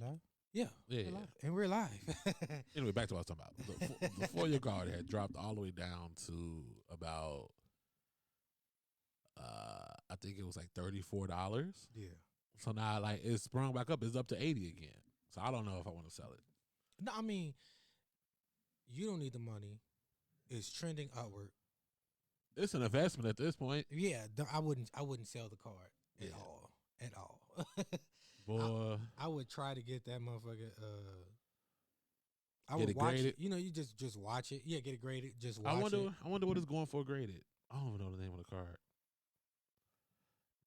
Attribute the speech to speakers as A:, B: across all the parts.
A: live?
B: Yeah.
A: Yeah.
B: And we're live.
A: Anyway, back to what I was talking about. The four-year guard had dropped all the way down to about, I think it was like $34.
B: Yeah.
A: So now, like, it's sprung back up. It's up to 80 again. So I don't know if I want to sell it.
B: No, I mean, you don't need the money. It's trending upward.
A: It's an investment at this point.
B: Yeah, I wouldn't sell the card at all.
A: Boy,
B: I would try to get that motherfucker. I
A: Get
B: would
A: it
B: watch
A: graded?
B: it. You know, you just watch it. Yeah, get it graded. Just watch
A: I
B: it.
A: wonder what it's going for graded. I don't even know the name of the card.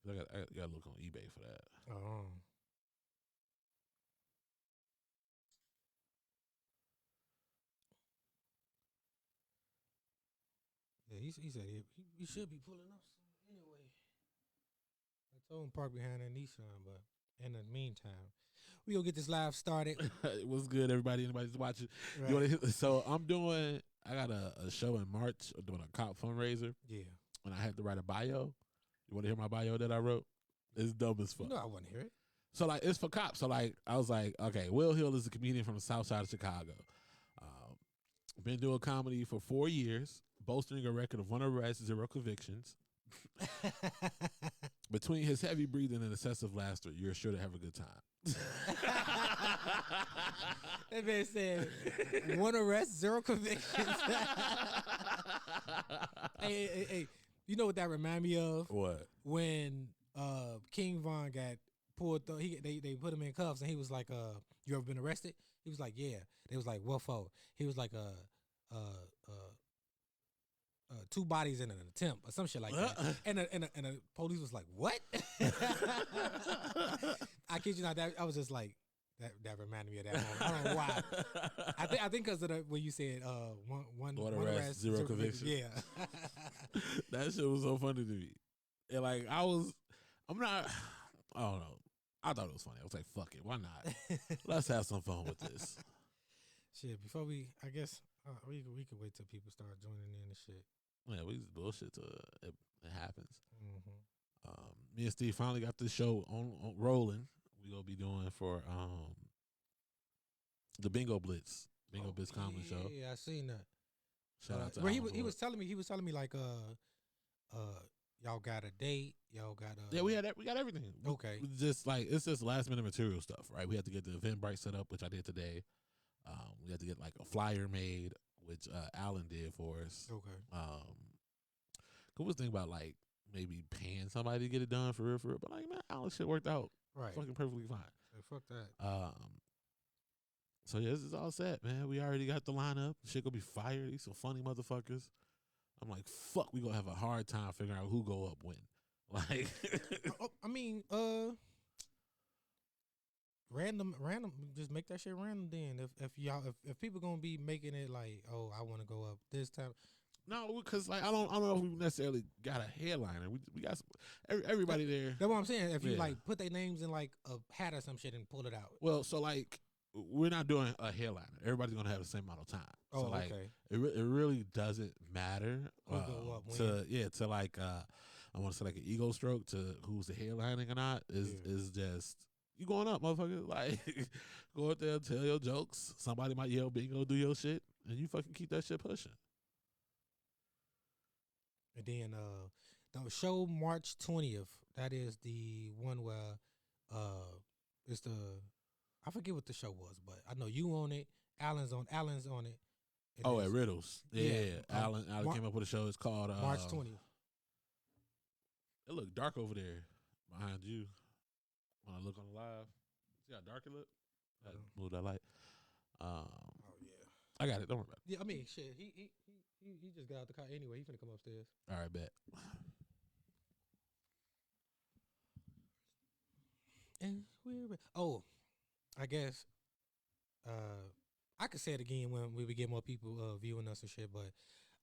A: I got to look on eBay for that.
B: Oh. Yeah, he said he should be pulling up soon anyway. I told him park behind that Nissan, but in the meantime, we gonna get this live started.
A: What's good, everybody? Anybody's watching?
B: Right.
A: So I got a show in March doing a cop fundraiser.
B: Yeah.
A: And I had to write a bio. You want to hear my bio that I wrote? It's dumb as fuck.
B: No, I want to hear it.
A: So, like, it's for cops. So, like, I was like, okay, Will Hill is a comedian from the south side of Chicago. Been doing comedy for 4 years, boasting a record of 1 arrest, 0 convictions. Between his heavy breathing and excessive laughter, you're sure to have a good time.
B: That man said 1 arrest, 0 convictions. Hey, you know what that remind me of?
A: What?
B: When King Von got pulled, they put him in cuffs, and he was like, "You ever been arrested?" He was like, "Yeah." They was like, "What for?" He was like, 2 bodies in an attempt or some shit like that. And the police was like, "What?" I kid you not. I was just like, that reminded me of that moment. I don't know why. I think because of when you said one arrest,
A: 0 conviction.
B: Yeah.
A: That shit was so funny to me. And like I don't know. I thought it was funny. I was like, fuck it, why not? Let's have some fun with this.
B: Shit, before I guess we could wait till people start joining in and shit.
A: Yeah, we just bullshit till it happens.
B: Mm-hmm.
A: Me and Steve finally got this show on rolling. We gonna be doing for the Bingo Blitz comedy show.
B: Yeah, I seen that.
A: Shout out to
B: where
A: Allen
B: he was telling me like y'all got a date, y'all got
A: yeah, we got everything.
B: Okay.
A: It's just last minute material stuff, right? We had to get the Eventbrite set up, which I did today. We had to get like a flyer made, which Allen did for us.
B: Okay.
A: Coolest thing about like maybe paying somebody to get it done for real, but like man, Allen shit worked out fucking perfectly fine.
B: Hey, fuck that.
A: So yeah, this is all set, man. We already got the lineup. Shit gonna be fire. These some funny motherfuckers. I'm like, fuck, we gonna have a hard time figuring out who go up when. Like,
B: I mean, random. Just make that shit random. Then if people gonna be making it like, oh, I want to go up this time.
A: no, because like I don't know if we necessarily got a headliner. We got everybody there.
B: That's what I'm saying. If you like put their names in like a hat or some shit and pull it out.
A: Well, so like we're not doing a headliner. Everybody's gonna have the same amount of time.
B: Oh,
A: so like
B: okay.
A: it really doesn't matter.
B: Who go up when?
A: To like I want to say like an ego stroke to who's the headlining or not is just you going up, motherfucker. Like go out there, tell your jokes. Somebody might yell bingo, do your shit, and you fucking keep that shit pushing.
B: And then the show March 20th. That is the one where it's the I forget what the show was, but I know you on it. Allen's on it.
A: At Riddles. Yeah. Allen came up with a show. It's called
B: March 20th.
A: It looked dark over there behind you. When I look on the live, see how dark it look? Move that light.
B: Oh yeah.
A: I got it. Don't worry about it.
B: Yeah, I mean shit. He just got out the car anyway. He finna come upstairs.
A: All right, bet.
B: And I guess I could say it again when we get more people viewing us and shit, but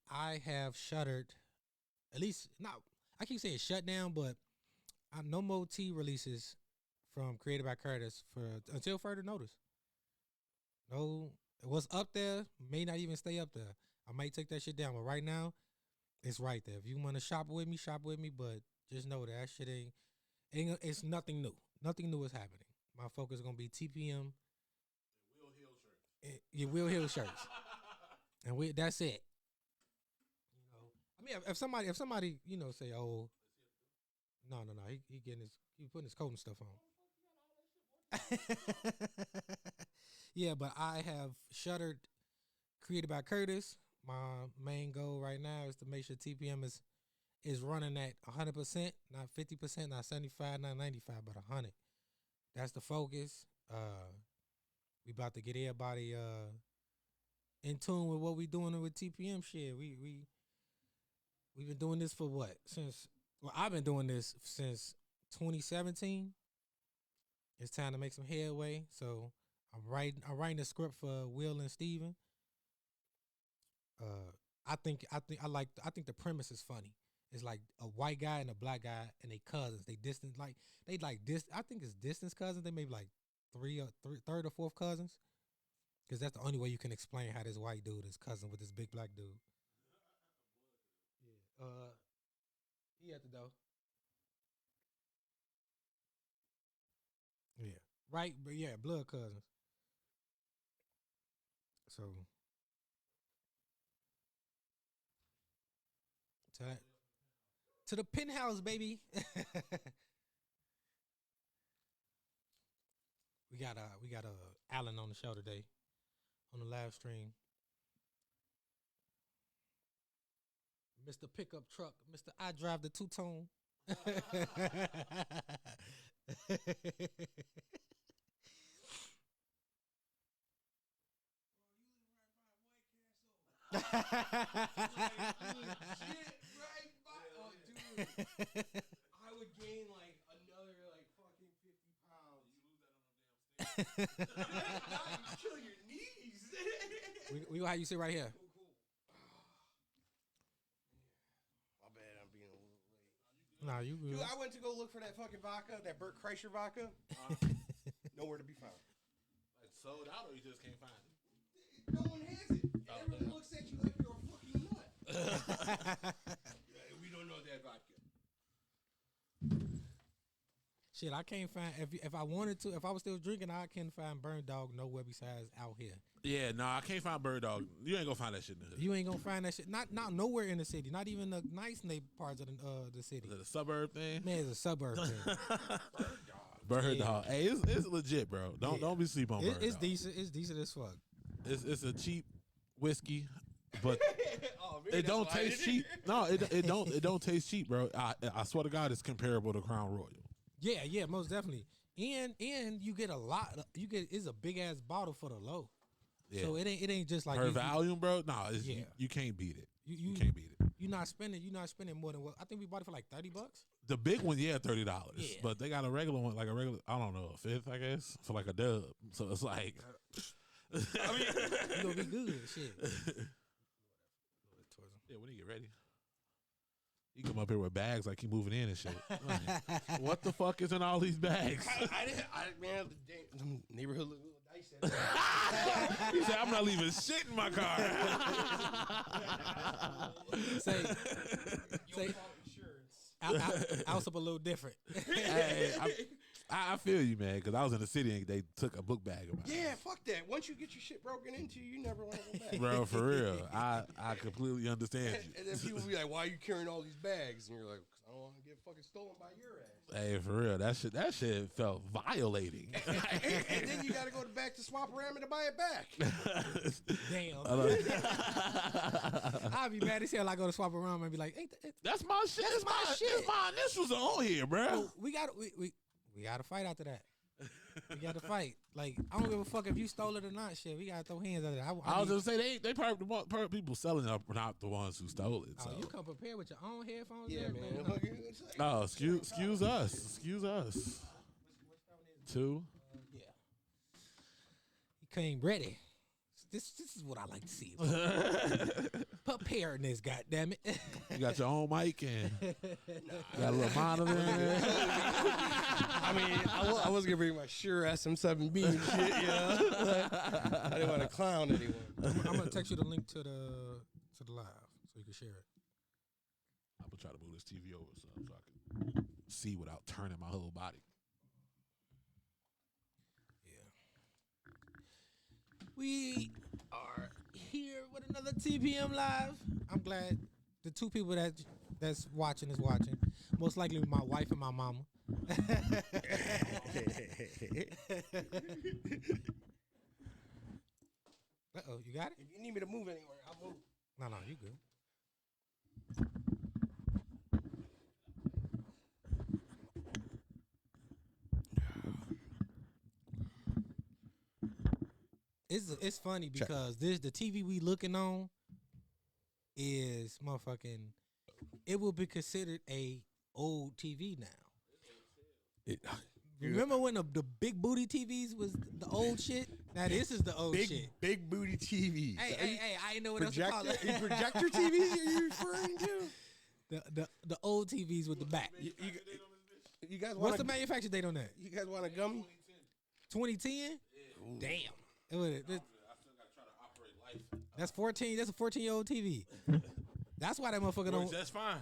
B: I have shuttered, at least not. I keep saying shut down, but no more T releases from Created by Curtis until further notice. No, what's up there may not even stay up there. I might take that shit down, but right now, it's right there. If you want to shop with me, but just know that shit ain't. It's nothing new. Nothing new is happening. My focus is gonna be TPM.
A: Will Hill shirts.
B: Your Will Hill shirts, and that's it. You know, I mean, if somebody, you know, say, oh, no, he putting his coat and stuff on. Yeah, but I have shuttered, created by Curtis. My main goal right now is to make sure TPM is running at 100%, not 50%, not 75, not 95, but 100. That's the focus. We about to get everybody in tune with what we doing with TPM shit. We've been doing this for what? I've been doing this since 2017. It's time to make some headway. So I'm writing a script for Will and Steven. I think the premise is funny. It's like a white guy and a black guy and they cousins. They distant I think it's distance cousins. They may be like third or fourth cousins. Because that's the only way you can explain how this white dude is cousin with this big black dude. Yeah. He at the door. Yeah. Right, but yeah, blood cousins. So to the penthouse, baby. we got Allen on the show today, on the live stream. Mr. Pickup Truck, Mr. I Drive the Two-Tone.
C: Legit right by. Oh, dude. I would gain like another like fucking 50 pounds. You lose that on them damn stairs. You kill your knees.
B: we how you sit right here.
C: Cool. My bad, I'm being a little late.
B: Nah, you good.
C: Dude, I went to go look for that fucking vodka, that Burt Kreischer vodka. Nowhere to be found.
A: Like sold out, or you just can't find it?
C: No one has it. Everyone looks at you like you're a fucking nut. We don't know that vodka.
B: Shit, I can't find if I wanted to. If I was still drinking, I can't find Burn Dog nowhere besides out here.
A: Yeah, no, I can't find Bird Dog. You ain't gonna find that shit in the hood.
B: You ain't gonna find that shit. Not nowhere in the city. Not even the nice parts of the city.
A: Is it a suburb thing?
B: Man, it's a suburb thing.
A: Bird Dog. Hey, it's legit, bro. Don't be sleep on Bird
B: It's
A: Dog.
B: decent. It's decent as fuck.
A: It's a cheap whiskey, but
C: Oh, man,
A: it don't taste cheap. No, it don't taste cheap, bro. I swear to God, it's comparable to Crown Royal.
B: Yeah, most definitely. And you get a lot. It's a big ass bottle for the low. Yeah. So it ain't just like
A: her volume, bro. No, you can't beat it. You can't beat it.
B: You're not spending more than what I think we bought it for like $30.
A: The big one, yeah, $30.
B: Yeah.
A: But they got a regular one, I don't know, a fifth, I guess, for like a dub. So it's like,
B: I mean, you gonna be good, shit.
A: Yeah, when you get ready. You come up here with bags like you moving in and shit. Like, what the fuck is in all these bags?
C: Man, the neighborhood little dice.
A: He said, I'm not leaving shit in my car.
B: say,
C: insurance.
B: I was up a little different.
A: Hey, I feel you, man, because I was in the city and they took a book bag of mine.
C: Yeah, fuck that. Once you get your shit broken into, you never want to go back.
A: Bro, for real. I completely understand you.
C: And then people be like, why are you carrying all these bags? And you're like, because I don't want to get fucking stolen by your ass.
A: Hey, for real. That shit felt violating.
C: and then you got to go back to Swap Ramen to buy it back.
B: Damn. I'd be mad as hell. I go to Swap Around and be like,
A: that's my shit. That's my shit. My initials are on here, bro.
B: So we got to fight after that. We got to fight. Like, I don't give a fuck if you stole it or not. Shit, we got to throw hands at it.
A: I was just say they probably the people selling it are not the ones who stole it.
B: Oh,
A: So.
B: You come prepared with your own headphones.
C: Yeah,
B: there,
C: man.
A: No, excuse us. Excuse us. Two.
B: Yeah. He came ready. This is what I like to see. Preparedness, goddammit.
A: You got your own mic and got a little monitor in there.
C: I mean, I was gonna bring my Shure SM7B and shit, you know. I didn't want to clown anyone.
B: I'm gonna text you the link to the live so you can share it.
A: I'm gonna try to move this TV over so I can see without turning my whole body.
B: We are here with another TPM live. I'm glad the two people that's watching is watching. Most likely my wife and my mama. Uh-oh, you got it?
C: If you need me to move anywhere, I'll move.
B: No, you good. It's funny because the TV we looking on is motherfucking. It will be considered a old TV now. Remember when the big booty TVs was the old shit? Now this is the old shit.
C: Big booty TVs.
B: Hey, I didn't know what else to call it.
C: Projector TVs are you referring to?
B: The old TVs with the back.
C: You guys want
B: What's the manufacture date on that?
C: You guys want a gummy?
B: 2010? Yeah. Damn. I still got to try to operate life. That's 14. That's a 14-year-old TV. That's why that motherfucker don't.
A: That's fine.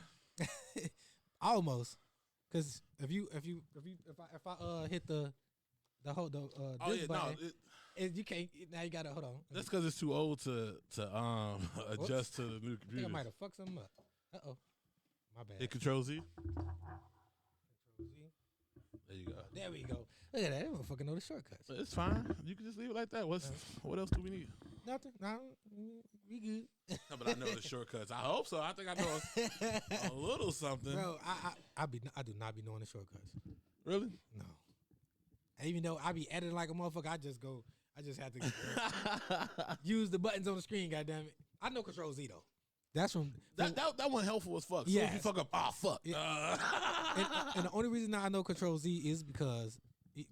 B: Almost, because if I hit the whole this button, you can't. Now you gotta hold on.
A: That's because it's too old to adjust to the new
B: I think
A: computer.
B: I might have fucked something up. My bad.
A: Hit Control Z.
B: Control Z.
A: There you go.
B: There we go. Look at that. They don't fucking know the shortcuts.
A: It's fine. You can just leave it like that. What else do we need?
B: Nothing. No, we good.
A: No, but I know the shortcuts. I hope so. I think I know a little something.
B: Bro, I do not be knowing the shortcuts.
A: Really?
B: No. And even though I be editing like a motherfucker, I just have to use the buttons on the screen, goddammit. I know Control Z though. That's from
A: that one helpful as fuck.
B: Yeah.
A: So if you fuck up, fuck.
B: Yeah. And the only reason I know Control Z is because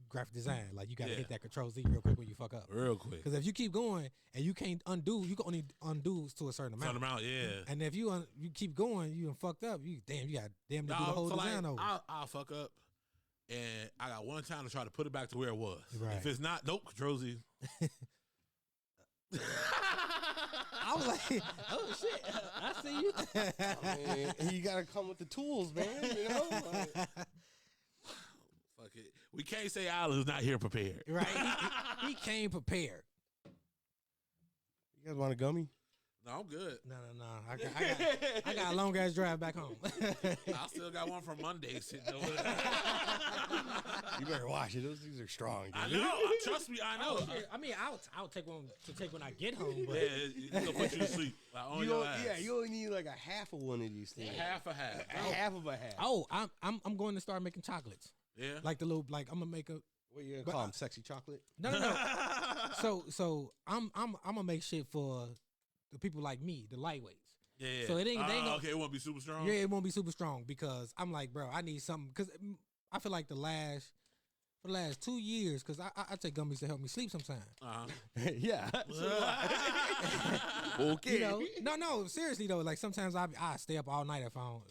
B: graphic design. Like you gotta hit that Control Z real quick when you fuck up.
A: Real quick.
B: Because if you keep going and you can't undo, you can only undo to a certain amount. And if you keep going, you done fucked up. You got to do the whole design over.
A: I'll fuck up, and I got one time to try to put it back to where it was.
B: Right.
A: If it's not, nope, Control Z.
B: I was like, oh shit, I see you.
C: Man, you gotta come with the tools, man. You know.
A: Fuck it. We can't say Allen's not here prepared.
B: Right. He came prepared.
C: You guys want a gummy?
A: No, I'm good.
B: No. I got a long ass drive back home.
A: I still got one from Monday sitting over there.
C: You better watch it. Those things are strong. Dude.
A: I know. Trust me, I know.
B: I mean, I'll take one to take when I get home. But
A: Yeah, it'll put you to sleep. Like, on your ass.
C: Yeah, you only need like a half of one of these things.
A: Half a half.
C: Half of a half.
B: Oh, I'm going to start making chocolates.
A: Yeah.
B: Like I'm gonna make a.
C: What you gonna call them? Sexy chocolate?
B: No. So I'm gonna make shit for the people like me, the lightweights.
A: Yeah.
B: So they ain't
A: okay, it won't be super strong.
B: Yeah, it won't be super strong because I'm like, bro, I need something because I feel like for the last 2 years, because I take gummies to help me sleep sometimes.
C: Yeah. Okay.
B: You know, no, seriously though. Like sometimes I stay up all night if I don't,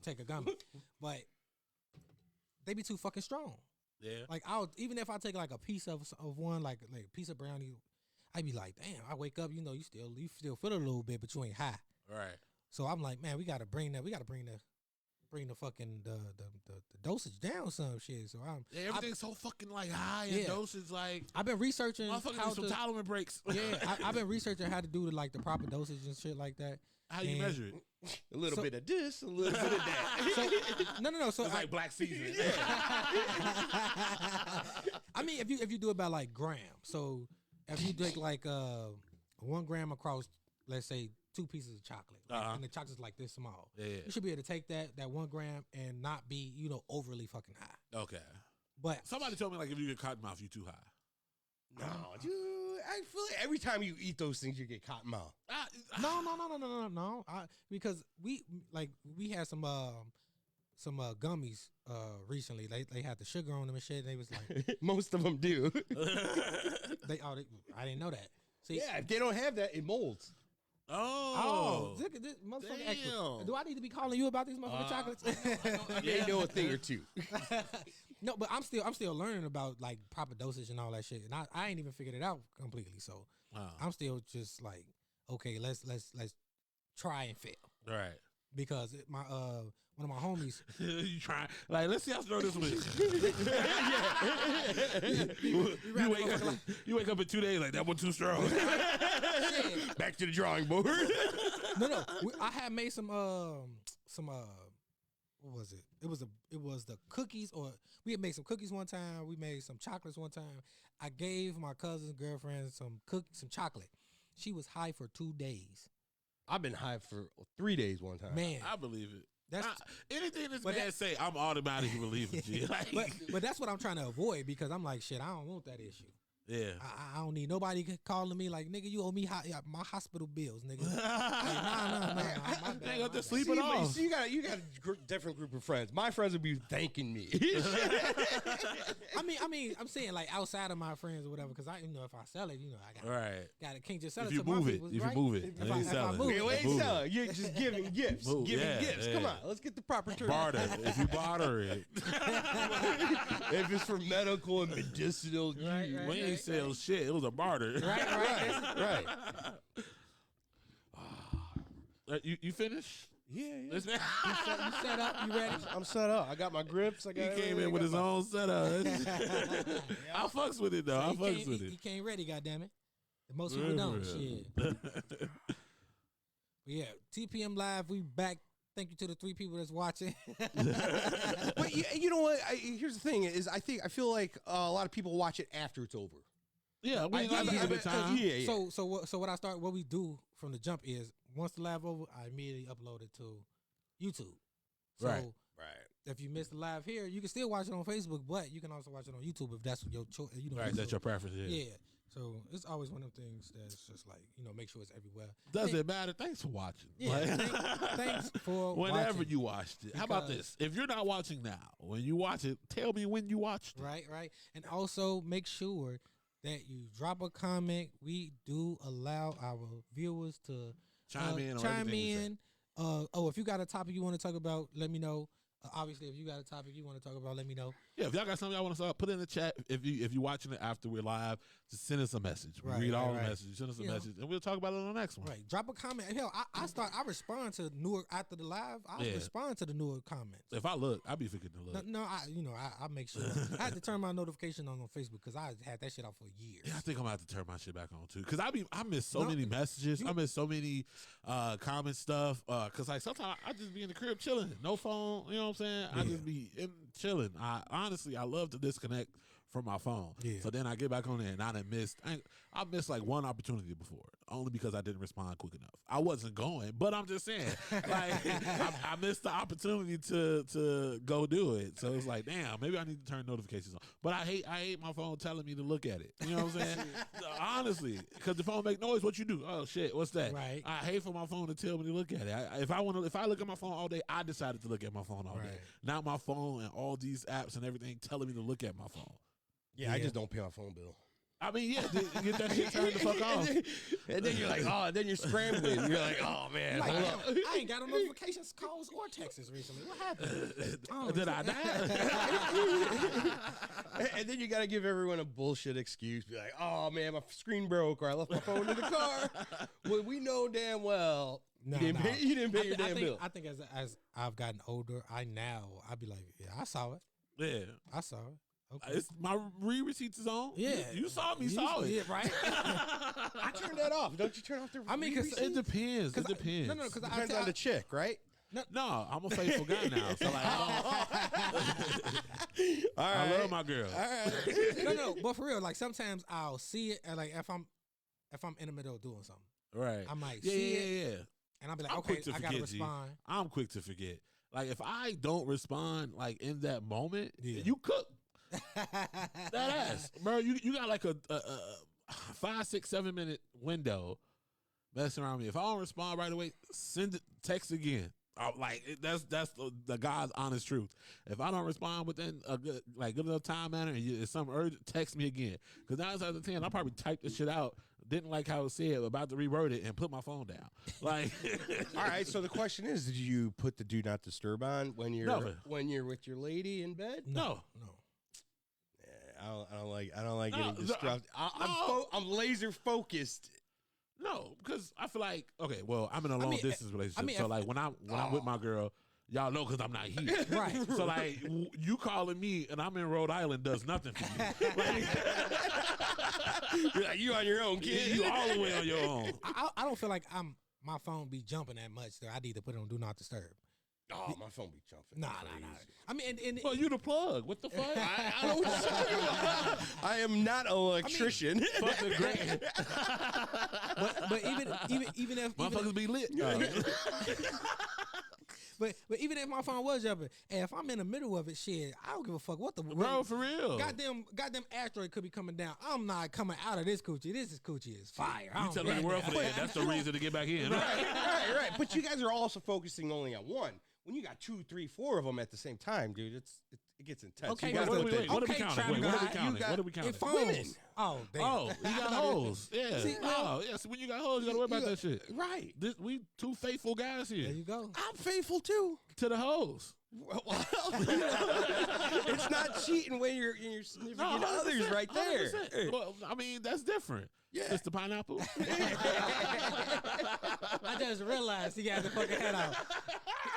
B: take a gummy. But they be too fucking strong.
A: Yeah.
B: Like even if I take like a piece of one, like a piece of brownie, I be like, damn. I wake up, you still feel a little bit, but you ain't high.
A: Right.
B: So I'm like, man, we gotta bring the fucking the dosage down some shit. So
A: everything's so fucking like high and dosage like.
B: I've been researching
A: how some tolerance breaks.
B: Yeah, I've been researching how to do the proper dosage and shit like that.
A: How you measure it?
C: A little bit of this, a little bit of that.
B: So, no. So
A: it's like black seasoning.
B: I mean, if you do it by like gram, so if you take like 1 gram across, let's say 2 pieces of chocolate, and the chocolate's like this small, you should be able to take that 1 gram and not be overly fucking high.
A: Okay.
B: But
A: somebody told me like if you get cotton mouth, you too high.
C: No, dude. I feel like every time you eat those things, you get cotton mouth.
B: No. Because we had some gummies recently. They had the sugar on them and shit. They was like
C: most of them do.
B: I didn't know that. See,
C: yeah, if they don't have that, it molds.
B: Oh, look at this motherfucker. Damn. Do I need to be calling you about these motherfucking chocolates?
C: They know a thing or two.
B: No, but I'm still learning about like proper dosage and all that shit, and I ain't even figured it out completely. So I'm still just like, okay, let's try and fail.
A: Right.
B: because my one of my homies.
A: You trying like let's see how strong this was. You wake up in 2 days like that one too strong.
D: Back to the drawing board.
B: No. I had made some what was it? It was the cookies, or we had made some cookies one time. We made some chocolates one time. I gave my cousin's girlfriend some chocolate. She was high for 2 days.
D: I've been high for 3 days one time.
B: Man,
A: I believe it.
B: That's
A: anything this man say, I'm automatically believing you. Like,
B: but that's what I'm trying to avoid, because I'm like, shit, I don't want that issue.
A: yeah.
B: I don't need nobody calling me like, nigga, you owe me my hospital bills, nigga. Like, nah. My bad,
A: They got to
B: bad.
A: sleep
D: See,
A: it
D: but
A: off.
D: you got a different group of friends. My friends would be thanking me.
B: I mean, I'm saying like outside of my friends or whatever, because I, if I sell it, I can't just sell
A: If
B: it
A: you
B: to
A: move
B: my
A: it,
B: people,
A: if you
B: right?
A: move it,
B: If
A: then
B: I-
A: you
B: if I
A: sell it.
B: move it.
D: We ain't
A: Move it.
D: selling. You're just giving gifts.
A: Move,
D: Giving
A: yeah,
D: gifts.
A: yeah.
D: Come on, let's get the proper term.
A: Barter. If you barter it,
D: If it's for medical and medicinal use.
B: Right.
A: we ain't sell shit. It was a barter.
D: Right.
A: You finished?
D: Yeah.
A: This man,
B: You set up, you ready?
D: I'm set up. I got my grips. I
A: he
D: got.
A: came in with his own setup. I fucks with it though. I fucks with it.
B: He came ready, goddammit. Most people don't. Shit. But yeah, TPM Live, we back. Thank you to the 3 people that's watching.
D: But you know what? Here's the thing: is I feel like a lot of people watch it after it's over.
A: Yeah, we ain't
D: Yeah,
A: got to give it time.
D: yeah.
B: So what we do from the jump is, once the live over, I immediately upload it to YouTube. So
A: Right.
B: if you missed the live here, you can still watch it on Facebook, but you can also watch it on YouTube if that's your choice.
A: Right, that's your preference. Yeah.
B: Yeah. So it's always one of them things that's just like, make sure it's everywhere.
A: Does it matter? Thanks for watching.
B: Yeah.
A: Like-
B: Thanks for
A: Whenever
B: watching.
A: you watched it. How about
B: Because-
A: this? If you're not watching now, when you watch it, tell me when you watched it.
B: Right. And also make sure that you drop a comment. We do allow our viewers to
A: Chime in on
B: chime
A: everything we say.
B: in. If you got a topic you want to talk about, let me know. Obviously, if you got a topic you want to talk about, let me know.
A: Yeah, if y'all got something y'all want to start, put it in the chat. If you're watching it after we're live, just send us a message. We read all the messages. Send us a message, and we'll talk about it on the next one.
B: Right. Drop a comment. Hell, I respond to newer after the live. I respond to the newer comments.
A: If I look, I be forgetting to look.
B: No, I make sure. I had to turn my notification on Facebook because I had that shit off for years.
A: Yeah, I think I'm gonna have to turn my shit back on too, cause I miss so many messages. I miss so many comment stuff. Cause like sometimes I just be in the crib chilling, no phone. You know what I'm saying? I just be chilling. I love to disconnect from my phone.
B: Yeah.
A: So then I get back on there and I missed like one opportunity before, only because I didn't respond quick enough. I wasn't going, but I'm just saying, like I missed the opportunity to go do it. So it's like, damn, maybe I need to turn notifications on. But I hate my phone telling me to look at it. You know what I'm saying? Honestly, because the phone make noise. What you do? Oh shit, what's that?
B: Right.
A: I hate for my phone to tell me to look at it. If I look at my phone all day, I decided to look at my phone all day. Not my phone and all these apps and everything telling me to look at my phone.
D: Yeah, I just don't pay my phone bill.
A: I mean, yeah, get that shit turned the fuck off.
D: And then you're like, then you're scrambling. You're like, oh man,
B: Like,
D: hold up.
B: I ain't got no notifications, calls, or texts recently. What happened?
A: Did I die?
D: And then you got to give everyone a bullshit excuse. Be like, oh man, my screen broke, or I left my phone in the car. Well, we know damn well you didn't pay your damn bill.
B: I think as I've gotten older, I'd be like, yeah, I saw it.
A: Yeah.
B: I saw it. Okay.
A: It's my receipts is on.
B: Yeah.
A: You saw me, saw it.
B: Yeah, right?
D: I turned that off. Don't you turn off the
B: I mean, because
A: It depends. It depends.
B: No, because
D: depends on the chick, right?
A: No, I'm a faithful guy now. So like,
D: All
A: I
D: right.
A: love my girl.
D: All right.
B: no, but for real, like sometimes I'll see it, and like if I'm in the middle of doing something,
A: Right.
B: I might
A: Yeah,
B: see
A: yeah,
B: it,
A: yeah.
B: and I'll be like,
A: I'm
B: okay,
A: quick to
B: I gotta
A: forget, G.
B: respond.
A: I'm quick to forget. Like if I don't respond like in that moment,
B: Yeah.
A: you cook that ass, bro. You got like a 5, 6, 7 minute window messing around me. If I don't respond right away, send it, text again. That's the God's honest truth. If I don't respond within a good enough time manner and it's something urgent, text me again. Because 9 times out of 10, I probably typed this shit out, didn't like how it said, about to reword it, and put my phone down. Like,
D: All right. So the question is, did you put the do not disturb on when you're
A: Never.
D: with your lady in bed?
A: no.
D: I don't like
A: No,
D: getting distracted. I'm laser focused.
A: No, because I feel like okay. Well, I'm in a long distance relationship, so like when I'm with my girl, y'all know because I'm not here.
B: Right.
A: So like you calling me and I'm in Rhode Island does nothing for you.
D: You're like, you on your own, kid.
A: You all the way on your own.
B: I don't feel like my phone be jumping that much. So I need to put it on Do Not Disturb.
D: Oh, my phone be jumping.
B: Nah. I mean,
A: Well, you the plug. What the fuck?
D: I don't know what you're talking about. I am not an electrician.
A: Fuck the great.
B: but even if
A: Motherfuckers be lit.
B: But even if my phone was jumping, and if I'm in the middle of it, shit, I don't give a fuck what the
A: Bro, for real.
B: Goddamn asteroid could be coming down. I'm not coming out of this coochie. This coochie is fire.
A: You telling the world for that? That's the reason to get back in.
D: Right. But you guys are also focusing only on one. When you got 2, 3, 4 of them at the same time, dude, it gets intense.
B: Okay,
D: you guys
A: what are
D: don't
A: we
D: think-
A: counting? What are we counting?
B: Phones.
D: Women.
B: Oh, damn.
A: Oh, you got hoes. Yeah.
B: See, well,
A: So when you got hoes, you gotta worry about that shit.
D: Right.
A: We two faithful guys
B: There
A: here
B: you go.
D: I'm faithful too.
A: to the hoes.
D: Well, it's not cheating when your significant other's right there.
A: 100%. Well, I mean, that's different.
D: Yeah.
A: It's the pineapple.
B: I just realized he got the fucking head out.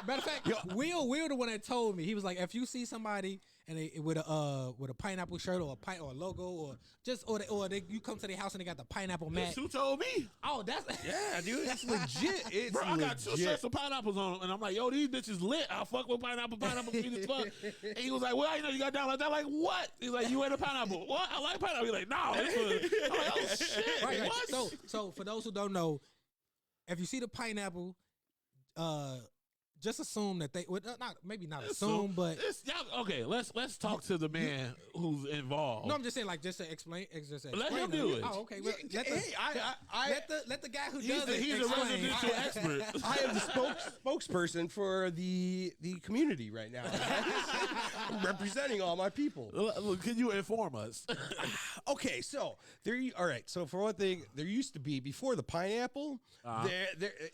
B: Matter of fact, Will the one that told me, he was like, if you see somebody and they with a pineapple shirt or a logo or you come to their house and they got the pineapple mat.
A: That's who told me.
B: Oh, that's
D: Yeah, dude, that's legit. It's
A: Bro, I got 2
D: legit.
A: shirts of pineapples on, and I'm like, yo, these bitches lit. I fuck with pineapple sweet as fuck. And he was like, well, I know you got down like that. Like, what? He's like, you ain't a pineapple. What? I like pineapple. He's like, no, it's for. I'm like, oh shit.
B: right.
A: What?
B: So for those who don't know, if you see the pineapple, just assume that they would maybe not assume, but
A: okay. Let's talk to the man who's involved.
B: no, I'm just saying like just to explain.
A: Let him do it.
B: Oh, okay. Well, let the guy who does it.
A: He's a
B: explain.
A: residential expert.
D: I am the spokesperson for the community right now. I'm representing all my people.
A: Look, can you inform us?
D: Okay, so all right. So for one thing, there used to be before the pineapple.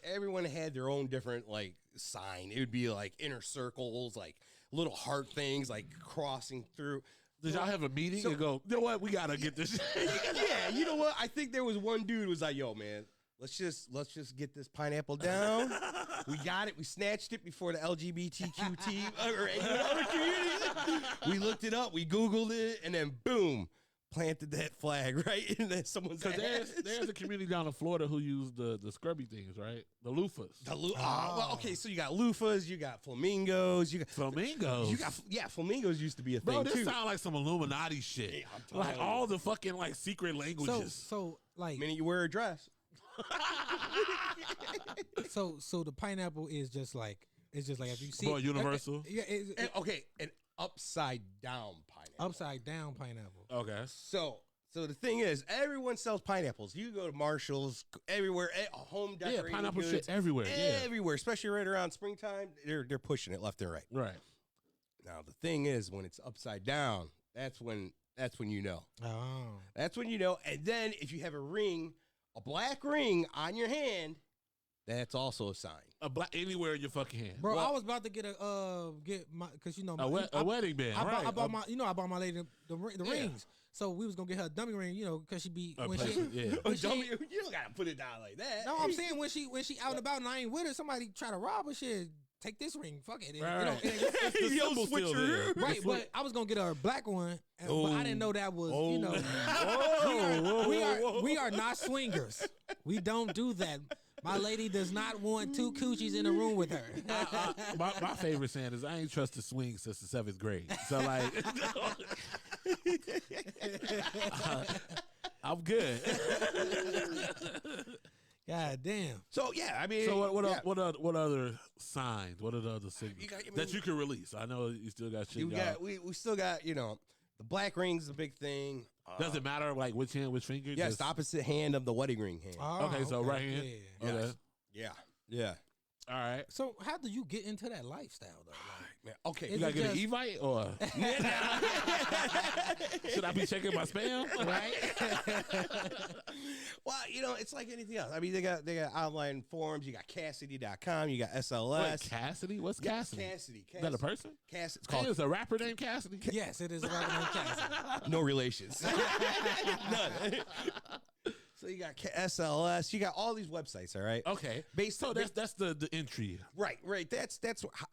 D: Everyone had their own different like sign. It would be like inner circles, like little heart things, like crossing through.
A: Did y'all have a meeting and go, you know what? We gotta get this.
D: Yeah, you know what? I think there was one dude who was like, "Yo, man, let's just get this pineapple down. We got it. We snatched it before the LGBTQ team or any other community. We looked it up. We Googled it, and then boom." Planted that flag right in that someone's ass.
A: There's a community down in Florida who use the scrubby things, right? The loofahs.
D: Well, okay, so you got loofahs, you got flamingos, you got
A: Flamingos.
D: Flamingos used to be a
A: Bro,
D: thing
A: this
D: too.
A: sound like some Illuminati shit.
D: Yeah, I'm telling
A: like
D: you.
A: all the fucking like secret languages.
B: So like
D: The minute you wear a dress.
B: so the pineapple is just like if you see
A: Bro, universal?
B: Yeah,
D: Okay, an upside down pineapple.
B: upside down pineapple.
A: Okay.
D: So the thing is, everyone sells pineapples. You go to Marshall's, everywhere, home decorating
A: Yeah, pineapple
D: goods,
A: shit everywhere. Yeah.
D: everywhere, especially right around springtime. They're pushing it left and right.
A: Right.
D: Now the thing is, when it's upside down, that's when you know.
B: Oh.
D: That's when you know. And then if you have a black ring on your hand, that's also a sign.
A: Anywhere in your fucking hand.
B: Bro,
D: Well-
B: I was about to get my because you know
A: A wedding band, right?
B: I bought my lady the rings. So we was gonna get her a dummy ring, you know, because she be
A: A
B: when
A: place-
B: she
A: yeah.
B: when she-
D: Dummy, you don't gotta put it down like that.
B: No, I'm saying when she out and about and I ain't with her, somebody try to rob her, shit. Take this ring, fuck it. And,
A: Right,
B: you know,
A: right.
B: and-
A: The
D: Yo,
A: symbol's still
D: switcheroo.
A: there.
B: right, but I was gonna get her a black one, but I didn't know that was, you know,
D: Whoa,
B: we are not swingers. We don't do that. My lady does not want 2 coochies in a room with her.
A: My favorite saying is I ain't trust the swing since the 7th grade. So like I'm good.
B: God damn.
D: So yeah, I mean,
A: So what
D: yeah.
A: other signs? What are the other signals that you can release? I know you still got shit.
D: We still got, you know, the black ring's a big thing.
A: Does it matter like which hand, which finger?
D: Yes,
A: Just-
D: the opposite hand of the wedding ring hand.
B: Oh,
A: Okay, so right hand.
B: Yeah.
A: Okay.
D: Yes. Yeah.
A: All right.
B: So how do you get into that lifestyle though?
D: Man, okay.
B: Is
A: You gotta
B: it
A: get an
B: just-
A: Evite or should I be checking my spam?
B: Right?
D: Well, you know, it's like anything else. I mean, they got online forums. You got Cassidy.com. You got SLS.
A: What, Cassidy? What's
D: Yeah,
A: Cassidy?
D: Cassidy.
A: Is that a person?
D: Cassidy. It's
A: Hey,
D: called
A: there's a rapper named Cassidy.
B: Yes, it is a rapper named Cassidy.
D: No relations. None. So you got SLS, you got all these websites, all right?
A: Okay.
D: So
A: that's the entry.
D: Right. That's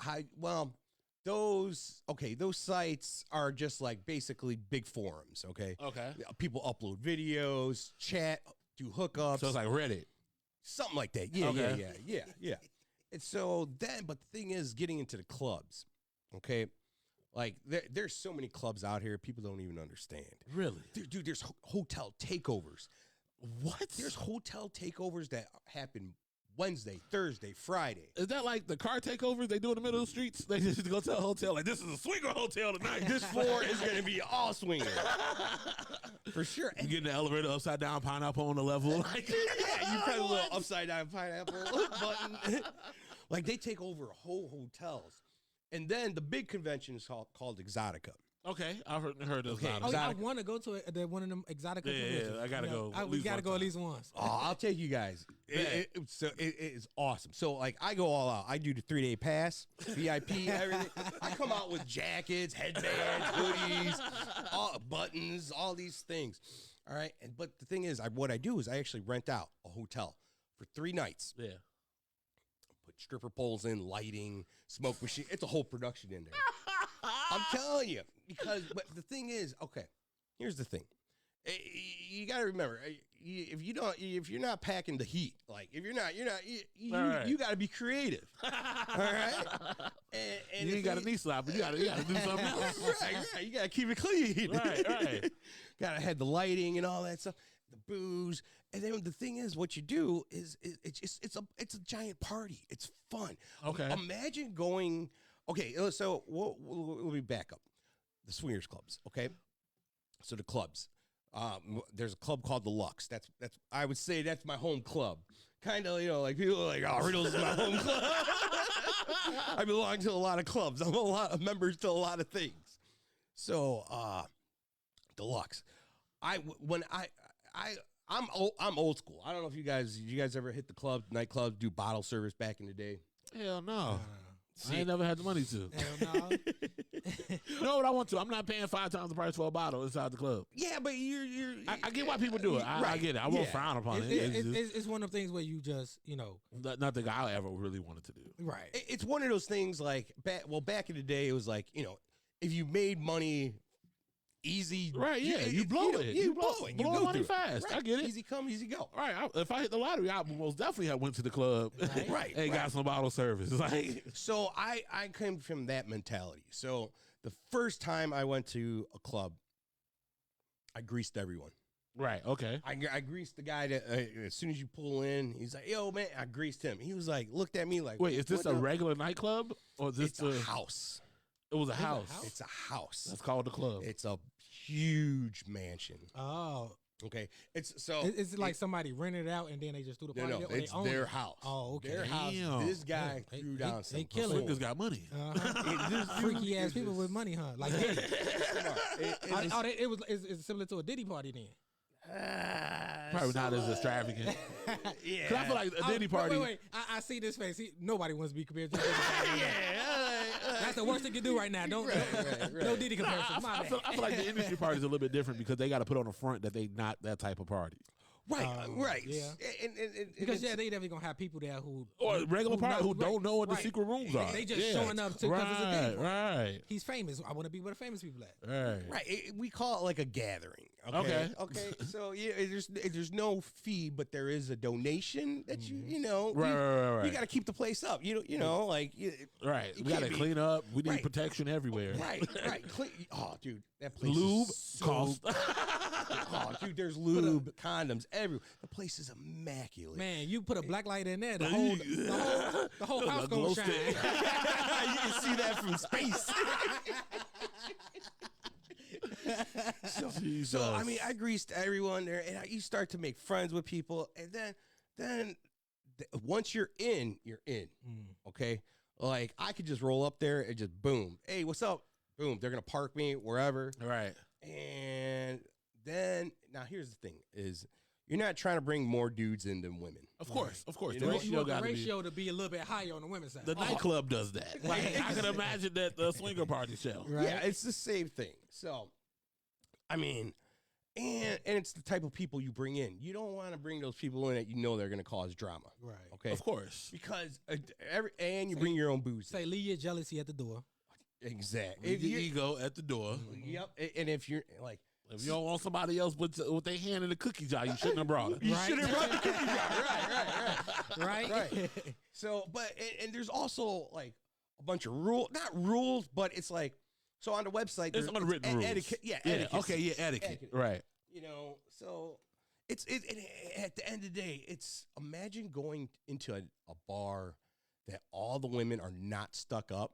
D: how, well, those sites are just like basically big forums, okay?
A: Okay.
D: People upload videos, chat, do hookups.
A: So it's like Reddit.
D: Something like that. Yeah,
A: Okay.
D: yeah. And so then, but the thing is getting into the clubs, okay? Like, there's so many clubs out here, people don't even understand.
A: Really?
D: Dude, there's hotel takeovers.
A: What?
D: There's hotel takeovers that happen Wednesday, Thursday, Friday.
A: Is that like the car takeovers they do in the middle of the streets? They just go to a hotel like, this is a swinger hotel tonight.
D: This floor is going to be all swinger. For sure.
A: You get in the elevator, upside down pineapple on the level. Like,
D: Yeah, you press a little upside down pineapple button. Like, they take over whole hotels. And then the big convention is called Exotica.
A: okay, I've heard of
D: Okay.
A: that.
B: Oh, yeah, I want to go to one of them Exotica conventions.
A: Yeah, I gotta go.
B: We gotta go at least once.
D: Oh, I'll take you guys. It is awesome. So, like, I go all out. I do the 3-day pass, VIP, everything. I come out with jackets, headbands, hoodies, all buttons, all these things. All right. But the thing is, what I do is I actually rent out a hotel for 3 nights.
A: Yeah.
D: Put stripper poles in, lighting, smoke machine. It's a whole production in there. I'm telling you, but the thing is, okay, here's the thing. You got to remember, if you're not packing the heat, like if you're not,
A: Right.
D: you got to be creative. All right. And
A: You ain't got a knee slap, but you gotta do something else.
D: right. You got to keep it clean.
A: Right.
D: Got to have the lighting and all that stuff, the booze. And then the thing is, what you do is it's a giant party. It's fun.
A: Okay.
D: Imagine going. Okay, so let me back up. The swingers clubs. Okay, so the clubs. There's a club called the Lux. That's I would say that's my home club. Kind of, like people are like, oh, Riddles is my home club. I belong to a lot of clubs. I'm a lot of members to a lot of things. So, Deluxe. I'm old school. I don't know if you guys ever hit the club, nightclubs, do bottle service back in the day.
A: Hell no. I ain't never had the money to.
B: Hell no.
A: You know what I want to? I'm not paying 5 times the price for a bottle inside the club.
D: Yeah, but
A: I get why people do it. I get it. I won't frown upon it.
B: It's one of the things where you just,
A: nothing I ever really wanted to do.
B: right.
D: It's one of those things like back in the day, it was like, if you made money easy,
A: Right, yeah. You blow it.
D: You blow it. You
A: Blow
D: go
A: money
D: through it.
A: fast.
D: Right.
A: I get it.
D: Easy come, easy go.
A: Right. If I hit the lottery, I most definitely have went to the club.
D: Right.
A: And got some bottle service. Like,
D: So I came from that mentality. So the first time I went to a club, I greased everyone.
A: right. Okay.
D: I greased the guy that as soon as you pull in, he's like, "Yo, man," I greased him. He was like, looked at me like,
A: Wait, is this
D: "What
A: a
D: the-"
A: regular nightclub or is this
D: It's a house.
A: It was a house.
D: It's a house.
A: That's called the club.
D: It's a huge mansion.
B: Oh,
D: Okay, it's
B: like somebody rented it out and then they just threw the party
D: no,
B: there, or
D: it's
B: they own
D: their
B: it?
D: house.
B: Oh, okay.
D: Their house.
A: Damn.
D: This guy
B: Yeah,
D: threw
B: they-
D: down
B: they
D: some.
B: killing it.
A: Swingers got money.
B: Freaky ass people with money, huh? Like Diddy.
D: It was
B: It's similar to a Diddy party then.
A: Probably not as extravagant.
D: yeah.
A: Because I feel like a Diddy party.
B: Wait. I see this face. Nobody wants to be compared to a Diddy party. That's the worst thing you do right now. Don't no Diddy comparison.
A: I feel like the industry party is a little bit different because they got to put on the front that they not that type of party.
D: Right.
B: Yeah.
D: And
B: Because
D: it's-
B: they definitely gonna have people there who
A: Or regular party who
B: right,
A: don't know what the
B: right.
A: secret rooms are.
B: They just showing up to because it's a Diddy party.
A: Right.
B: He's famous. I want to be where the famous people at.
A: Right.
D: Right. We call it like a gathering.
A: Okay.
D: Okay. So there's no fee, but there is a donation that you know.
A: Right.
D: You got to keep the place up. You know, like
A: Right.
D: You
A: We got to
D: can't be-
A: clean up. We need
D: Right.
A: protection everywhere.
D: Right. Oh, dude, that place
A: Lube
D: is so,
A: cost.
D: Oh, dude, there's lube, condoms, everywhere. The place is immaculate.
B: Man, you put a black light in there, the whole house
A: glow
B: gonna shine.
A: stick.
D: You can see that from space. So I mean, I greased everyone there, and you start to make friends with people, and then once you're in, you're in. Okay, like I could just roll up there and just boom, hey, what's up? Boom, they're gonna park me wherever,
A: Right.
D: and then now here's the thing: is you're not trying to bring more dudes in than women.
A: Of course.
D: You
A: The
D: know,
B: You
A: ratio
B: want the
A: got to be.
B: ratio to be a little bit higher on the women's side.
A: The nightclub does that. Like, I can imagine that the swinger party show.
B: Right.
D: Yeah, it's the same thing. So, I mean, And it's the type of people you bring in. You don't want to bring those people in that you know they're going to cause drama.
B: Right.
D: Okay.
A: Of course.
D: Because you bring your own booze.
B: Say, leave your jealousy at the door.
D: Exactly.
A: Leave your ego at the door.
D: Yep. And if you're like,
A: If you don't want somebody else with their hand in the cookie jar, you shouldn't have brought it.
D: you should have brought the cookie jar.
B: Right.
D: Right. So, but and there's also like a bunch of not rules, but it's like, so on the website,
A: There's unwritten rules.
D: Etiquette. Yeah.
A: Etiquette. Okay. Yeah. Etiquette. Right.
D: You know, so it at the end of the day, it's imagine going into a bar that all the women are not stuck up.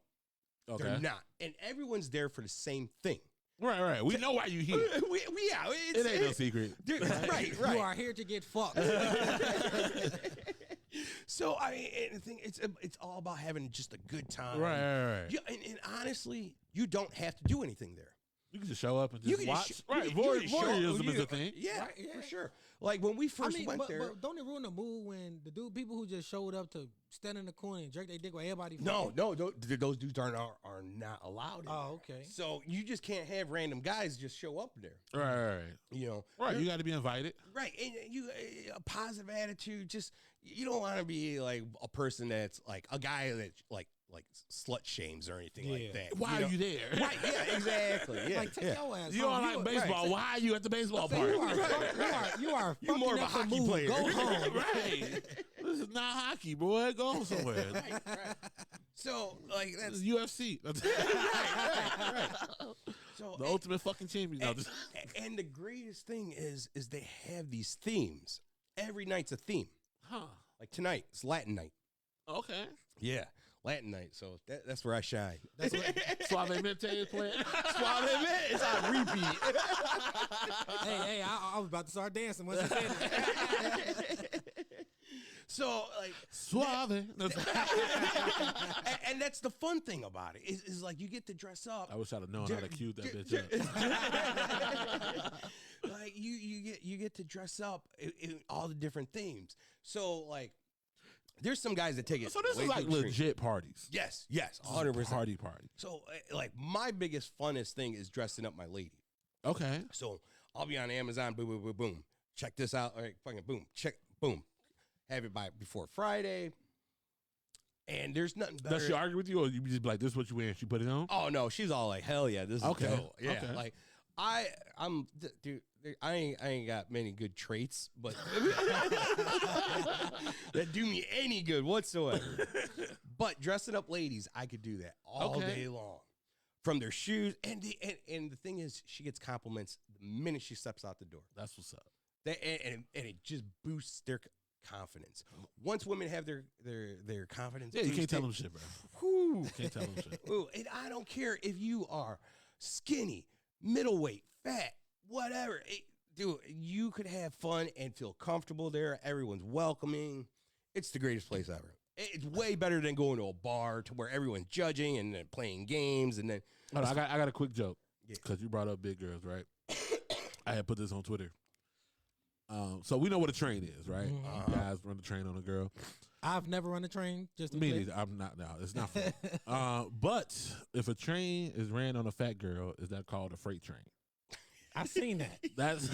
A: Okay.
D: They're not. And everyone's there for the same thing.
A: Right. We know why you here. It ain't no secret.
D: Right.
B: You are here to get fucked.
D: So I mean, and the thing, it's all about having just a good time.
A: Right.
D: Yeah, and honestly, you don't have to do anything there.
A: You can just show up and
D: You
A: just
D: can
A: watch.
D: just
A: Right.
D: you can show up.
A: Voyeurism is a thing.
D: Yeah,
B: Right, yeah.
D: for sure. Like when we first went there.
B: But don't it ruin the mood when the people who just showed up to stand in the corner and jerk their dick while everybody?
D: No, those dudes are not allowed. In
B: Oh,
D: there.
B: okay.
D: So you just can't have random guys just show up there.
A: Right.
D: You know.
A: Right. You got to be invited.
D: Right, and you a positive attitude. Just you don't want to be like a person that's like a guy that like slut shames or anything like that.
A: Why
D: you
A: are
D: know?
A: you there?
D: Right, yeah, exactly. Yeah,
B: Like, take your ass.
A: You
B: home.
A: don't like baseball.
D: right.
A: Why are you at the baseball
B: Say,
A: park?
B: you are
D: You're more of a
B: fucking up the
D: hockey
B: mood.
D: player.
B: Go home.
A: Right. This is not hockey, boy. Go somewhere.
D: right. So like
A: This
D: that's
A: is UFC. That's
D: right. So
A: the ultimate fucking champion. No, just-
D: and the greatest thing is they have these themes. Every night's a theme.
A: huh.
D: Like tonight, it's Latin night.
A: Okay.
D: Yeah, Latin night. So that's where I shine.
B: That's what,
A: Suave Mente is playing.
D: Suave Mente, it's on repeat.
B: hey, I was about to start dancing once you said it.
D: So like
A: Suave.
D: and that's the fun thing about it is like you get to dress up.
A: I wish I'd have known how to cue that bitch up.
D: Like you get to dress up in all the different themes. So like there's some guys that take it.
A: So this
D: way
A: is like
D: too extreme.
A: legit parties.
D: Yes, 100%.
A: Party.
D: So like my biggest funnest thing is dressing up my lady.
A: Okay.
D: So I'll be on Amazon, boom, boom, boom, boom. Check this out. All right, fucking boom. Check, boom. Have it by before Friday. And there's nothing better.
A: Does she argue with you, or you just be like, "This is what you wear," and she put it on?
D: Oh no, she's all like, hell yeah, this is
A: Okay,
D: dope. Yeah,
A: okay.
D: like dude, I ain't got many good traits, but that do me any good whatsoever. But dressing up ladies, I could do that all day long. From their shoes, and the thing is, she gets compliments the minute she steps out the door.
A: That's what's up.
D: And it just boosts their confidence. Once women have their confidence,
A: Yeah, you can't
D: boosted,
A: tell them shit, bro.
D: whew,
A: Can't tell them shit.
D: ooh, and I don't care if you are skinny, middleweight, fat, whatever. Dude, you could have fun and feel comfortable there. Everyone's welcoming. It's the greatest place ever. It's way better than going to a bar to where everyone's judging and then playing games and then.
A: Hold on, I got a quick joke.
D: Yeah.
A: Because you brought up big girls, right? I had put this on Twitter. So we know what a train is, right? Guys run the train on a girl.
B: I've never run a train. Just to
A: Me
B: be
A: neither. I'm not. No, it's not fun. But if a train is ran on a fat girl, is that called a freight train?
B: I've seen that.
A: That's.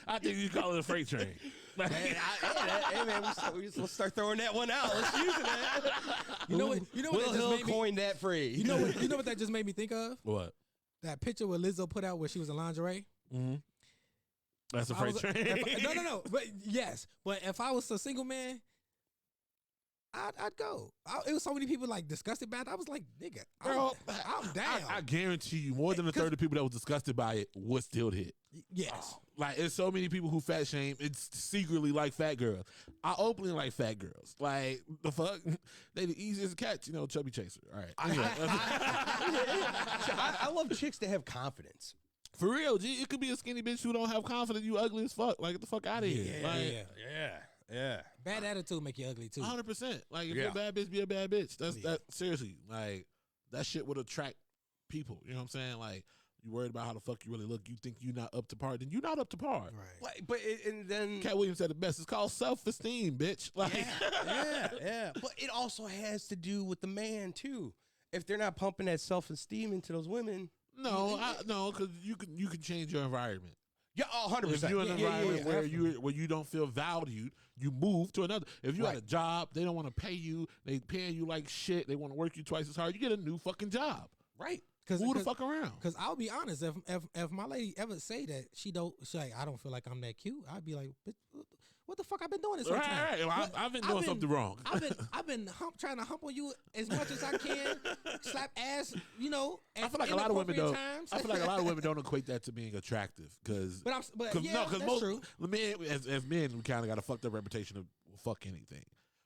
A: I think you call it a freight train.
D: Hey, man, let's start throwing that one out. Let's use it.
B: You know what? You know what?
D: Will
B: That just
D: Hill
B: made me,
D: coined that phrase.
B: you know what? You know what that just made me think of?
A: What?
B: That picture where Lizzo put out where she was in lingerie.
A: Mm-hmm. That's a
B: I
A: freight
B: was-
A: train.
B: no. But yes, but if I was a single man, I'd go. It was so many people like disgusted by it. I was like, nigga,
A: Girl,
B: I'm down.
A: I guarantee you, more than a third of people that was disgusted by it would still hit.
B: Yes.
A: Like, it's so many people who fat shame. It's secretly like fat girls. I openly like fat girls. Like, the fuck? They the easiest to catch, chubby chaser. All right. Anyway.
D: I love chicks that have confidence.
A: For real, G, it could be a skinny bitch who don't have confidence. You ugly as fuck. Like, get the fuck out of here. Like,
D: Yeah.
B: Bad attitude make you ugly too.
A: 100%. Like, if
D: Yeah.
A: you're a bad bitch, be a bad bitch. That seriously. Like, that shit would attract people. You know what I'm saying? Like, you worried about how the fuck you really look. You think you're not up to par. Then you're not up to par.
B: Right.
D: And then
A: Cat Williams said it best. It's called self-esteem, bitch. Like,
D: yeah. But it also has to do with the man too. If they're not pumping that self-esteem into those women,
A: no, because you can change your environment.
D: Yeah, 100%.
A: If you're in an environment where
D: absolutely.
A: where you don't feel valued, you move to another. If you
D: Right.
A: had a job, they don't want to pay you. They paying you like shit. They want to work you twice as hard. You get a new fucking job.
D: Right.
A: Move the fuck around.
B: Because I'll be honest, if my lady ever say that she like I don't feel like I'm that cute, I'd be like, "Bitch, what the fuck I've been doing this whole time?
A: Right. I've been doing something wrong.
B: I've been trying to hump on you as much as I can, slap ass,
A: I feel like a lot of women don't. I feel like a lot of women don't equate that to being attractive because.
B: But yeah, that's
A: most
B: true.
A: men, as men, we kind of got a fucked up reputation of fuck anything,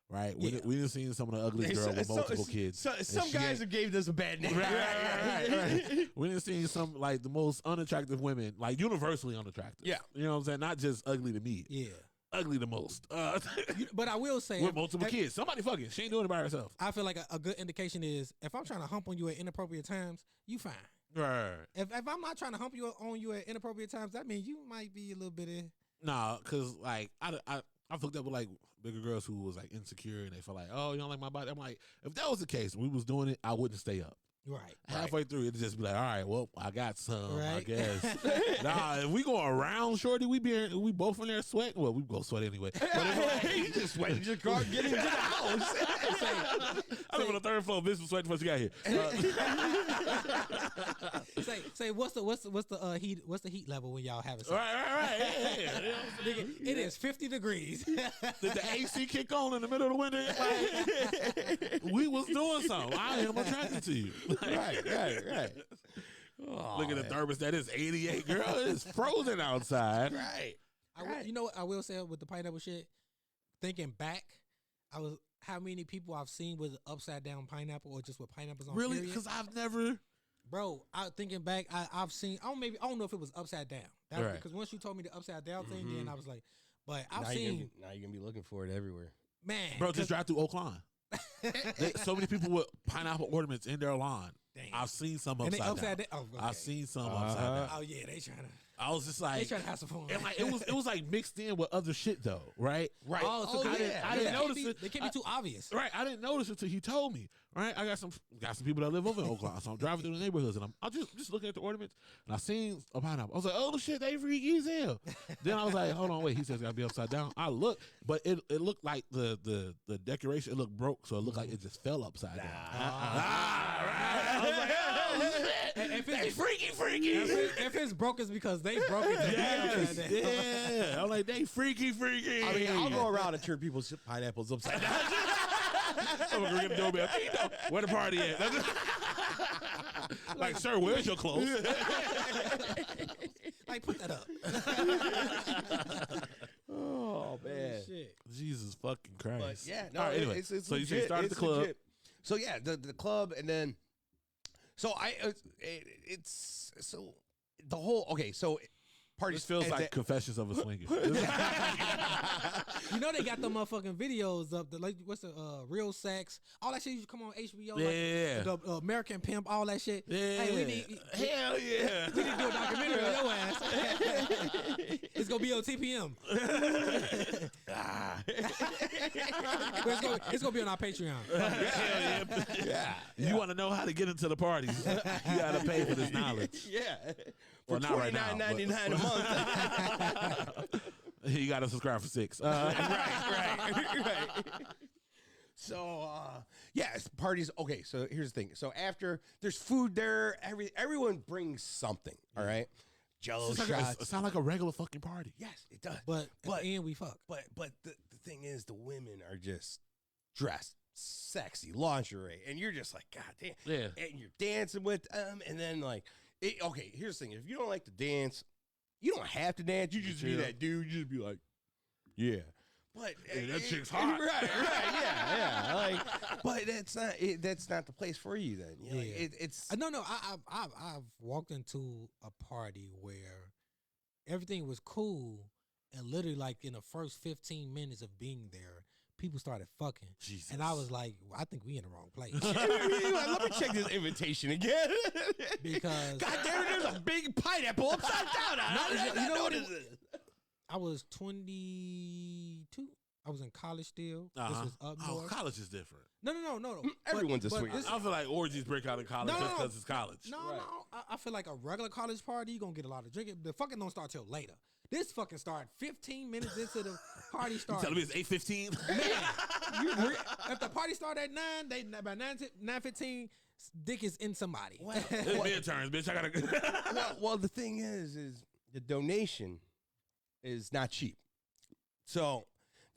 A: right?
B: Yeah.
A: We done seen some of the ugliest girls with multiple kids.
D: Some guys have gave this a bad name.
A: Right. We done seen some like the most unattractive women, like universally unattractive.
D: Yeah.
A: You know what I'm saying? Not just ugly to me.
B: Yeah.
A: Ugly the most.
B: But I will say,
A: with multiple kids. Somebody fucking. She ain't doing it by herself.
B: I feel like a good indication is if I'm trying to hump on you at inappropriate times, you fine.
A: Right.
B: If I'm not trying to hump on you at inappropriate times, that means you might be a little bit of.
A: Nah, cause like I hooked up with like bigger girls who was like insecure and they felt like, oh, you don't like my body. I'm like, if that was the case, we was doing it, I wouldn't stay up.
B: Right.
A: Halfway through, it'd just be like, all right, well, I got some, I
B: Right.
A: guess. Nah, if we go around, shorty, we both in there sweating. Well, we both sweat anyway. But if
D: You just sweat. You just go get into the house.
A: I live on the third floor. Bitch was sweating before she got here.
B: Say what's the heat level when y'all having sex?
A: Right. Yeah.
B: Nigga, it is 50 degrees.
A: Did the AC kick on in the middle of the winter? Like, we was doing something. I am attracted to you.
D: Right. Oh,
A: Look at the thermostat. It's 88, girl. It's frozen outside.
D: Right.
B: You know what I will say with the pineapple shit? Thinking back, how many people I've seen with upside down pineapple or just with pineapples on.
A: Really?
B: Period.
A: Because I've never.
B: Bro, thinking back, I've seen. I don't know if it was upside down.
A: Right.
B: Because once you told me the upside down thing, then I was like, but I've
D: Now
B: seen.
D: now you're gonna be looking for it everywhere.
B: Man,
A: Bro, just drive through Oak Lawn. So many people with pineapple ornaments in their lawn.
B: Damn.
A: I've seen some
B: And they
A: upside down.
B: Oh, okay.
A: I've seen some upside down.
B: Oh yeah, they trying to.
A: I was just
B: They
A: like,
B: trying to have some fun.
A: and like it was like mixed in with other shit though, right?
D: Right.
B: Oh, so
A: I didn't notice it.
B: They can't be too obvious.
A: Right, I didn't notice it until he told me. Right, I got some people that live over in Oak Lawn, so I'm driving through the neighborhoods and I'm just looking at the ornaments and I seen a pineapple. I was like, oh shit, they freaky as hell. Then I was like, hold on, wait. He says it's gotta be upside down. I looked, but it looked like the decoration. It looked broke, so it looked like it just fell upside down. Right. I was like, oh shit, they freaky.
B: If it's broke, it's because they broke it.
A: Yes, yeah. I'm like, they freaky.
D: I mean, I'll go around and turn people's pineapples upside down.
A: I'm gonna get the doorbell. Where the party at? Like, sir, where's your clothes?
B: Like, put that up.
D: Oh man.
B: Shit.
A: Jesus fucking Christ.
D: But yeah, no.
A: All right, anyway,
D: it's
A: so you
D: legit.
A: say you started
D: It's
A: the club.
D: legit. So yeah, the club, and then so it's so the whole so parties
A: This feels
D: and
A: like
D: that-
A: Confessions of a Swinger.
B: You know they got them motherfucking videos up. Like what's the real sex? All that shit used to come on HBO.
A: Yeah.
B: Like the American Pimp. All that shit.
A: Yeah.
B: Hey, we need
A: Hell yeah.
B: we need to do a documentary on your ass. It's gonna be on TPM. It's gonna be on our Patreon.
A: Hell yeah. You want to know how to get into the parties? You gotta pay for this knowledge.
D: Yeah. For
A: Well, not right now,
D: $29.99 a month.
A: You gotta subscribe for $6.
D: right. So yes, parties. Okay, so here's the thing. So after there's food there, everyone brings something. All right, Jello
A: It
D: shots.
A: sounds like a regular fucking party.
D: Yes, it does.
B: But and we fuck.
D: But the thing is, the women are just dressed sexy lingerie, and you're just like, God damn.
A: Yeah.
D: And you're dancing with them, and then like, okay, here's the thing: if you don't like to dance, you don't have to dance. You just be that dude. You just be like, yeah. But
A: that chick's hot.
D: Right, yeah. Like, but that's not the place for you. Then, you know,
B: Yeah.
D: it's
B: No. I've walked into a party where everything was cool, and literally like in the first 15 minutes of being there, people started fucking.
A: Jesus.
B: And I was like, I think we in the wrong place.
D: Let me check this invitation again.
B: Because
D: God damn it, there's a big pineapple upside down.
B: you know what
D: is
B: I was 22. I was in college still. This
A: Uh-huh.
B: was up
A: Oh,
B: north.
A: college is different.
B: No.
D: Everyone's a swinger.
B: this-
A: I feel like orgies break out in college
B: No,
A: just
B: no.
A: because it's college.
B: No,
D: Right.
B: I feel like a regular college party, you gonna get a lot of drinking. The fucking don't start till later. This fucking started 15 minutes into the party
A: You
B: start.
A: telling me it's 8:15?
B: If the party started at 9, they by 9:15, dick is in somebody.
A: It's midterms, bitch. I gotta.
D: Well, the thing is the donation is not cheap. So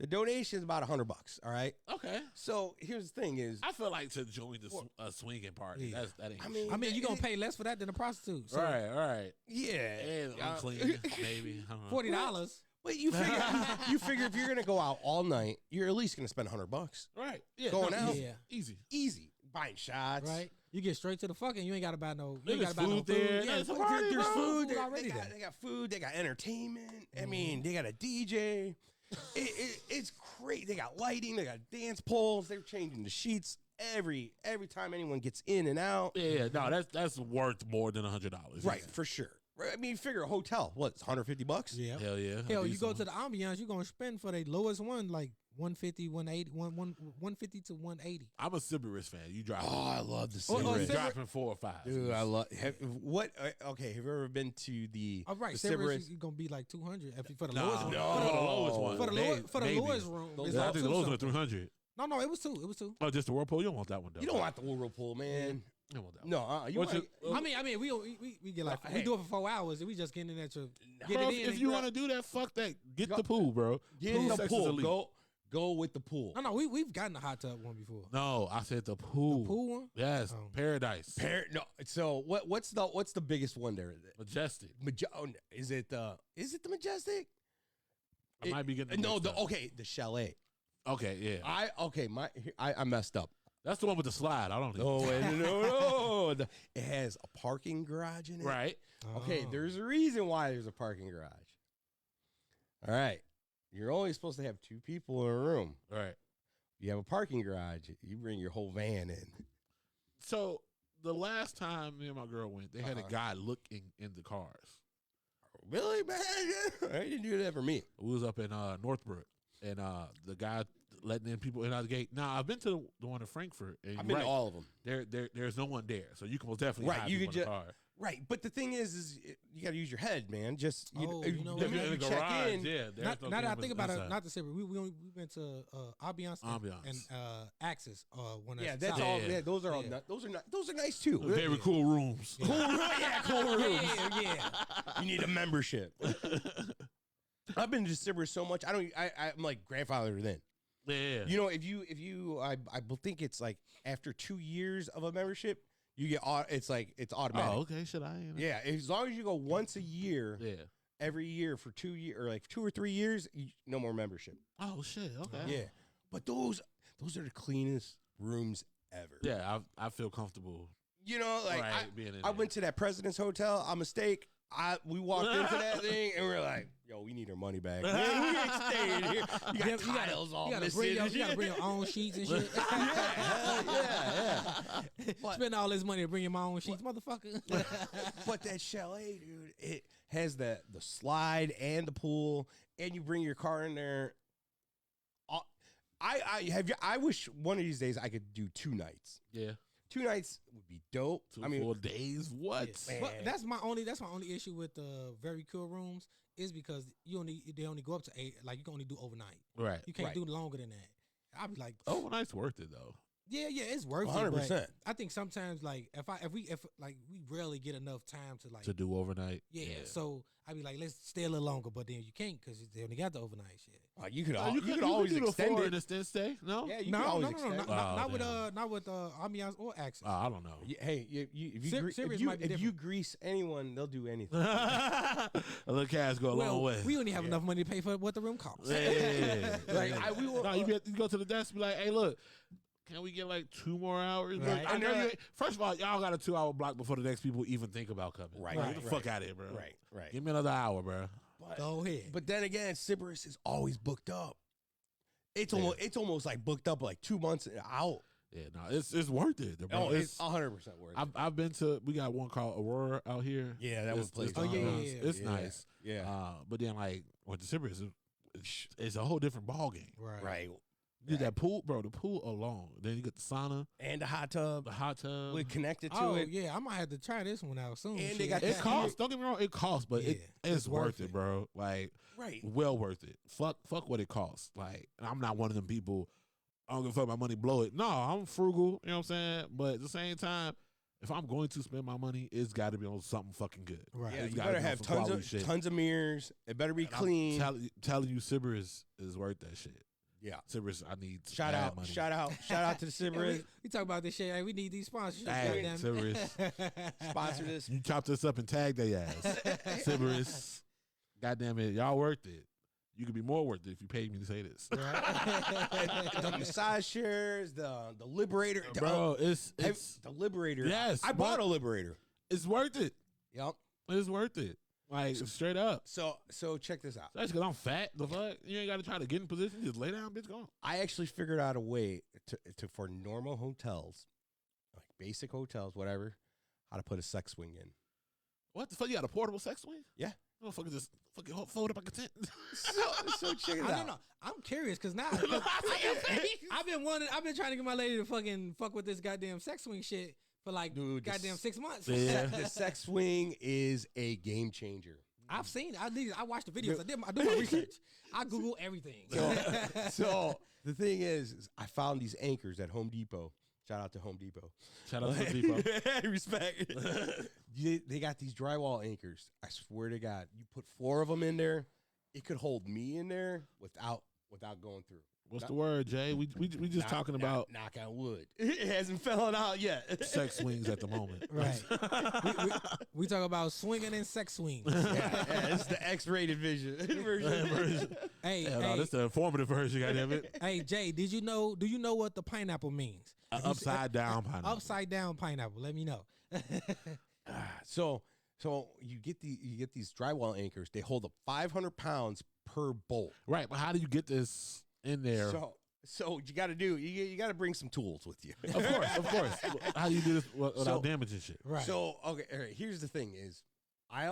D: the donation is about $100. All right.
A: Okay.
D: So here's the thing: is
A: I feel like to join the swinging party.
B: Yeah.
A: That ain't.
D: I mean,
B: I mean, you gonna pay less for that than a prostitute. So
A: right.
D: yeah,
A: And unclean, maybe. I don't know.
B: $40.
D: But you figure if you're gonna go out all night, you're at least gonna spend $100.
A: Right. Yeah.
D: Going out.
B: Yeah.
A: Easy.
D: Buying shots,
B: Right? You get straight to the fucking. You ain't gotta buy no. You ain't
A: There's
B: gotta buy no
A: food there.
B: Yeah,
A: There's a
B: food.
A: party,
D: There's
A: bro.
D: food.
B: Food already there.
D: They got food. They got entertainment. I mean, they got a DJ. It's great. They got lighting. They got dance poles. They're changing the sheets every time anyone gets in and out.
A: Yeah. No, that's worth more than $100.
D: Right, for sure. Right, I mean, figure a hotel. What? It's $150.
B: Yeah.
A: Hell yeah.
B: Hell, you
A: Decent
B: go
A: one.
B: to the ambiance, you're gonna spend for the lowest one like 150, 180, 150 to 180.
A: I'm a Sybaris fan. You drop.
D: Oh, I love the
B: Oh,
D: Sybaris.
B: Sybaris.
A: dropping 4 or 5.
D: Dude, I love. What? Okay, have you ever been to the?
B: All right,
D: the
B: Sybaris
D: Sybaris?
B: is gonna be like 200 for the
A: Nah,
B: lowest one.
A: no, for the lowest one.
B: For the
A: Maybe.
B: lowest room,
D: Those-
B: it's
A: I
B: like
A: think the lowest one is
B: 2 something.
A: 300.
B: No, it was two. It was two.
A: Oh, just the whirlpool. You don't want that one though.
D: You don't want the whirlpool, man.
A: You don't want that one.
D: No, you
A: What's
D: want.
A: your-
B: I mean, we get like
D: Hey.
B: we do it for 4 hours and we just getting in there to get
A: Bro,
B: it in.
A: if you want to do that, fuck that. Get the pool, bro.
D: Get
A: Pool
D: the
A: sex is
D: pool.
A: elite.
D: Go with the pool.
B: no, we've gotten a hot tub one before.
A: No, I said the pool.
B: The pool one.
A: Yes,
B: Oh.
A: paradise.
D: No. So what's the biggest one there?
A: Majestic.
D: Is it the Majestic?
A: I might be getting
D: No,
A: mixed up.
D: the Chalet.
A: Okay, yeah.
D: I messed up.
A: That's the one with the slide. I don't
D: No,
A: know.
D: no. It has a parking garage in it.
A: Right.
D: Okay,
B: Oh.
D: there's a reason why there's a parking garage. All right. You're only supposed to have 2 people in a room.
A: Right.
D: You have a parking garage, you bring your whole van in.
A: So the last time me and my girl went, they had
D: Uh-huh.
A: a guy looking in the cars.
D: Really, man? I didn't do that for me.
A: We was up in Northbrook, and the guy letting in people in out the gate. Now I've been to the one in Frankfurt, and
D: I've
A: you're
D: been to
A: right,
D: all of them.
A: there's no one there, so you can most definitely
D: Right,
A: hide
D: you
A: people
D: could
A: in the car.
D: Right, but the thing is you got to use your head, man. Just
B: You know what?
A: If you're in the
D: check
A: garage,
D: in.
A: yeah. there's
B: Now
A: no
B: that I
A: cameras
B: think about it,
A: inside.
B: not to say we went to Ambiance and Axis one.
D: Yeah,
B: at
D: that's
B: South.
D: all.
A: Yeah.
D: Yeah, those are all.
B: Yeah.
D: Those are nice too.
A: Very cool rooms.
D: Cool room. Yeah, cool rooms.
B: Yeah.
D: You need a membership. I've been to Sybaris so much. I'm like grandfather then.
A: Yeah.
D: You know, if you, I think it's like after 2 years of a membership, you get it's automatic.
A: Oh, okay. Should I?
D: Yeah, as long as you go once a year,
A: Yeah.
D: every year for 2 years or like 2 or 3 years, no more membership.
A: Oh shit. Okay.
D: Yeah, but those are the cleanest rooms ever.
A: Yeah. I feel comfortable.
D: You know, like
A: Right, being in
D: I
A: there.
D: went to that President's Hotel. A mistake. We walked into that thing and we're like, "Yo, we need our money back. We ain't staying here. You got tiles all
B: You
D: missing.
B: gotta bring your own sheets and shit.
D: yeah. But,
B: Spend all this money to bring your own sheets, motherfucker.
D: but that chalet, dude, it has the slide and the pool, and you bring your car in there. I wish one of these days I could do 2 nights.
A: Yeah.
D: 2 nights would be dope.
A: 2
D: I mean,
A: full days. What?
D: Man.
B: But that's my only issue with the very cool rooms is because they only go up to 8. Like you can only do overnight.
A: Right.
B: You can't
D: Right.
B: do longer than that. I'd be like,
A: Overnight's worth it though.
B: yeah, it's worth it.
D: 100%.
B: But I think sometimes like if we rarely get enough time to like
A: To do overnight.
B: yeah. So I'd be like, let's stay a little longer, but then you can't because they only got the overnight shit.
D: You could
A: Oh, you could
D: always
A: do the
D: extend
A: 4
D: it.
A: in extend stay. No.
D: Yeah, you
B: No,
D: could always
B: no,
D: extend it.
A: Oh,
B: not with Ambiance or Access.
A: I don't know.
D: Hey, if
B: Sirius
D: you
B: might be different.
D: grease anyone, they'll do anything.
A: A little cash go a long way.
B: we only have enough money to pay for what the room costs.
A: Yeah.
D: Like,
A: you go to the desk and be like, hey, look, can we get like 2 more hours?
B: Right.
A: Look, I know first of all, y'all got a 2-hour block before the next people even think about coming.
D: Right,
A: Get
D: right,
A: the fuck
D: right.
A: out of here, bro.
D: Right.
A: Give me another hour, bro.
B: Go ahead.
D: But then again, Sybaris is always booked up. It's almost like booked up like 2 months out.
A: Yeah, no, it's worth it, bro.
D: Oh, it's 100% worth it.
A: I've been to. We got one called Aurora out here.
D: Yeah, that
A: It's-
D: one plays.
A: it's
B: Oh, yeah,
A: nice.
B: yeah.
A: It's nice.
D: Yeah.
A: But then like went to Sybaris, it's a whole different ball game.
D: Right.
A: You get that pool, bro. The pool alone. Then you get the sauna,
D: And the hot tub.
A: with
D: Connected to
B: Oh
D: it.
B: yeah, I might have to try this one out soon.
D: And
B: shit.
D: they got
A: It costs. Don't get me wrong. It costs, but
B: Yeah,
A: it's worth it, bro. Like,
D: Right.
A: well worth it. Fuck what it costs. Like, I'm not one of them people. I don't give a fuck my money, blow it. No, I'm frugal. You know what I'm saying? But at the same time, if I'm going to spend my money, it's got to be on something fucking good.
B: Right.
D: Yeah,
A: It's
D: you
A: gotta
D: better
A: be on
D: have
A: some quality shit.
D: tons of mirrors. It better be
A: And
D: clean.
A: I'm telling you, Sibber is worth that shit.
D: Yeah.
A: Sibber's, I need
D: Shout
A: mad
D: out,
A: money.
D: shout out to the
B: Yeah,
D: Sibber.
B: we talk about this shit. Hey, we need these sponsorships.
A: Hey,
B: goddamn
A: Sibber
B: it.
D: Sponsor this.
A: You chop this up and tag their ass. Sibber goddamn it, y'all worth it. You could be more worth it if you paid me to say this.
D: The massage chairs, the Liberator.
A: Bro, it's
D: The Liberator.
A: Yes,
D: I bought
A: but-
D: a Liberator.
A: it's worth it.
D: Yep.
A: It's worth it. Like, straight up.
D: So check this out.
A: That's because I'm fat. The fuck? You ain't got to try to get in position. Just lay down, bitch, go on.
D: I actually figured out a way to for normal hotels, like basic hotels, whatever, how to put a sex swing in.
A: What the fuck? You got a portable sex swing?
D: Yeah.
A: Motherfucker just fucking fold up like a tent.
D: So check it
B: I
D: out.
B: don't know. I'm curious because now
A: See your face.
B: I've been trying to get my lady to fucking fuck with this goddamn sex swing shit for like
D: Dude,
B: goddamn 6 months.
A: Yeah.
D: The sex swing is a game changer.
B: I've seen. I watched the videos. I do my research. I Google everything.
D: So the thing is I found these anchors at Home Depot. Shout out to Home Depot.
A: Shout out to the Depot.
D: Respect. They got these drywall anchors. I swear to God, you put 4 of them in there, it could hold me in there without going through.
A: What's the word, Jay? We just talking about
D: knock on wood. It hasn't fallen out yet.
A: sex swings at the moment.
B: Right. we talk about swinging and sex swings.
D: Yeah, it's the X-rated version.
B: Hey,
A: Hell
B: hey,
A: no, this the informative version, goddamn it.
B: hey, Jay, do you know what the pineapple means?
A: Upside down pineapple.
B: Upside down pineapple. Let me know.
D: So you get these drywall anchors. They hold up 500 pounds per bolt.
A: Right, but how do you get this in there?
D: So you got to do you got to bring some tools with you.
A: Of course. How do you do this without damaging shit?
B: Right.
D: So okay, all right. Here's the thing: is I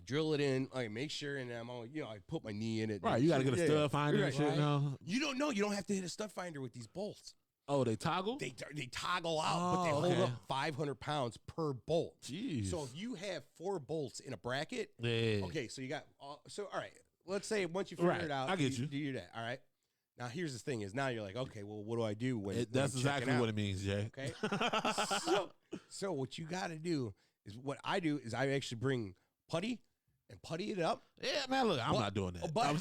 D: drill it in, I make sure, and I'm all, I put my knee in it.
A: Right, you got to get a stud finder and shit
B: Right.
A: now.
D: You don't know. You don't have to hit a stud finder with these bolts.
A: Oh, they toggle?
D: They toggle out, but they hold
A: okay.
D: up 500 pounds per bolt.
A: Jeez.
D: So if you have 4 bolts in a bracket,
A: Yeah.
D: okay, so you got all right. Let's say once you figure
A: Right,
D: it out,
A: I get you.
D: do that. All right. Now here's the thing: is now you're like, okay, well, what do I do when
A: That's
D: when I'm checking
A: exactly
D: out?
A: what it means, Jay.
D: Okay. so what you got to do is what I do is I actually bring putty and putty it up.
A: Yeah, man, look, I'm not doing that.
D: But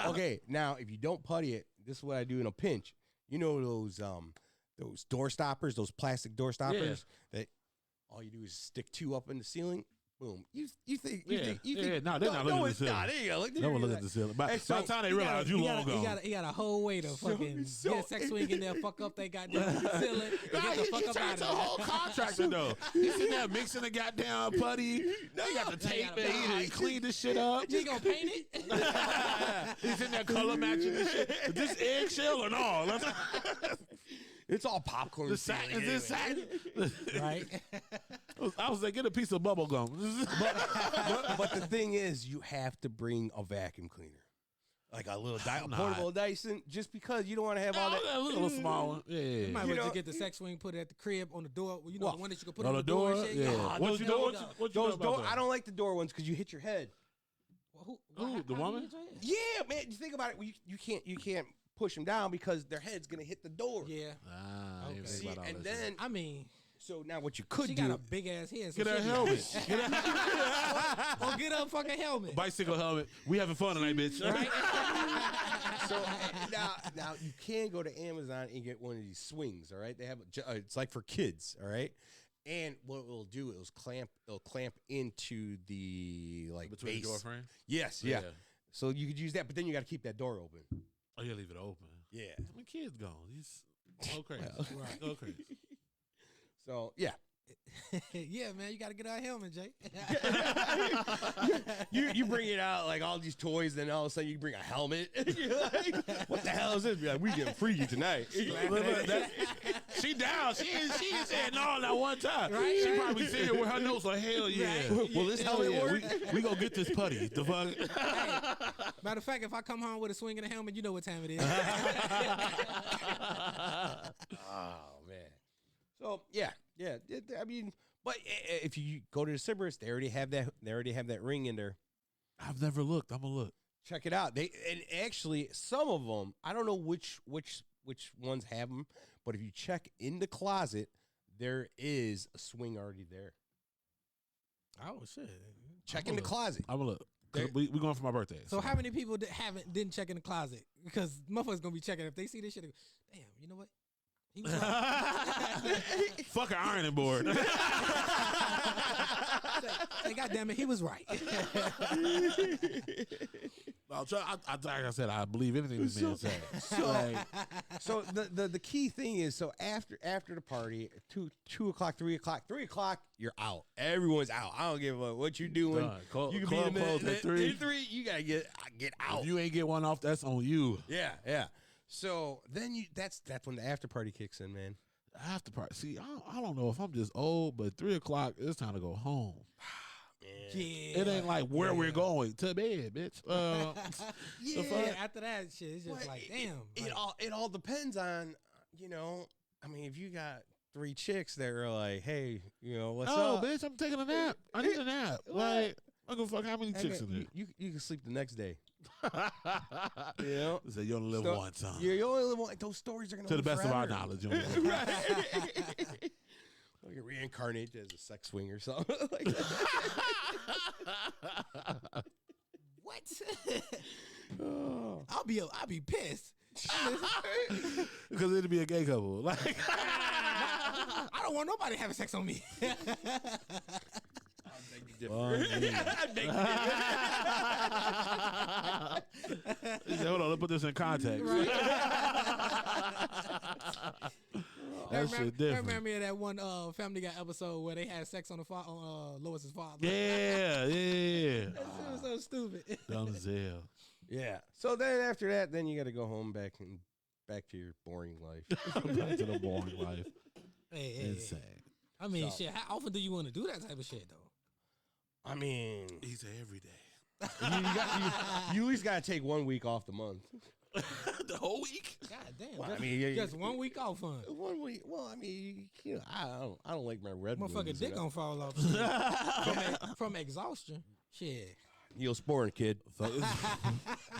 D: okay. Now if you don't putty it, this is what I do in a pinch. You know those door stoppers, those plastic door stoppers that all you do is stick 2 up in the ceiling. Boom. You think no,
A: they're not looking at the ceiling.
D: There you go. Look,
A: No one look at the ceiling. By the time they realize you long gone.
B: He got a whole way to fucking get a sex swing in there, fuck up they goddamn ceiling, and get the fuck up out
A: a
B: of
A: whole
B: there.
A: contractor though. He's in there mixing the goddamn putty. They got the tape and he clean this shit up.
B: You gonna paint it?
A: He's in there color matching this shit. Is this eggshell and all?
D: it's all popcorn.
A: The satin,
D: ceiling
A: is this
D: anyway.
B: Right.
A: satin? I was like, get a piece of bubble gum.
D: But the thing is, you have to bring a vacuum cleaner, like a little portable Dyson, just because you don't want to have all that.
A: A little small one. Yeah.
B: You might as well
D: know-
B: just get the sex swing, put it at the crib on the door. You know,
D: What?
B: the one that you can put
A: On
B: on
A: the
B: the door.
A: door?
B: And shit.
A: Yeah.
B: What you know?
A: What you know
D: Those
A: about
D: door,
A: that?
D: I don't like the door ones because you hit your head.
A: Who, the woman?
D: Yeah, man. You think about it. You can't push them down because their head's gonna hit the door.
B: Yeah.
A: Ah, I didn't
B: Okay.
A: think
D: See,
A: about all
D: and
A: that shit.
B: I mean,
D: so now what you could
B: she
D: do?
B: got a big ass head.
A: Get a helmet. Get
B: Or get a fucking helmet.
A: bicycle helmet. We having fun tonight, bitch.
B: Right?
D: So now you can go to Amazon and get one of these swings. All right, they have it's like for kids. All right, and what it'll do is it'll clamp into the
A: Between
D: base.
A: the door frame.
D: Yes, yeah. So you could use that, but then you got to keep that door open.
A: Oh, you leave it open.
D: Yeah.
A: I mean, kids gone. He's go crazy.
B: Right.
A: Go crazy.
D: So yeah,
B: Yeah, man, you got to get our helmet, Jay.
D: you bring it out like all these toys, then all of a sudden you bring a helmet. You're like, what the hell is this? Be like, we getting freaky tonight.
A: She down. She ain't said no that one time. Right, she probably sitting there with her nose like, hell yeah.
B: Right.
D: Will this
A: Hell
D: helmet
A: yeah.
D: work?
A: We gonna get this putty. The fuck?
B: Matter of fact, if I come home with a swing and a helmet, you know what time it is.
D: Oh man. So yeah. I mean, but if you go to the Cerberus, they already have that. They already have that ring in there.
A: I've never looked. I'm gonna look.
D: Check it out. And actually some of them, I don't know which ones have them, but if you check in the closet, there is a swing already there.
B: Oh shit!
D: Check in the closet.
A: I'm gonna look. We going for my birthday.
B: So how many people didn't check in the closet? Because motherfuckers gonna be checking if they see this shit. They go, damn, you know what? He was right.
A: Fuck an ironing board.
B: Say, God damn it, he was right.
A: Like I said, I believe anything this man said.
D: So the key thing is, so after the party, 2 o'clock, 3 o'clock, you're out. Everyone's out. I don't give a fuck what you doing. You can
A: club
D: be in
A: closed at 3.
D: 3. You gotta get out.
A: If you ain't get one off, that's on you.
D: Yeah. So then that's when the after party kicks in, man.
A: After party. See, I don't know if I'm just old, but 3 o'clock, it's time to go home.
B: Yeah.
A: It ain't like where we're going to bed, bitch.
B: After that shit, it's just like damn.
D: It all depends on, I mean, if you got 3 chicks that are like, hey, what's up?
A: Bitch, I'm taking a nap. I need a nap. Like, I don't give a fuck how many chicks in there.
D: You can sleep the next day.
A: So you only live once, huh?
D: You only live once. Those stories are going
A: to the best of our knowledge. You only live once.
D: You reincarnate as a sex swing or something like that.
B: What? I'll be pissed.
A: Because it'd be a gay couple. Like
B: I don't want nobody having sex on me.
A: Hold on, let's put this in context.
B: Right.
A: That shit different.
B: Remember me of that one Family Guy episode where they had sex on Lois's father?
A: Yeah.
B: That shit was so stupid.
A: Dumb as hell.
D: Yeah. So then after that, then you got to go home back to your boring life.
A: Back to the boring life. Insane.
B: I mean, shit. How often do you want to do that type of shit though?
D: I mean,
A: he's every day.
D: You at least got to take 1 week off the month.
A: The whole week?
B: God damn.
D: Well, I mean,
B: just 1 week off fun.
D: 1 week. Well, I mean, I don't like my red.
B: Motherfucker dick gonna fall off from exhaustion. Shit.
D: Neosporin, kid. I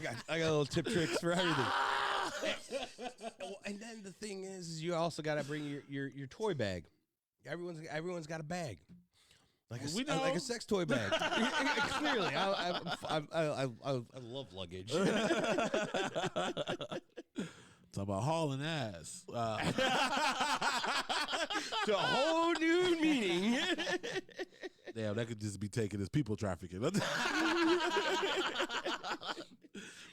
D: got little tip tricks for everything. And then the thing is you also got to bring your toy bag. Everyone's got a bag. Like a sex toy bag. Clearly, I love luggage.
A: Talk about hauling ass.
D: To a whole new meaning.
A: Damn, that could just be taken as people trafficking.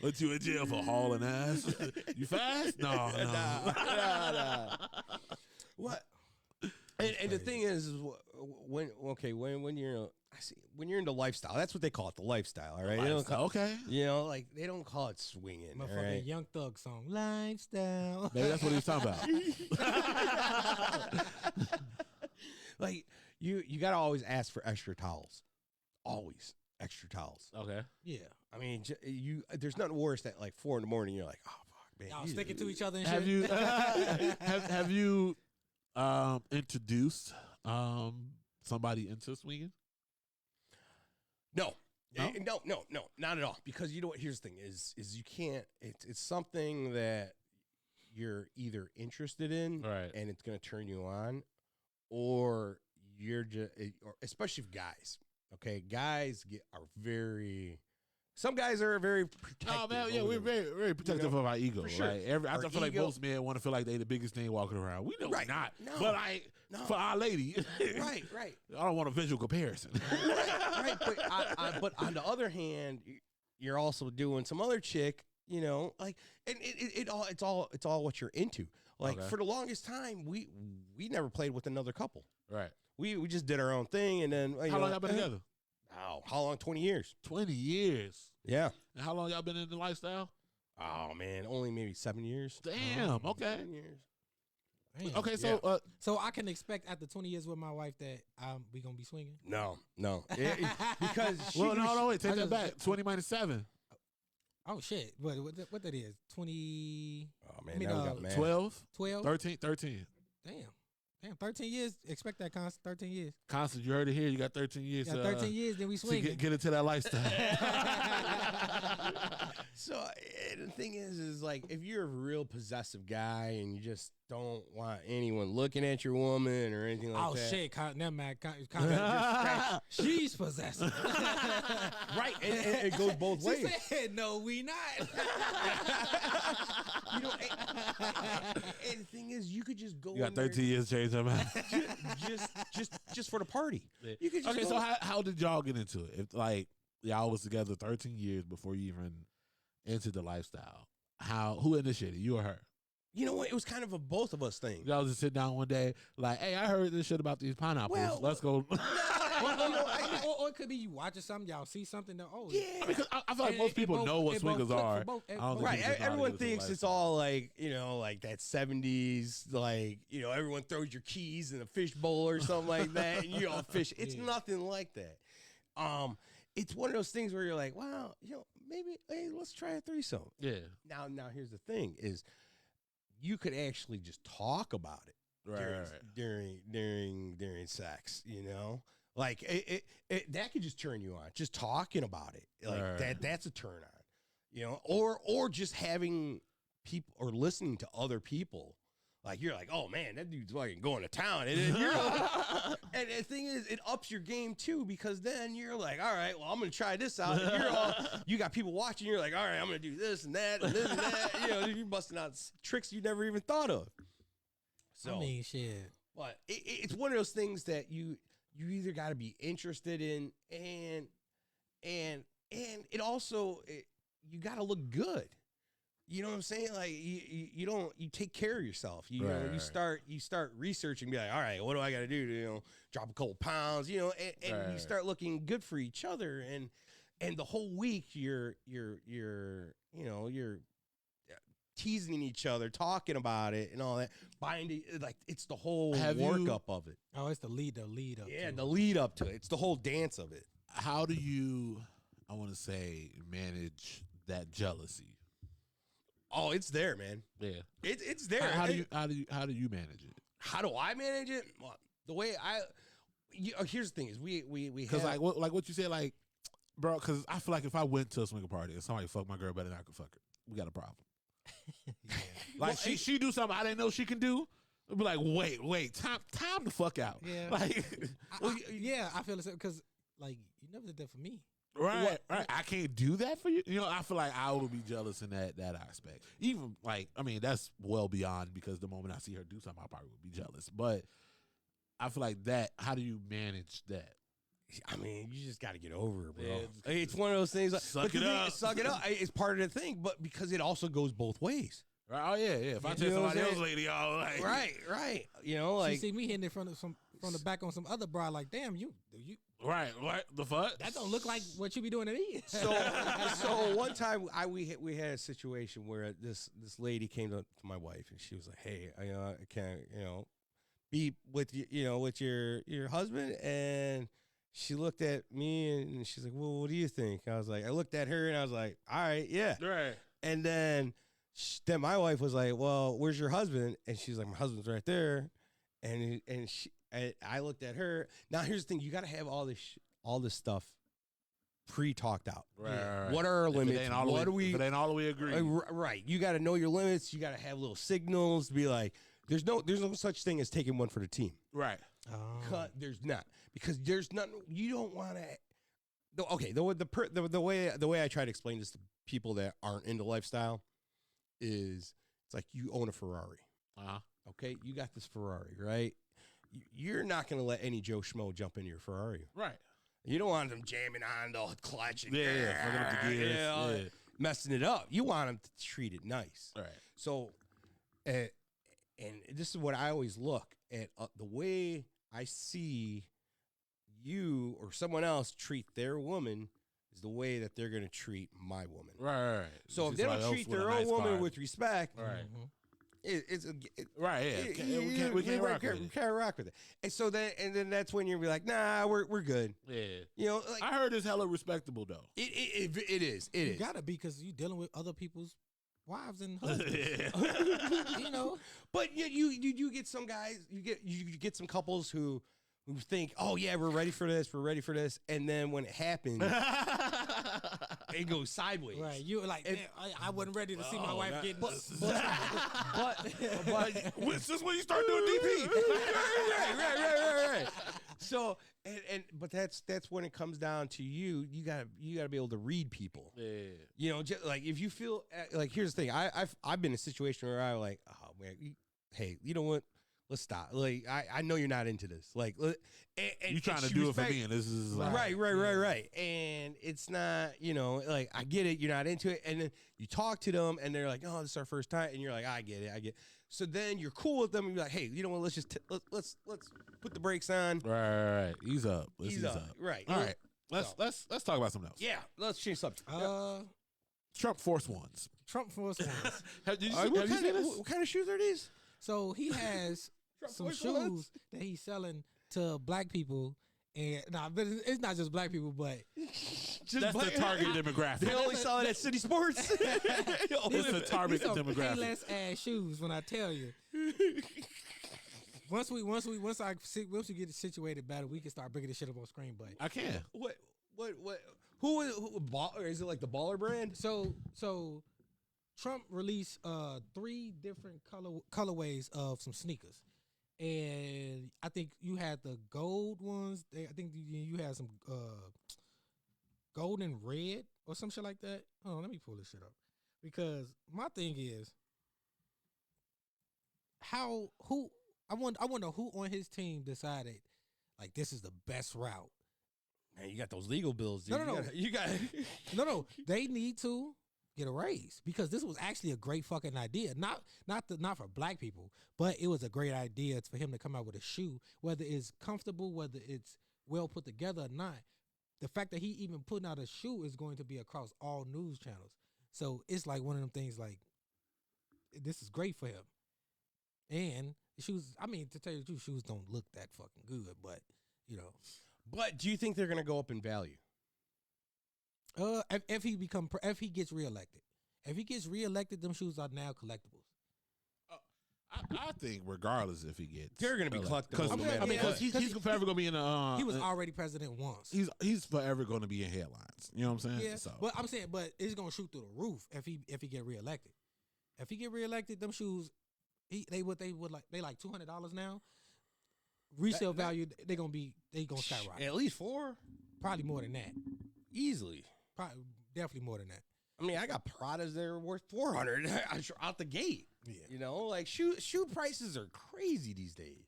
A: What, you in jail for hauling ass? You fast? No.
D: What? And the thing is when you're into lifestyle, that's what they call it, the lifestyle, all right?
A: Okay.
D: Like they don't call it swinging.
B: Motherfucking
D: right?
B: Young Thug song, lifestyle.
A: Maybe that's what he was talking about.
D: Like you got to always ask for extra towels, always extra towels.
A: Okay.
B: Yeah.
D: I mean, there's nothing worse than like 4 a.m. You're like, oh fuck, man.
B: Y'all sticking to each other and
A: have
B: shit.
A: You have you introduced somebody into swinging?
D: No, not at all. Because you know what? Here's the thing: is you can't. It's something that you're either interested in,
A: right,
D: and it's going to turn you on, or you're just, or especially if guys. Okay, guys are very. Some guys are very protective.
A: Oh man, yeah, we're very, very protective of our ego.
D: For sure.
A: Like I feel like most men want to feel like they the biggest thing walking around. We know we're not, but for our lady,
D: right.
A: I don't want a visual comparison.
D: right. But on the other hand, you're also doing some other chick, like, and it's all what you're into. Like for the longest time, we never played with another couple.
A: Right.
D: We just did our own thing, and then
A: how long y'all been together?
D: Oh, how long? 20 years.
A: 20 years.
D: Yeah.
A: And how long y'all been in the lifestyle?
D: Oh man, only maybe 7 years.
A: Damn. Okay.
D: 7 years.
B: Damn.
A: Okay. So,
B: so I can expect after 20 years with my wife that we gonna be swinging.
D: No, because
A: wait, take that back. 20 minus 7.
B: Oh shit! What that is? 20.
D: Oh man,
B: I mean,
D: now we got math.
A: 12,
B: 12.
A: 13.
B: Damn. 13 years. expect that, Constant. 13 years.
A: Constant, you heard it here. You got 13 years.
B: Yeah, 13 years. Then we
A: to
B: swing.
A: get into that lifestyle.
D: So the thing is like if you're a real possessive guy and you just don't want anyone looking at your woman or anything like
B: Oh
D: that.
B: shit! Never mind. She's possessive.
D: Right, and it goes both ways.
B: She said, "No, we not."
D: You know, and the thing is, you could just go.
A: You got
D: in there
A: 13 years to change that man.
D: just for the party. You could just
A: Okay,
D: go.
A: so how did y'all get into it? If like y'all was together 13 years before you even entered the lifestyle, who initiated, you or her?
D: You know what? It was kind of a both of us thing.
A: Y'all just sit down one day, like, hey, I heard this shit about these pineapples.
D: Well,
A: Let's go.
B: Or it could be you watching something, y'all see something.
D: Yeah,
A: Because I feel like most people know what swingers are. I don't think
D: right.
A: people just know how to
D: Everyone
A: get into the
D: thinks it's
A: lifestyle.
D: all like, like that 70s, like, everyone throws your keys in a fish bowl or something like that, and you all fish. It's nothing like that. It's one of those things where you're like, wow, maybe, hey, let's try a threesome.
A: Yeah.
D: Now, here's the thing: is you could actually just talk about it during sex. Like that could just turn you on. Just talking about it, like that's a turn on. Or just having people or listening to other people. Like you're like, oh man, that dude's fucking going to town, and then you're like, and the thing is, it ups your game too because then you're like, all right, well, I'm gonna try this out. And you got people watching. You're like, all right, I'm gonna do this and that and this and that. You're busting out tricks you never even thought of. So
B: I mean, shit.
D: But it's one of those things that you either got to be interested in, and it also you got to look good. You know what I'm saying? Like you take care of yourself. You start researching, be like, all right, what do I got to do to drop a couple pounds? And you start looking good for each other, and the whole week you're teasing each other, talking about it, and all that. Binding, like it's the whole workup of it.
B: Oh, it's the lead up.
D: Yeah, the lead up to it. It's the whole dance of it.
A: How do you, I want to say, manage that jealousy?
D: Oh, it's there, man.
A: Yeah,
D: it's there.
A: How do you manage it?
D: How do I manage it? Well, the way here's the thing: is we
A: because like what you said, like, bro. Because I feel like if I went to a swinger party and somebody fuck my girl better than I could fuck her, we got a problem. Like she do something I didn't know she can do. I'd be like, wait, time to fuck out.
B: Yeah,
A: like,
B: I feel the same because like you never did that for me.
A: Right. I can't do that for you. I feel like I would be jealous in that aspect. Even like, I mean, that's well beyond because the moment I see her do something, I probably would be jealous. But I feel like that. How do you manage that?
D: I mean, you just got to get over it, bro.
A: Yeah,
D: it's one of those things. Like,
A: suck it up.
D: Suck it up. It's part of the thing, but because it also goes both ways.
A: Right? Oh yeah. If I tell somebody else, lady, y'all like,
D: right. Like
B: she see me hitting it from the back on some other bra, like, damn, you.
A: Right. The fuck?
B: That don't look like what you be doing to me.
D: So one time we had a situation where this lady came to my wife and she was like, hey, I can't be with with your husband, and she looked at me and she's like, well, what do you think? I looked at her and I was like, all right, yeah.
A: Right.
D: And then my wife was like, well, where's your husband? And she's like, my husband's right there. And I looked at her. Now here's the thing: you got to have all this stuff pre-talked out.
A: Right.
D: What are our limits? What do we?
A: If it ain't all the way agreed.
D: Right. You got to know your limits. You got to have little signals. To be like, there's no such thing as taking one for the team.
A: Right.
D: There's not, because there's nothing. You don't want to. Okay. The way I try to explain this to people that aren't into lifestyle is it's like you own a Ferrari. Okay, you got this Ferrari, right? You're not going to let any Joe Schmo jump into your Ferrari.
A: Right.
D: You don't want them jamming on the clutch and
A: fucking up the gears,
D: messing it up. You want them to treat it nice.
A: Right.
D: So, and this is what I always look at, the way I see you or someone else treat their woman is the way that they're going to treat my woman.
A: Right.
D: So if they don't treat their own woman with respect,
A: right. Right, yeah. We can't rock with it.
D: We can't rock with it. And so then that's when you'll be like, nah, we're good.
A: Yeah.
D: You know, like,
A: I heard it's hella respectable though.
D: It is.
B: You gotta be, because you dealing with other people's wives and husbands. You know.
D: But you get some guys, you get some couples who think, oh yeah, we're ready for this, and then when it happens, it goes sideways.
B: Right, you were like, man, I wasn't ready to see my wife getting.
D: But
A: It's just when you start doing DP.
D: right. So but that's when it comes down to you gotta be able to read people.
A: Yeah.
D: You know, just like if you feel like, here's the thing, I've been in a situation where I like, oh man, hey, you know what? Let's stop. Like, I know you're not into this. Like, and
A: you trying to do it for me, and this is like,
D: right. And it's not, you know, like, I get it, you're not into it, and then you talk to them, and they're like, oh, this is our first time, and you're like, I get it. So then you're cool with them, and you're like, hey, you know what? Let's just let's put the brakes on.
A: Right. Ease up. Let's ease up.
D: Right.
A: All right. Let's talk about something else.
D: Yeah. Let's change subject.
A: Trump Force Ones.
B: Trump Force Ones.
A: Have you seen this?
D: What kind of shoes are these?
B: So he has some
D: Force
B: shoes
D: Ones?
B: that he's selling to black people, and but it's not just black people, but
A: That's the target demographic.
D: They only sell it at City Sports.
A: It's the target
B: these are
A: demographic.
B: payless ass shoes. When I tell you, once we get it situated better, we can start bringing this shit up on screen. But
A: I can.
D: What? Who or is it like the Baller brand?
B: So Trump released 3 different colorways of some sneakers, and I think you had the gold ones. I think you had some gold and red or some shit like that. Hold on, let me pull this shit up, because my thing is I wonder who on his team decided like this is the best route.
D: Man, you got those legal bills, dude.
B: No.
D: You got
B: No. They need to get a raise, because this was actually a great fucking idea. Not for black people, but it was a great idea for him to come out with a shoe, whether it's comfortable, whether it's well put together or not. The fact that he even putting out a shoe is going to be across all news channels. So it's like one of them things like, this is great for him. And shoes, I mean, to tell you the truth, shoes don't look that fucking good, but you know.
D: But do you think they're gonna go up in value?
B: If he gets reelected, them shoes are now collectibles.
A: I think regardless if he gets,
D: They're gonna be collectible.
A: Because he's forever gonna be in the.
B: He was already president once.
A: He's forever gonna be in headlines. You know what I'm saying?
B: Yeah,
A: So.
B: but I'm saying, but it's gonna shoot through the roof if he get reelected. If he get reelected, them shoes, they like $200 now. Resale value, they gonna skyrocket.
D: At least 4,
B: Probably more than that.
D: easily.
B: Probably definitely more than that.
D: I mean, I got Pradas that are worth $400 out the gate.
B: Yeah.
D: You know, like shoe prices are crazy these days.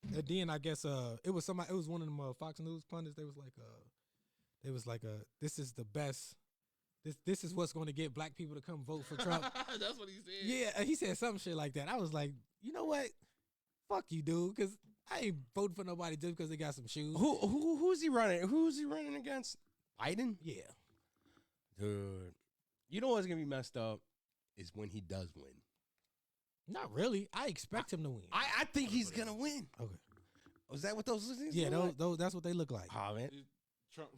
B: And then I guess it was one of them Fox News pundits. They was like this is the best. This is what's going to get black people to come vote for Trump.
A: That's what he said.
B: Yeah, he said some shit like that. I was like, you know what? Fuck you, dude, because I ain't voting for nobody just because they got some shoes.
D: Who's he running? Who's he running against? Biden?
B: Yeah.
D: Dude. You know what's gonna be messed up is when he does win.
B: Not really. I expect him to win.
D: I think he's gonna win.
B: Okay.
D: Was that what those things?
B: Yeah,
D: look like?
B: those that's what they look like.
D: Oh man.
A: Trump.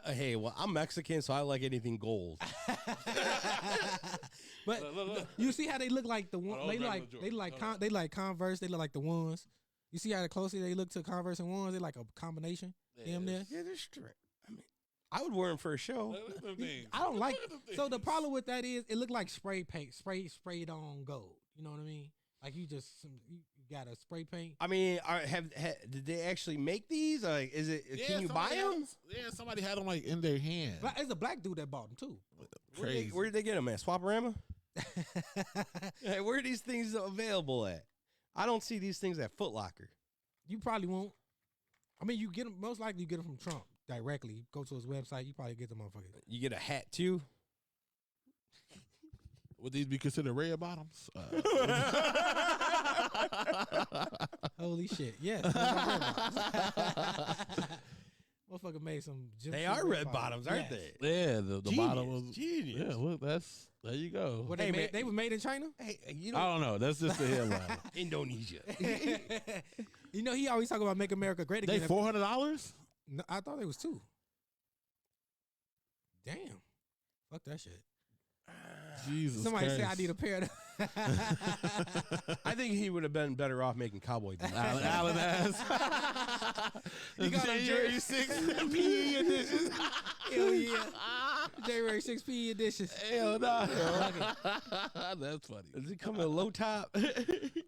D: Hey, well, I'm Mexican, so I like anything gold.
B: But you see how they look like the one?
A: Oh,
B: They like Converse. They look like the ones. You see how closely they look to Converse and ones? They like a combination. Damn near.
D: Yeah, they're straight. I mean, I would wear them for a show.
B: I don't like. So the problem with that is it looked like spray paint, sprayed on gold. You know what I mean? Like you got a spray paint.
D: I mean, did they actually make these? Like, is it? Can you buy them?
A: Yeah, somebody had them like in their hand.
B: There's a black dude that bought them too.
A: Crazy.
D: Where did they get them at? Swaparama? Hey, where are these things available at? I don't see these things at Foot Locker.
B: You probably won't. I mean, you get them. Most likely, you get them from Trump directly. Go to his website. You probably get the motherfuckers.
D: You get a hat too.
A: Would these be considered red bottoms?
B: Holy shit! Yes. Motherfucker made some.
D: They are red bottoms, aren't they?
A: Yeah, the bottom was
D: genius.
A: Yeah, look, there you go.
B: What they were made in China?
D: Hey,
A: I don't know. That's just the headline.
D: Indonesia.
B: You know, he always talk about make America great again.
A: They $400?
B: No, I thought it was 2. Damn, fuck that shit.
A: Jesus
B: Somebody
A: Christ.
B: say I need a pair of.
D: I think he would have been better off making cowboy boots.
A: Allen ass.
B: You got
A: January 6th PE edition.
B: Hell yeah. January 6 PE edition.
A: Hell no. That's funny.
D: Does it come in a low top?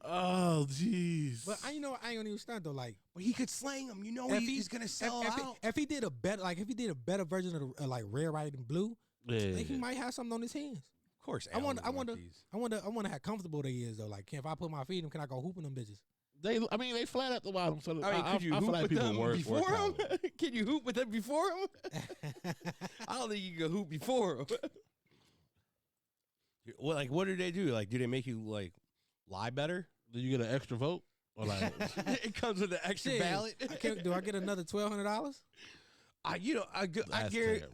A: Oh, jeez.
B: But I ain't gonna even stunt though. Like,
D: Well, he could slang them. You know,
B: if
D: he's gonna sell out.
B: If he did a better version of the, like red, white, and blue,
A: Yeah.
B: like he might have something on his hands.
D: Of course,
B: I
D: Allen
B: wonder
D: would want these.
B: how comfortable they is though. Like, if I put my feet in them, can I go hooping them bitches?
A: They flat at the bottom. So
D: Could you
A: I
D: hoop
A: feel like
D: with
A: people
D: them
A: work
D: before
A: out.
D: him? Can you hoop with them before him? I don't think you can hoop before him. Well, like, what do they do? Like, do they make you like lie better?
A: Do you get an extra vote? Or like,
D: It comes with an extra
B: Shit,
D: ballot.
B: do I get another $1,200?
D: I
A: That's
D: guarantee.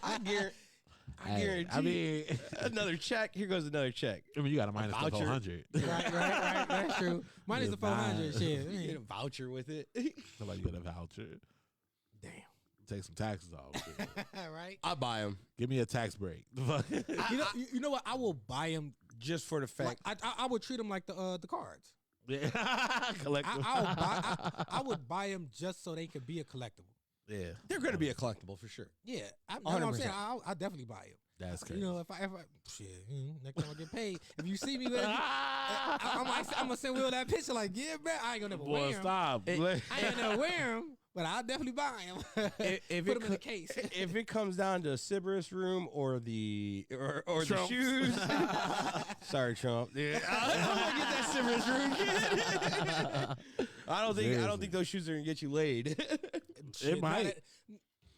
D: I guarantee.
A: I mean,
D: Another check. Here goes another check.
A: you got to minus the
D: voucher.
A: 400.
B: right. That's true. Mine is the 400. Shit.
D: You get a voucher with it.
A: Somebody get a voucher.
B: Damn.
A: Take some taxes off.
B: Right.
D: I buy them
A: Give me a tax break.
B: You know what? I will buy them.
D: just for the fact.
B: I would treat them like the cards.
A: Yeah. Collectible.
B: I would buy them just so they could be a collectible.
A: Yeah.
D: They're going to be a collectible for sure.
B: Yeah, that's what I'm
D: 100%.
B: saying. I definitely buy them.
A: That's crazy.
B: You know, if I shit, next time I get paid, if you see me with it, I'm gonna send Will that picture like, yeah, man, I ain't gonna never wear
A: Boy,
B: them.
A: stop.
B: I ain't gonna wear them, but I'll definitely buy them.
D: If
B: Put them in the case.
D: If it comes down to Sybaris room or the
A: Trump.
D: shoes, sorry, Trump. Yeah, I'll get that Sybaris room. Kid. I don't think those shoes are gonna get you laid.
B: Shit,
A: might.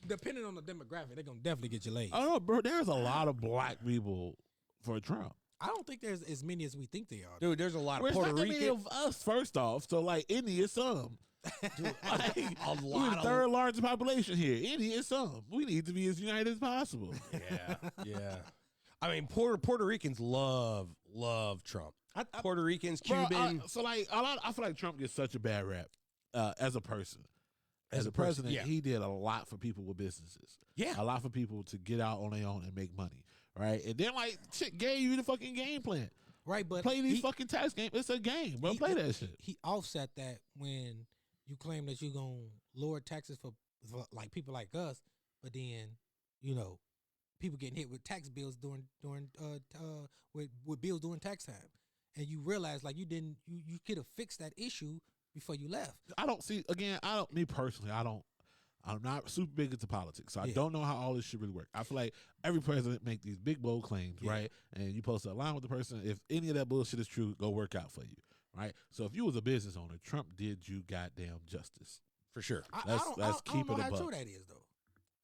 B: Depending on the demographic, they're gonna definitely get you laid.
A: I don't know, bro. There's a lot of black people for Trump.
B: I don't think there's as many as we think they are.
D: Dude, there's a lot of
A: There's
D: Puerto
A: not that many
D: Rican.
A: of us, first off. So, like, India is some.
D: Dude,
A: Like,
D: a
A: we're
D: lot
A: the
D: of
A: third largest population here. India is some. We need to be as united as possible.
D: yeah. I mean, Puerto Ricans love Trump. Puerto Ricans,
A: Bro,
D: Cuban.
A: so, like, I feel like Trump gets such a bad rap as a person. As a
D: person,
A: president,
D: yeah.
A: he did a lot for people with businesses.
D: Yeah.
A: A lot for people to get out on their own and make money. Right? And then, like, shit gave you the fucking game plan.
B: Right, but
A: Play these fucking tax games. It's a game, bro. Play that shit.
B: He offset that when you claim that you're gonna lower taxes for like people like us, but then people getting hit with tax bills during with bills during tax time, and you realize like you could have fixed that issue before you left.
A: I don't see, again, me personally, I'm not super big into politics, so I
B: Yeah.
A: don't know how all this shit really work. I feel like every president make these big, bold claims,
B: Yeah.
A: right? And you supposed to align with the person. If any of that bullshit is true, go work out for you, right? So if you was a business owner, Trump did you goddamn justice.
D: For sure.
B: I
A: Let's
B: don't know
A: keep it a
B: how
A: buck.
B: true that is though.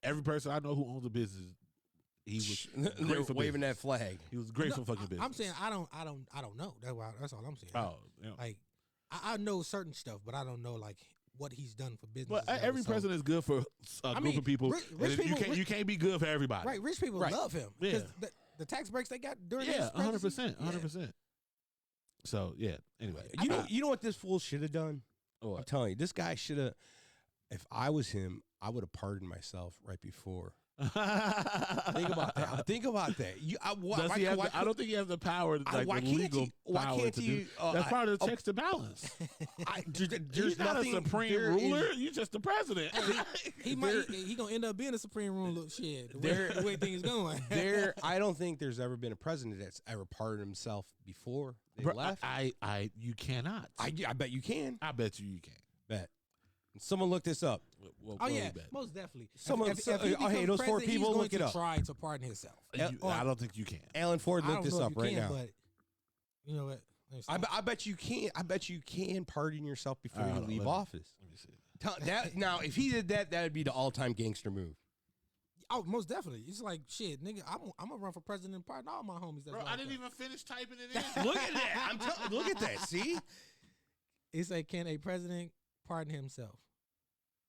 A: Every person I know who owns a business, he was
D: They're
A: great for
D: waving
A: business.
D: that flag.
A: He was great
B: No,
A: for fucking business.
B: I'm saying I don't know. That's all I'm saying.
A: Oh, you know.
B: Like I know certain stuff, but I don't know like what he's done for business.
A: But every president is good for a group of people.
B: rich
A: and
B: people-
A: you can't be good for everybody.
B: Right, rich people
D: Right.
B: love him.
A: Yeah.
B: Because the tax breaks they got during
A: Yeah,
B: his presidency.
A: 100%, 100%. So yeah. Anyway,
D: You know what this fool should have done?
A: What?
D: I'm telling you, this guy should have. If I was him, I would have pardoned myself right before. Think about that. Think about that.
A: Does he have I don't think he has the power, like
D: why
A: the
D: can't
A: legal
D: he- why
A: power
D: can't
A: to
D: he,
A: do. That's part of the checks to balance.
D: There's
A: He's not
D: nothing,
A: a supreme
D: there
A: ruler.
D: is-
A: You're just the president.
B: He gonna end up being a supreme ruler. Shit, the way things going.
D: I don't think there's ever been a president that's ever pardoned himself before they
A: Bro,
D: left.
A: you cannot.
D: I bet you can.
A: I bet you can.
D: Bet. Someone look this up.
B: Oh yeah, most definitely.
D: Someone-
B: If he
D: hey,
B: becomes
D: those four
B: president, he's
D: people,
B: going
D: look it
B: to
D: up.
B: Try to pardon himself.
A: I don't think you can.
D: Alan Ford,
B: I
D: look
B: don't
D: this
B: know if
D: up
B: you
D: right
B: can,
D: now.
B: But you know what?
D: I bet you can. I bet you can pardon yourself before
A: All right,
D: you
A: hold on,
D: leave
A: let me-
D: office.
A: Let me see.
D: Now, if he did that, that would be the all-time gangster move.
B: Oh, most definitely. It's like shit, nigga. I'm gonna run for president and pardon all my homies. That's
A: Bro,
B: locked
A: I didn't
B: up.
A: even finish typing it in.
D: Look at that. Look at that. See?
B: It's like, can a president pardon himself?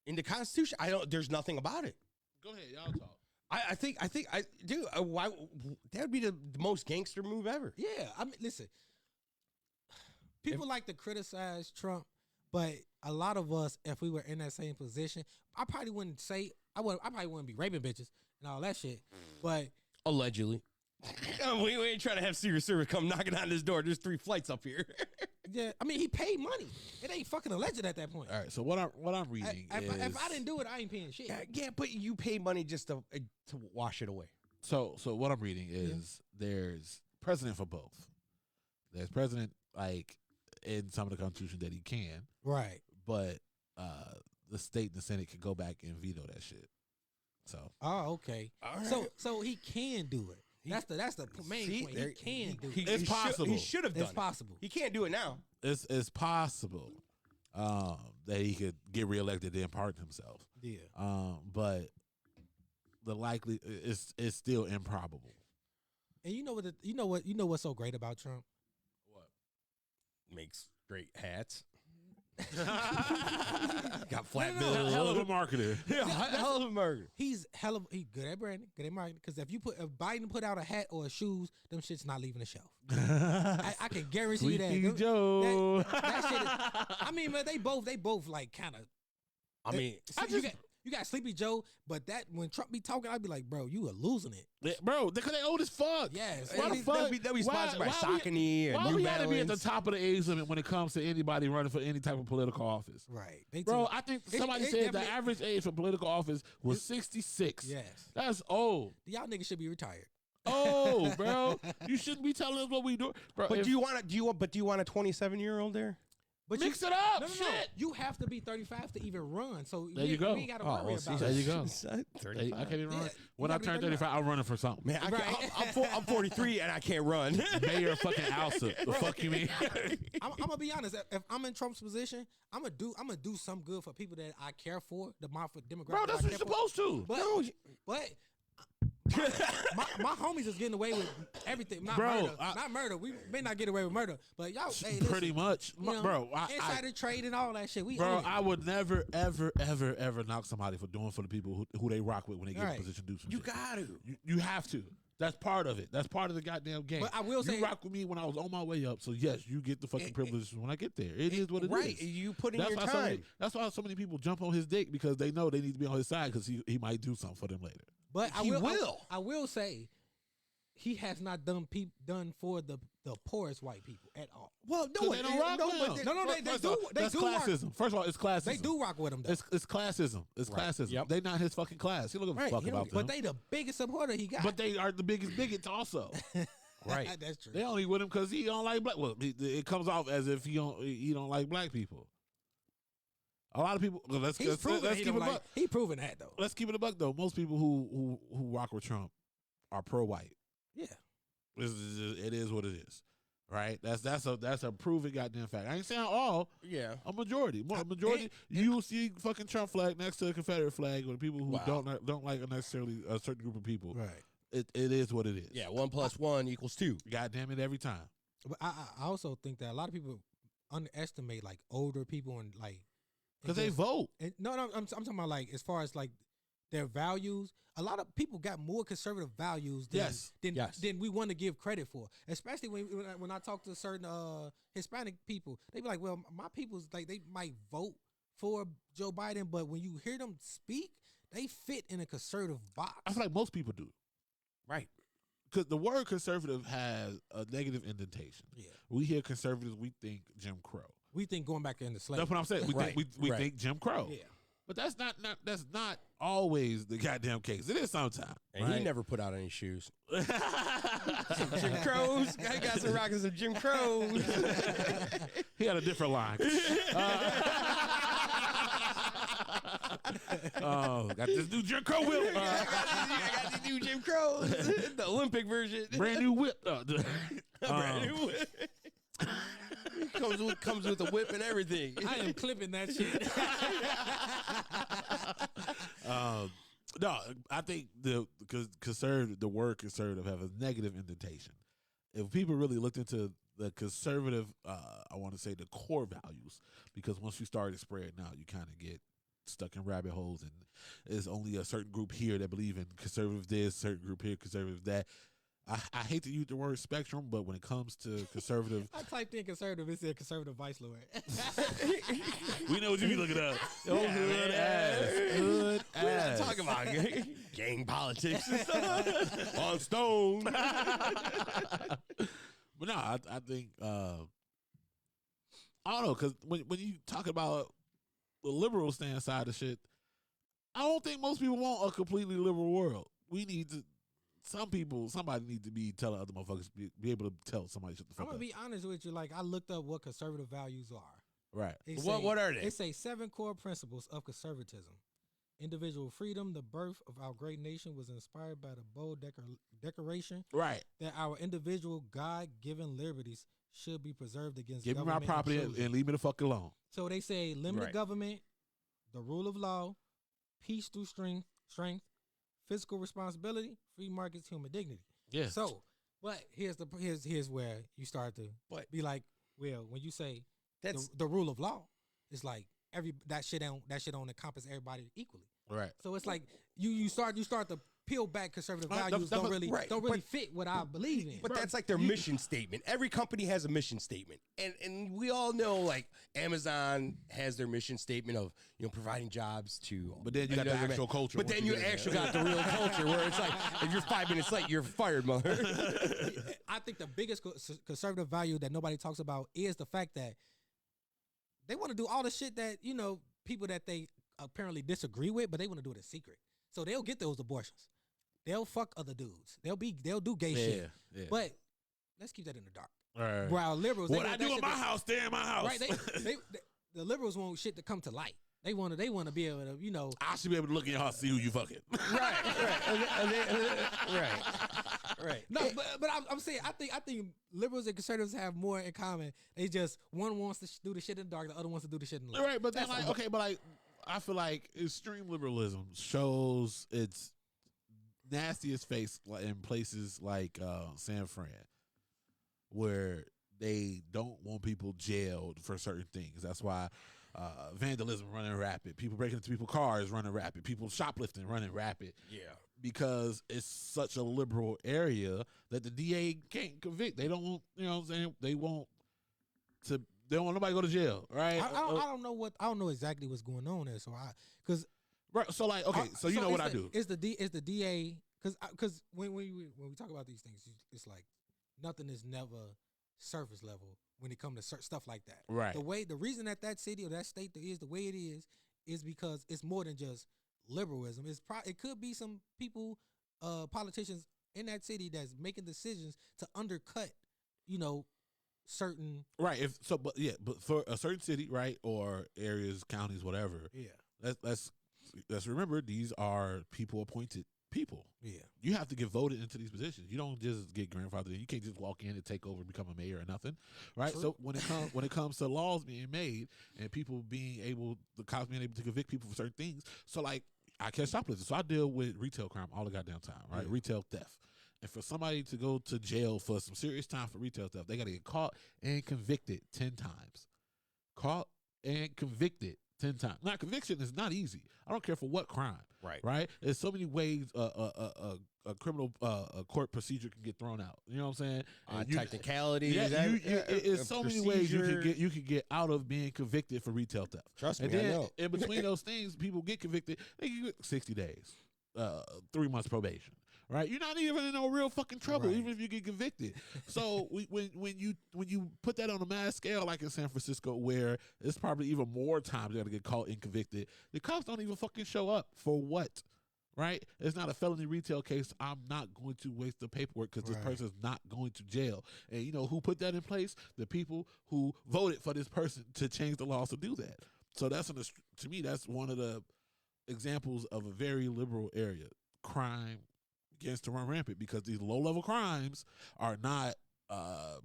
D: In the Constitution, there's nothing about it.
A: Go ahead, y'all talk.
D: I think, dude, why that would be the most gangster move ever.
B: Yeah, I mean, listen. People like to criticize Trump, but a lot of us, if we were in that same position, I probably wouldn't say I probably wouldn't be raping bitches and all that shit. But
D: Allegedly. we ain't trying to have Secret Service come knocking on this door. There's 3 flights up here.
B: yeah, I mean, he paid money. It ain't fucking alleged at that point.
A: All right, so what I'm reading is
B: If I didn't do it, I ain't paying shit.
D: Yeah, but you pay money just to wash it away.
A: so what I'm reading is there's precedent for both. There's precedent like in some of the Constitution that he can,
B: Right.
A: but the state and the Senate can go back and veto that shit. So
B: Oh, okay.
D: All right.
B: So he can do it. That's the main point. He can do it.
A: It's possible.
D: He should have done
B: It's possible.
D: He can't do it now.
A: it's possible that he could get reelected and pardon himself.
B: Yeah.
A: But the likely it's still improbable.
B: And you know what's so great about Trump?
A: What?
D: Makes great hats. Got flat bills.
A: Hell of a marketer.
D: Yeah, hell of a marketer.
B: He's good at branding, good at marketing. Because if Biden put out a hat or shoes, them shit's not leaving the shelf. I can guarantee you that.
A: Sleepy Joe.
B: That shit is, I mean, man, they both like kind of.
D: I mean,
B: You got Sleepy Joe, but that when Trump be talking, I'd be like, bro, you are losing it.
A: Bro, because they old as fuck.
B: Yes.
A: Why the fuck?
D: They'll be sponsored by
A: why
D: Saucony and
A: Why
D: New
A: we got to be at the
D: Balance?
A: top of the age limit when it comes to anybody running for any type of political office?
B: Right.
A: Bro, I think somebody
B: it
A: said the
B: definitely-
A: average age for political office was 66.
B: Yes.
A: That's old.
B: Y'all niggas should be retired.
A: Oh, bro. You shouldn't be telling us what we do. Bro,
D: But do you want a 27-year-old there?
B: But
A: mix it up?
B: No.
A: Shit.
B: You have to be 35 to even run. So
A: There you go.
B: We ain't got to worry about
A: There
B: it.
A: you go.
D: 35.
A: Hey, I can't even
B: Yeah,
A: run.
B: you
A: When I
B: gotta be
A: turn 35, I'm running for something.
D: Man,
B: Right.
D: I'm 43 and I can't run.
A: Mayor of fucking Alsa. The fuck you mean?
B: I'm gonna be honest. If I'm in Trump's position, I'm gonna do some good for people that I care for, for demographics.
A: Bro, that's what you're supposed to.
B: But my homies is getting away with everything. Not
A: Bro,
B: murder. Not murder. We may not get away with murder, but y'all, hey,
A: Pretty much.
B: you know,
A: Bro,
B: insider trade and all that shit. We
A: Bro,
B: own it.
A: I would never, ever, ever, ever knock somebody for doing for the people who they rock with when they get in a
B: Right.
A: position to do some
D: You
A: shit.
D: got to.
A: You have to. That's part of it. That's part of the goddamn game.
B: But I will say-
A: you rock with me when I was on my way up. So yes, you get the fucking privileges when I get there. It is what it is.
D: Right. You put in your
A: why
D: time.
A: that's why so many people jump on his dick because they know they need to be on his side because he might do something for them later.
B: But
D: He will.
B: I will say, he has not done for the poorest white people at all.
D: Well,
A: No, they don't rock with him.
B: They do. They
A: That's
B: do rock.
A: classism. First of all, it's classism.
B: They do rock with him though.
A: It's classism. It's
D: Right.
A: classism.
D: Yep.
A: They not his fucking class. He don't give a
B: Right,
A: fuck
B: he don't-
A: about
B: but
A: them.
B: they the biggest supporter he got.
A: But they are the biggest bigots also.
D: Right.
B: That's true.
A: They only with him because he don't like black. Well, it comes off as if he don't like black people. A lot of people. Let's
B: He's proven
A: let's
B: he
A: keep
B: don't
A: it a
B: like.
A: buck.
B: He proven that though.
A: Let's keep it a buck though. Most people who rock with Trump are pro-white.
B: Yeah.
A: It is what it is, right? That's a proven goddamn fact. I ain't saying all.
D: Yeah.
A: A majority, you will see fucking Trump flag next to a Confederate flag with people who
D: Wow.
A: don't like necessarily a certain group of people.
B: Right.
A: It is what it is.
D: Yeah. 1 + 1 = 2.
A: God damn it, every time.
B: But I also think that a lot of people underestimate like older people and like
A: Because they vote.
B: And no, I'm talking about like as far as like their values. A lot of people got more conservative values than we want to give credit for. Especially when I talk to certain Hispanic people, they be like, "Well, my people's like they might vote for Joe Biden, but when you hear them speak, they fit in a conservative box."
A: I feel like most people do.
D: Right.
A: Because the word conservative has a negative indentation.
B: Yeah.
A: We hear conservatives, we think Jim Crow.
B: We think going back into slavery.
A: That's what I'm saying. We
D: Right.
A: think we
D: Right.
A: think Jim Crow.
B: Yeah.
A: But that's not always the goddamn case. It is sometimes.
D: And
A: right?
D: he never put out any shoes. Jim Crows. I got some rocking some Jim Crows.
A: He had a different line. Oh, got this new Jim Crow whip.
D: I got the new Jim Crows. The Olympic version.
A: Brand new whip.
D: Brand new whip. comes with a whip and everything.
B: I am clipping that shit.
A: No, I think the word conservative have a negative indentation. If people really looked into the conservative, I want to say the core values, because once you started spreading out, you kind of get stuck in rabbit holes, and there's only a certain group here that believe in conservative this, certain group here conservative that. I hate to use the word spectrum, but when it comes to conservative,
B: I typed in conservative. It said conservative vice lord.
A: we know what you be looking up. Oh, good ass, good ass.
D: We're not talking about gang politics and stuff on Stone.
A: But no, I think I don't know, because when you talk about the liberal stance side of shit, I don't think most people want a completely liberal world. We need to. Somebody needs to be telling other motherfuckers, be able to tell somebody shut the fuck
B: I'm gonna
A: up.
B: be honest with you. Like, I looked up what conservative values are.
A: Right.
D: What are they?
B: They say 7 core principles of conservatism. Individual freedom. The birth of our great nation was inspired by the bold declaration
A: Right.
B: that our individual God-given liberties should be preserved against
A: Give me my
B: government
A: property
B: intrusion.
A: and leave me the fuck alone.
B: So they say limited
D: Right.
B: government, the rule of law, peace through strength, physical responsibility, free markets, human dignity.
A: Yeah.
B: So, but here's where you start to be like, well, when you say
D: That's
B: the rule of law, it's like that shit don't encompass everybody equally.
A: Right.
B: So it's like you start to peel back conservative
A: Right,
B: values
A: that-
B: don't really
D: right,
B: fit what I believe in.
D: But that's like their mission statement. Every company has a mission statement, and we all know like Amazon has their mission statement of providing jobs to.
A: But then you got the actual culture.
D: But
A: once
D: then you
A: get in
D: actually
A: there.
D: got the real culture where it's like if you're 5 minutes late, you're fired, mother.
B: I think the biggest conservative value that nobody talks about is the fact that they want to do all the shit that people that they apparently disagree with, but they want to do it in secret. So they'll get those abortions. They'll fuck other dudes. They'll do gay shit.
A: Yeah.
B: But let's keep that in the dark.
A: Right.
B: While liberals,
A: What I do in my house, stay in my house.
B: right? The liberals want shit to come to light. They want to be able to
A: I should be able to look in your house and see who you fucking.
D: Right.
B: No, but I'm saying I think liberals and conservatives have more in common. They just one wants to do the shit in the dark, the other wants to do the shit in the light.
A: Right, but then I feel like extreme liberalism shows its nastiest face in places like San Fran, where they don't want people jailed for certain things. That's why vandalism running rapid, people breaking into people's cars running rapid, people shoplifting running rapid.
D: Yeah.
A: Because it's such a liberal area that the DA can't convict. They don't want, what I'm saying? They don't want nobody to go to jail, right?
B: I don't know exactly what's going on there. So
A: right. So like, okay, so you know what I do.
B: Is the DA because when we talk about these things, it's like nothing is never surface level when it comes to stuff like that.
A: Right.
B: The reason that city or that state is the way it is because it's more than just liberalism. It could be some people, politicians in that city that's making decisions to undercut, certain.
A: Right. But for a certain city, right, or areas, counties, whatever.
B: Yeah.
A: Let's remember these are people appointed people.
B: Yeah.
A: You have to get voted into these positions. You don't just get grandfathered in. You can't just walk in and take over and become a mayor or nothing, right?
B: True.
A: So when it comes to laws being made and people the cops being able to convict people for certain things. So like I catch shoplifting, so I deal with retail crime all the goddamn time, right?
B: Yeah.
A: Retail theft. And for somebody to go to jail for some serious time for retail theft, they got to get caught and convicted 10 times. Caught and convicted 10 times. Now, conviction is not easy. I don't care for what crime. Right? There's so many ways a criminal court procedure can get thrown out. You know what I'm saying?
D: Technicalities.
A: Yeah, it's so many ways you can get out of being convicted for retail theft.
D: Trust
A: and
D: me,
A: then
D: I know.
A: in between those things, people get convicted. They get 60 days, 3 months probation. Right, you're not even in no real fucking trouble,
B: Right.
A: even if you get convicted. So when you put that on a mass scale, like in San Francisco, where it's probably even more times you got to get caught and convicted, the cops don't even fucking show up for what? Right? It's not a felony retail case. I'm not going to waste the paperwork because this person's not going to jail. And you know who put that in place? The people who voted for this person to change the laws to do that. So to me, that's one of the examples of a very liberal area. Crime begins to run rampant because these low-level crimes are not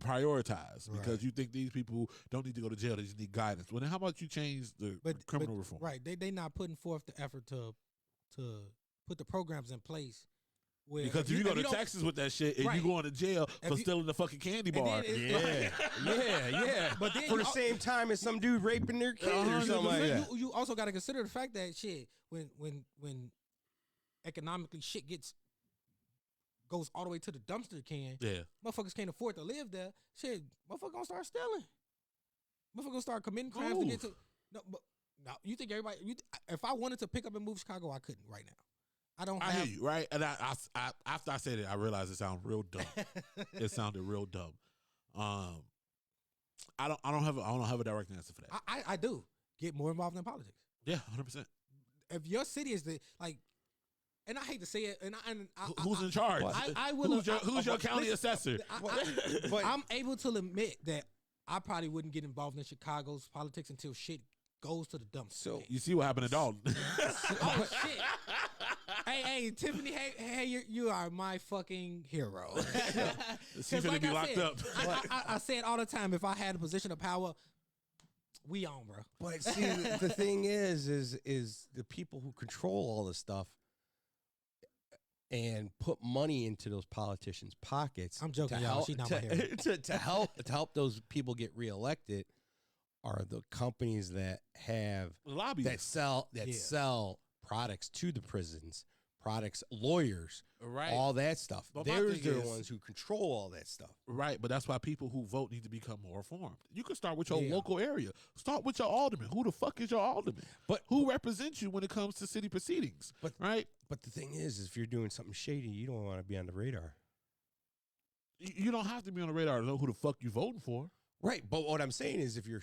A: prioritized because you think these people don't need to go to jail. They just need guidance. Well, then how about you change the criminal reform?
B: Right. They not putting forth the effort to put the programs in place Where
A: Because if you go to Texas with that shit and
B: Right.
A: you going to jail for stealing the fucking candy
B: And
A: bar.
B: then
D: Yeah.
B: But then
D: For the same time as some dude raping their kid or
A: 100%.
D: something like that.
B: you also got to consider the fact that shit when economically shit goes all the way to the dumpster can.
A: Yeah.
B: Motherfuckers can't afford to live there. Shit, motherfuckers gonna start stealing. Motherfuckers gonna start committing crimes to get to. No, you think everybody? If I wanted to pick up and move Chicago, I couldn't right now.
A: I hear you, right? And I after I said it, I realized it sounded real dumb. It sounded real dumb. I don't have a direct answer for that.
B: I do get more involved in politics.
A: Yeah, 100%.
B: If your city is and I hate to say it,
A: Who's in charge?
B: I will.
A: Who's your county assessor?
B: I'm able to admit that I probably wouldn't get involved in Chicago's politics until shit goes to the dumpster.
D: So
A: you see what happened to Dalton?
B: Oh shit! Hey, Tiffany, hey, you are my fucking hero.
A: She's gonna be locked up.
B: I say it all the time. If I had a position of power, we on, bro.
D: But see, the thing is the people who control all this stuff and put money into those politicians' pockets.
B: I'm joking, y'all. She's not my hero.
D: to help those people get reelected are the companies that have
A: Lobbyists.
D: sell products to the prisons, lawyers,
A: Right.
D: all that stuff.
A: But my
D: They're
A: thing
D: the
A: is-
D: ones who control all that stuff.
A: Right, but that's why people who vote need to become more informed. You can start with your
B: Yeah.
A: local area. Start with your alderman. Who the fuck is your alderman?
D: But-
A: who represents you when it comes to city proceedings?
D: But-
A: right,
D: But the thing is if you're doing something shady, you don't want to be on the radar.
A: you don't have to be on the radar to know who the fuck you voting for.
D: Right, but what I'm saying is if you're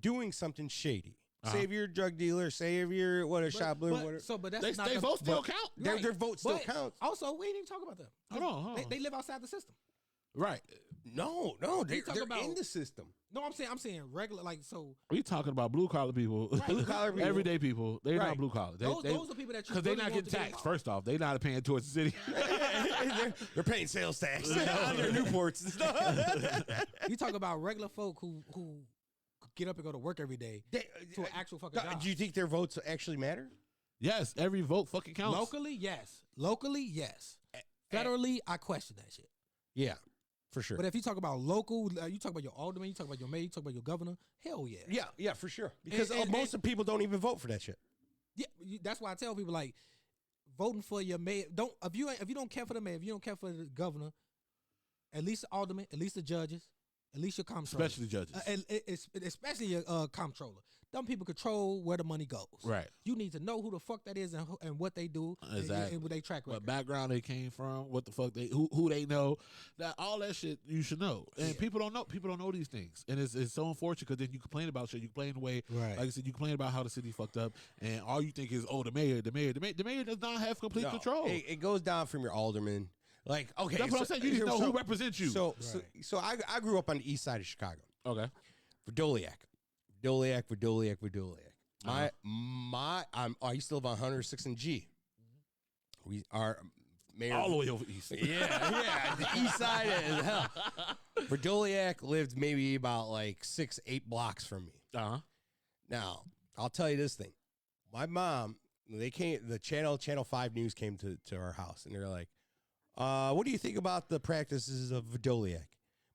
D: doing something shady,
A: Uh-huh.
D: say if you're a drug dealer, say if you're shop
B: But
D: whatever,
B: that's not
A: They
B: the,
A: vote still
B: but-
A: count.
D: their vote still
B: But
D: counts.
B: Also, we didn't even talk about them.
A: Hold on.
B: They live outside the system.
A: Right,
D: No, they're
B: talking about-
D: in the system.
B: No, I'm saying regular. Like so,
A: we talking about blue collar people,
D: Blue collar people.
A: everyday people. They're
D: Right.
A: not blue collar.
B: those are people that you
A: because they're
B: really
A: not
B: want
A: getting
B: to get
A: taxed.
B: involved.
A: First off, they're not paying towards the city.
D: they're paying sales tax on their Newports and stuff.
B: You talk about regular folk who get up and go to work every day to an actual fucking job.
D: Do you think their votes actually matter?
A: Yes, every vote fucking counts.
B: Locally, yes. Federally, I question that shit.
D: Yeah, for sure.
B: But if you talk about local, you talk about your alderman, you talk about your mayor, you talk about your governor. Hell yeah.
D: Yeah, for sure. Because
B: And-
D: most of the people don't even vote for that shit.
B: Yeah, that's why I tell people like voting for your mayor. If you don't care for the mayor, if you don't care for the governor, at least the alderman, at least the judges, at least your comptroller,
A: Especially judges.
B: especially your comptroller. Them people control where the money goes.
A: Right.
B: You need to know who the fuck that is and what they do
A: Exactly.
B: and what they track
A: What
B: record.
A: background they came from, what the fuck who they know, that all that shit you should know. And people don't know these things, and it's so unfortunate because then you complain about shit. You complain away,
B: Right.
A: like I said, you complain about how the city fucked up, and all you think is the mayor does not have complete
D: No,
A: control.
D: It goes down from your alderman. Like, okay,
A: That's what I'm saying. You need to know who represents you.
D: So
B: Right.
D: I grew up on the east side of Chicago.
A: Okay,
D: Verdoliak. I used to live on 106 and G. We are mayor.
A: all the way over east.
D: Yeah, the east side of hell. Verdoliak lived maybe about like 6-8 blocks from me.
A: Uh-huh.
D: Now, I'll tell you this thing. My mom, the Channel 5 News came to our house, and they're like, what do you think about the practices of Verdoliak?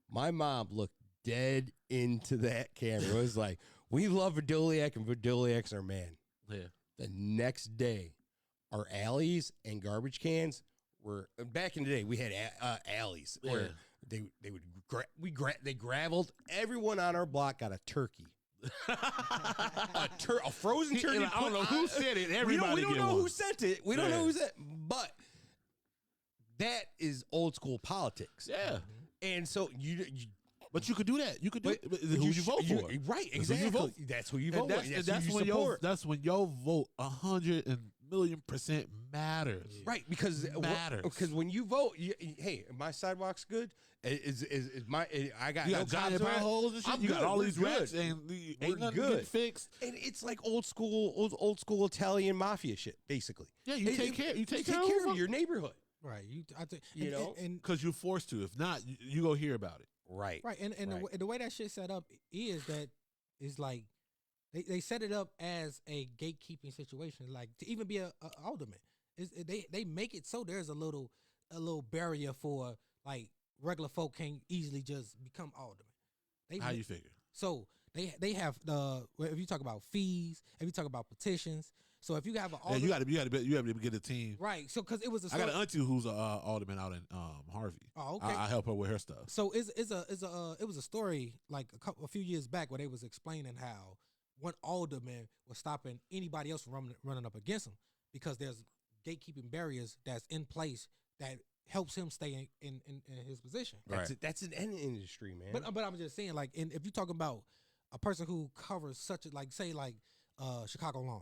D: My mom looked dead into that camera. It was like, we love Verdoliak, and Verdoliak's our man.
A: Yeah.
D: The next day, our alleys and garbage cans were, back in the day, we had alleys where they graveled. Everyone on our block got a turkey. A frozen turkey.
A: I don't know who said it.
D: We
A: Everybody
D: don't
A: get
D: know
A: one.
D: who sent it. We don't know who sent it. But that is old school politics.
A: Yeah.
D: And so
A: But you could do that. You could do it.
D: but
A: Who you vote for.
D: Right,
A: That's who you
D: exactly.
A: vote.
D: That's who you
A: And
D: vote
A: that's,
D: for.
A: and
D: That's who you
A: when
D: support.
A: that's when your vote 100,000,000% matters.
D: Right, because
A: Matters.
D: Because when you vote, hey, my sidewalk's good. Is my I got
A: You
D: no
A: got giant
D: cops around.
A: potholes and shit.
D: I'm
A: You got
D: good.
A: all
D: We're
A: these
D: good.
A: rats and
D: We're
A: ain't nothing
D: good.
A: getting fixed.
D: And it's like old school Italian mafia shit, basically.
A: Yeah, you take care. You take care
D: of your neighborhood.
B: Right.
D: You
B: You
D: know?
B: know, and
A: because you're forced to. If not, you go hear about it.
D: Right.
B: right, and
D: Right.
B: the way that shit set up is that is like they set it up as a gatekeeping situation, like to even be a alderman. They make it so there's a little a little barrier for like regular folk can't easily just become aldermen.
A: How you figure?
B: So they have if you talk about fees, if you talk about petitions. So if you have an alderman,
A: you got to get a team.
B: right? So because it was
A: I got an auntie who's a alderman out in Harvey.
B: Oh, okay.
A: I help her with her stuff.
B: So it was a story like a few years back where they was explaining how one alderman was stopping anybody else from running up against him because there's gatekeeping barriers that's in place that helps him stay in his position.
D: That's an industry, man.
B: But I'm just saying, like, if you're talking about a person who covers such a, like, say, like, Chicago law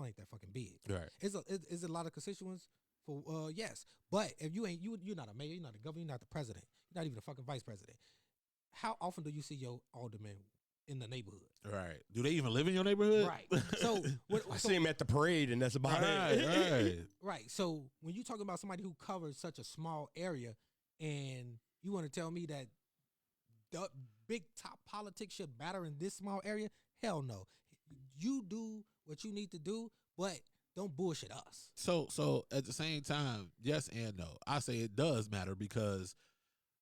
B: ain't that fucking big.
A: Right.
B: Is a lot of constituents for yes, but if you're not a mayor, you're not a governor, you're not the president, you're not even a fucking vice president. How often do you see your alderman in the neighborhood?
A: Right. Do they even live in your neighborhood?
B: Right. So
D: I see him at the parade, and that's about it.
A: Right.
B: Right. So when you talking about somebody who covers such a small area, and you want to tell me that the big top politics should matter in this small area? Hell no. You do what you need to do, but don't bullshit us.
A: So at the same time, yes and no. I say it does matter because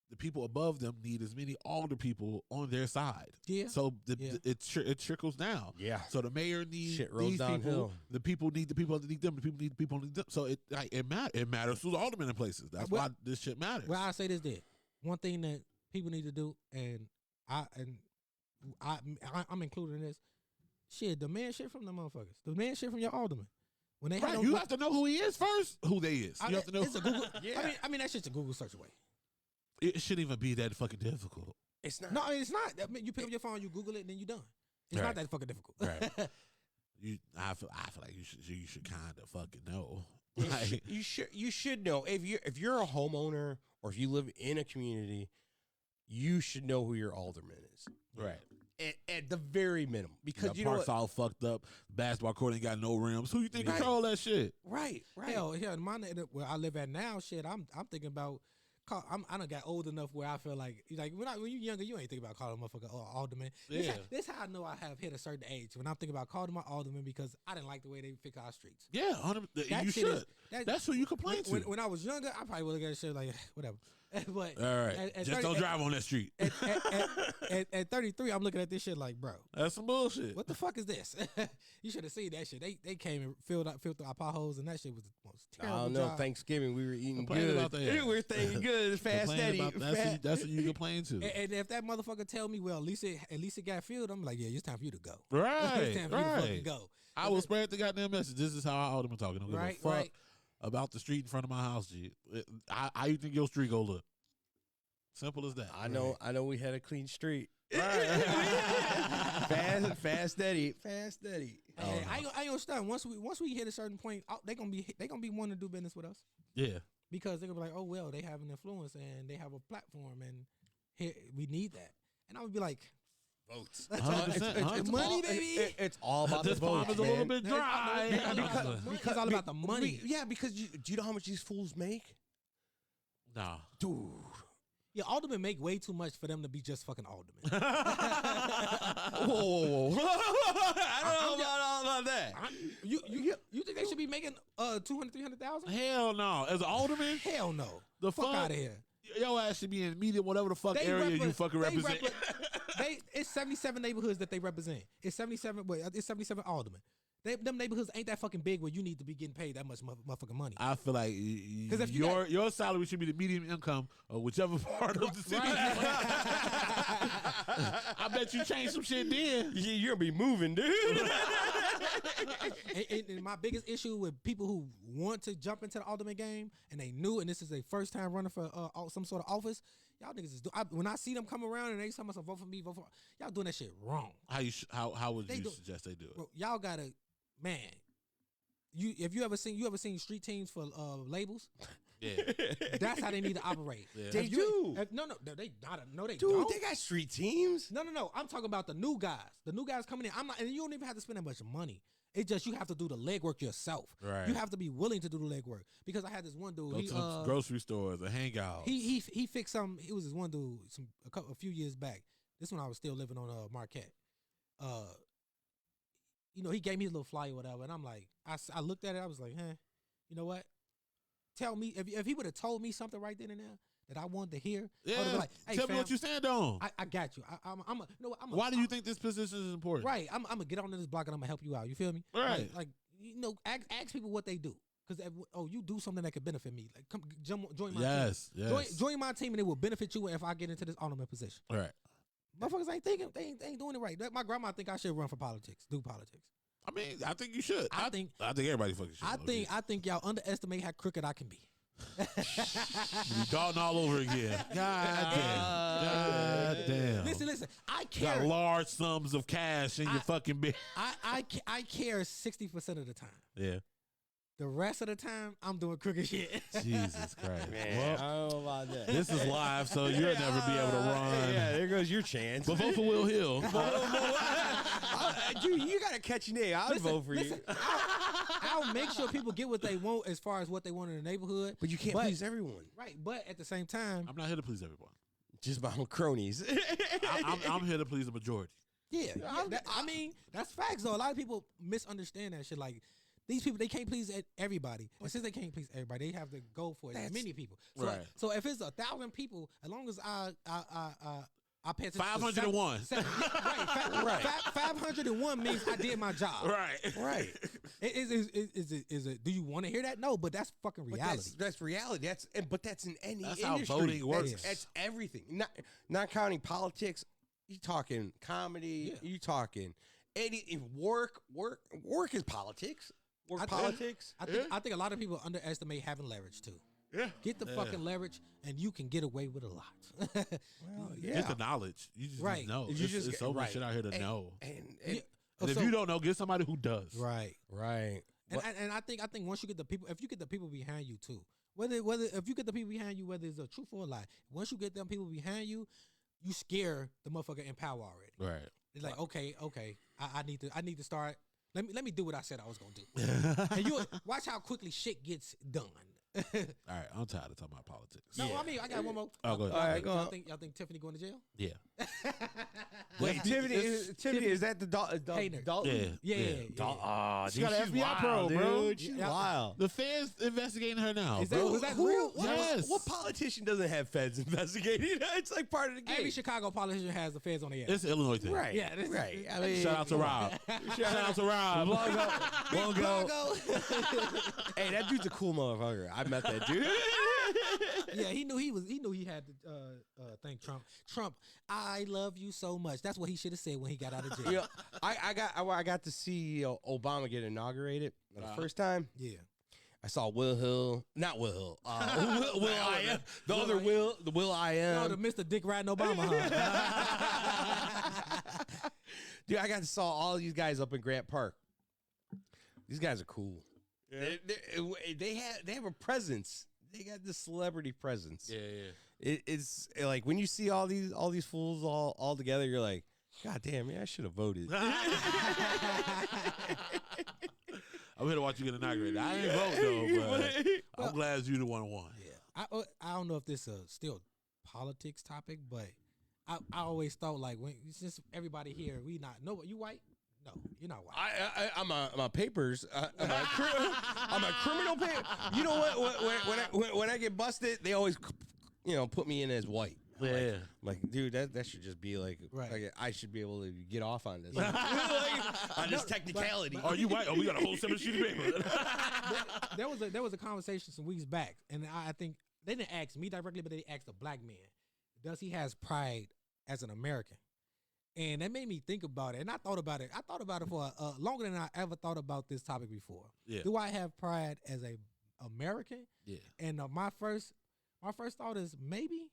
A: the people above them need as many alder people on their side.
B: Yeah.
A: So it trickles down.
D: Yeah.
A: So the mayor needs
D: Shit rolls
A: these
D: downhill.
A: people. The people need the people underneath them. The people need the people underneath them. So it matters who's alderman in places. That's why this shit matters.
B: Well, I say this then. One thing that people need to do, and I'm including this. Shit, demand shit from the motherfuckers. Demand shit from your alderman. When they
A: you have to know who he is first. Who they is. You have to know.
B: It's a Google.
D: Yeah.
B: I mean that shit's a Google search away.
A: It shouldn't even be that fucking difficult.
D: It's not.
B: No, it's not. I mean, you pick up your phone, you Google it, and then you're done. It's not that fucking difficult.
A: Right. I feel like you should kind of fucking know.
D: You should know if you're a homeowner or if you live in a community, you should know who your alderman is.
A: Right.
D: At the very minimum, because
A: the park's all fucked up. Basketball court ain't got no rims. Who you think control that shit?
D: Right.
B: Hell, in my where I live at now, shit. I'm thinking about. I done got old enough where I feel like when you younger, you ain't think about calling a motherfucker alderman.
A: Yeah.
B: This how I know I have hit a certain age when I'm thinking about calling my alderman because I didn't like the way they fix our streets.
A: Yeah, you should. That's who you complain to.
B: When I was younger, I probably would have got shit like whatever. But
A: all right, just don't drive on that street.
B: At 33, I'm looking at this shit like, bro,
A: that's some bullshit.
B: What the fuck is this? You should have seen that shit. They came and filled our potholes, and that shit was the most terrible.
D: I don't know.
B: Job.
D: Thanksgiving, we were eating
A: Complain
D: good.
A: About that.
D: We were thinking good. It's fast, steady.
A: That's what you complain to.
B: And if that motherfucker tell me, well, at least it got filled, I'm like, yeah, it's time for you to go.
A: Right,
B: it's time for you to fucking go.
A: I will spread the goddamn message. This is how our alderman talking. Don't give a fuck about the street in front of my house, G. How you think your street go look? Simple as that.
D: I know we had a clean street. Right. fast, steady.
B: Hey, I understand. Once we hit a certain point, they gonna be wanting to do business with us.
A: Yeah.
B: Because they're gonna be like, oh well, they have an influence and they have a platform, and here we need that. And I would be like,
D: votes.
B: It's money, baby.
D: It's all about
A: this
D: the votes.
A: This a little bit dry.
B: Because it's all about the money.
D: Because do you know how much these fools make?
A: Nah,
D: dude.
B: Yeah, aldermen make way too much for them to be just fucking aldermen.
D: Whoa. I don't know all about that.
B: You think they should be making 200,000, 300,000?
A: Hell no. As an alderman?
B: Hell no.
A: The
B: fuck out of here.
A: Your ass should be in media, whatever the fuck area you fucking represent.
B: It's 77 neighborhoods that they represent. It's 77 aldermen. Them neighborhoods ain't that fucking big where you need to be getting paid that much motherfucking money.
A: I feel like your salary should be the median income of whichever part of the city. Right. I bet you change some shit then.
D: You're gonna be moving, dude.
B: and my biggest issue with people who want to jump into the alderman game and they knew, and this is their first time running for some sort of office, y'all niggas is when I see them come around and they tell me vote for me, y'all doing that shit wrong.
A: How would you suggest they do it?
B: Bro, y'all gotta. Man, if you ever seen street teams for labels?
A: Yeah,
B: that's how they need to operate.
D: Yeah. They do.
B: No, they
D: Dude,
B: don't.
D: They got street teams.
B: No. I'm talking about the new guys. The new guys coming in. And you don't even have to spend that much money. It's just you have to do the legwork yourself.
A: Right.
B: You have to be willing to do the legwork. Because I had this one dude.
A: Go to grocery stores, a hangout.
B: He fixed some. He was this one dude a few years back. This one I was still living on Marquette. He gave me a little flyer or whatever, and I'm like, I looked at it, I was like, you know what? tell me if he would have told me something right then and there that I wanted to hear, I
A: Yeah.
B: would've been like, hey,
A: Tell
B: fam,
A: me what you stand on.
B: I got you. I'm you know what,
A: Why do you think this position is important?
B: Right. I'm gonna get on this block and I'm gonna help you out. You feel me?
A: Right.
B: Like you know, ask people what they do. Because you do something that could benefit me. Like come join my team.
A: Yes.
B: Join my team and it will benefit you if I get into this alderman position.
A: All right.
B: Motherfuckers ain't thinking. They ain't doing it right. My grandma think I should run for politics. Do politics.
A: I mean, I think you should.
B: I think
A: everybody fucking should.
B: I think y'all underestimate how crooked I can be.
A: You talking all over again. God damn.
B: Listen. I
A: You
B: care.
A: got large sums of cash in your fucking bed.
B: I care 60% of the time.
A: Yeah.
B: The rest of the time, I'm doing crooked shit.
A: Jesus Christ.
D: Man, I
A: Well,
D: don't know about that.
A: this is live, so you'll never be able to run.
D: Yeah, there goes your chance.
A: But vote for Will Hill.
D: Dude, you gotta catch your name. I'll vote for you.
B: I'll make sure people get what they want as far as what they want in the neighborhood.
D: But you can't please everyone.
B: Right, but at the same time,
A: I'm not here to please everyone.
D: Just my own cronies.
A: I'm here to please the majority.
B: yeah. I mean, that's facts though. A lot of people misunderstand that shit. Like these people, they can't please everybody. And since they can't please everybody, they have to go for as many people. So,
A: Right.
B: So if it's 1,000 people, as long as I pay attention.
A: 501.
B: Right. 501 means I did my job.
A: Right.
B: Is it? Do you want to hear that? No, but that's fucking reality.
D: That's reality. But that's in any
A: That's
D: industry.
A: how voting works.
D: That's everything. Not counting politics. You talking comedy.
B: Yeah.
D: You talking any work. Work is politics. Politics.
B: I think a lot of people underestimate having leverage too.
A: Yeah.
B: Get the fucking leverage, and you can get away with a lot.
A: Get the knowledge. You just
B: Right.
A: know.
D: You just
A: it's so much
D: right.
A: shit out here to know.
D: And
A: And if you don't know, get somebody who does.
B: Right. And I think once you get the people, if you get the people behind you too, whether if you get the people behind you, whether it's a truth or a lie, once you get them people behind you, you scare the motherfucker in power already.
A: Right.
B: It's like okay, I need to start. Let me do what I said I was gonna do. And you watch how quickly shit gets done.
A: All right, I'm tired of talking about politics.
B: No, I mean I got one more.
A: Oh, go ahead.
D: All right, go on.
B: Y'all think Tiffany going to jail?
A: Yeah.
D: Wait, Tiffany, is that the
B: Hayner.
D: Dalton?
B: Yeah.
D: She got an FBI pro, bro. She's wild.
A: The feds investigating her now.
B: Is that-
A: bro.
B: was that real?
A: Yes.
D: What politician doesn't have feds investigating? It's like part of the game.
B: Every Chicago politician has the feds on their ass.
A: It's an Illinois thing.
D: Right.
B: Yeah, this is-
D: right. I mean,
A: Shout out to Rob. Shout out to Rob.
D: Longo. Hey, that dude's a cool motherfucker. I met that dude.
B: Yeah, he knew he had to thank Trump. Trump, I love you so much. That's what he should have said when he got out of jail.
D: You know, I got to see Obama get inaugurated for the first time.
B: Yeah.
D: I saw not Will Hill, Will I Am, the other Will, the Will I Am.
B: Oh, the Mr. Dick riding Obama, huh?
D: Dude, I got to saw all these guys up in Grant Park. These guys are cool. Yeah. They have a presence. They got this celebrity presence.
A: Yeah.
D: It's like when you see all these fools all together, you're like, God damn, man, I should have voted.
A: I'm here to watch you get inaugurated. I ain't vote though, but I'm glad you the one who won.
B: Yeah. I don't know if this is still politics topic, but I always thought like when since everybody here, we not no you white? No, you're not white.
D: I'm a papers. I'm a criminal paper. You know what? When I get busted, they always, put me in as white.
A: Yeah.
D: Like, dude, that should just be like,
B: Right.
D: like I should be able to get off on this, on this technicality.
A: Are you white? Oh, we got a whole 7 sheet of paper.
B: There was a conversation some weeks back, and I think they didn't ask me directly, but they asked a black man, does he has pride as an American? And that made me think about it, and I thought about it. I thought about it for longer than I ever thought about this topic before.
A: Yeah.
B: Do I have pride as a American?
A: Yeah.
B: And my first thought is maybe.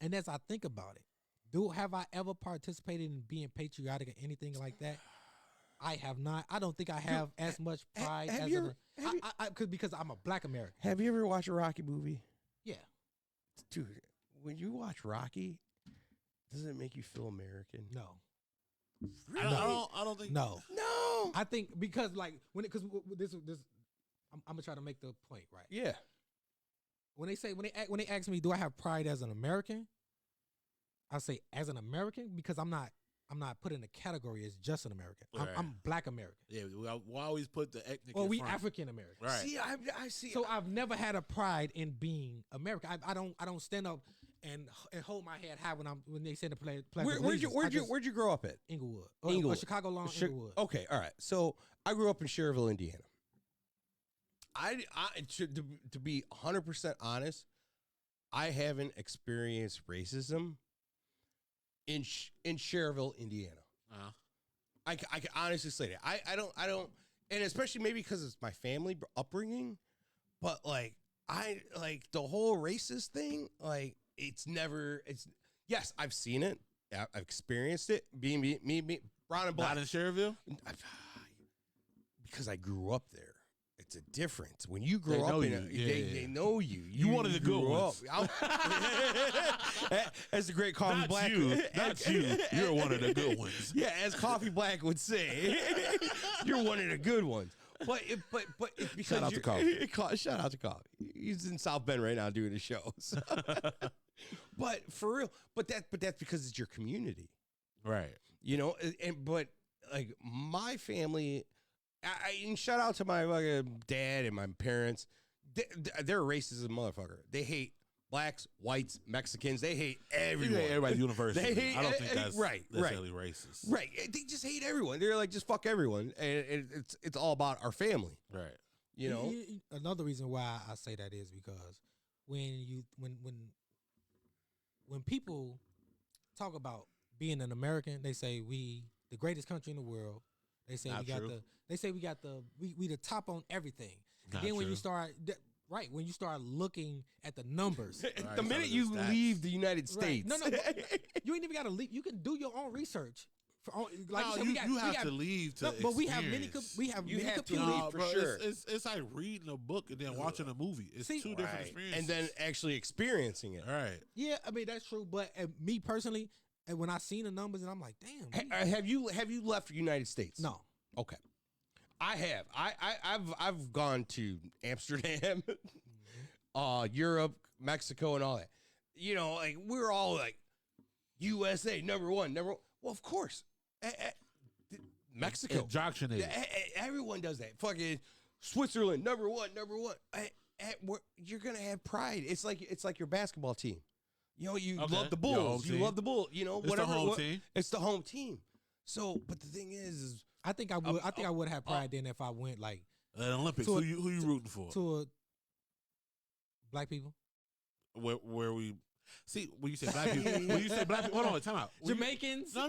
B: And as I think about it, have I ever participated in being patriotic or anything like that? I have not. I don't think I have as much pride because I'm a black American.
D: Have you ever watched a Rocky movie?
B: Yeah.
D: Dude, when you watch Rocky, does it make you feel American?
B: No.
A: I don't think.
B: No.
D: No.
B: I think because this I'm gonna try to make the point right.
D: Yeah.
B: When they ask me, do I have pride as an American? I say as an American because I'm not I'm not put in a category as just an American.
A: Right.
B: I'm Black American.
A: Yeah, we always put the ethnic.
B: Or
A: in
B: we
A: front.
B: African American.
A: Right.
D: See, I see.
B: So I've never had a pride in being American. I don't stand up and hold my head high when they say the play.
D: Where'd you grow up at?
B: Inglewood.
D: Inglewood.
B: Chicago Long Inglewood.
D: Okay, all right. So I grew up in Cherville, Indiana. To be 100% honest, I haven't experienced racism in Cherville, Indiana.
A: Uh-huh.
D: I can honestly say that. I don't, and especially maybe because it's my family upbringing, but like the whole racist thing, like yes, I've seen it, I've experienced it. Being me, brown and black.
A: Not in Cherville?
D: Because I grew up there. It's a difference. When you grow
A: know
D: up in
A: you.
D: it, they know you.
A: You one of the good
D: grew
A: ones.
D: up. As the great Coffee
A: Not
D: Black.
A: you. Not you. You're one of the good ones.
D: Yeah, as Coffee Black would say, you're one of the good ones. But it's because
A: Shout out to Coffee.
D: Shout out to Coffee. He's in South Bend right now doing his shows. But for real, but that's because it's your community,
A: Right.
D: you know. But like my family, and shout out to my dad and my parents. They're racist as a motherfucker. They hate blacks, whites, Mexicans. They hate everyone.
A: They hate everybody universally.
D: They hate-
A: I don't think that's
D: right.
A: necessarily racist.
D: Right. They just hate everyone. They're like, just fuck everyone. And it's all about our family.
A: Right.
D: You know?
B: Another reason why I say that is because when people talk about being an American, they say we the greatest country in the world. They say
A: Not true.
B: we the top on everything.
A: Not
B: Then when
A: true.
B: you start when you start looking at the numbers,
A: Right,
D: The minute
A: some
D: you
A: of the stats.
D: leave the United States.
B: No, you ain't even got to leave. You can do your own research. Like
A: No,
B: said,
A: you have to leave to
B: but we have many.
A: experience.
B: We have
D: You
B: many
D: have to
B: computers.
D: leave.
A: No,
D: for
A: bro,
D: sure.
A: it's like reading a book and then watching a movie. It's
B: See,
A: two different
D: Right.
A: experiences.
D: And then actually experiencing it.
A: all right.
B: Yeah, I mean that's true. But me personally, and when I seen the numbers, and I'm like, damn.
D: Have you left the United States?
B: No.
D: Okay. I have. I've gone to Amsterdam, Europe, Mexico, and all that. You know, like we're all like USA number one. Well, of course, Mexico,
A: Indoctrinated.
D: everyone does that. Fucking Switzerland number one. You're gonna have pride. It's like your basketball team. You know, you
A: Okay.
D: love the
A: Your home
D: Bulls. You
A: team.
D: love the Bulls. You know,
A: It's the
D: whatever.
A: home team.
D: It's the home team. So, but the thing is
B: I think I would. I think I would have pride then if I went like
A: An Olympics.
B: To a-
A: Who you rooting for?
B: to a black people,
A: Where we see when you say black people. When you say black people, hold on, time out. When you-
B: Jamaicans.
A: No.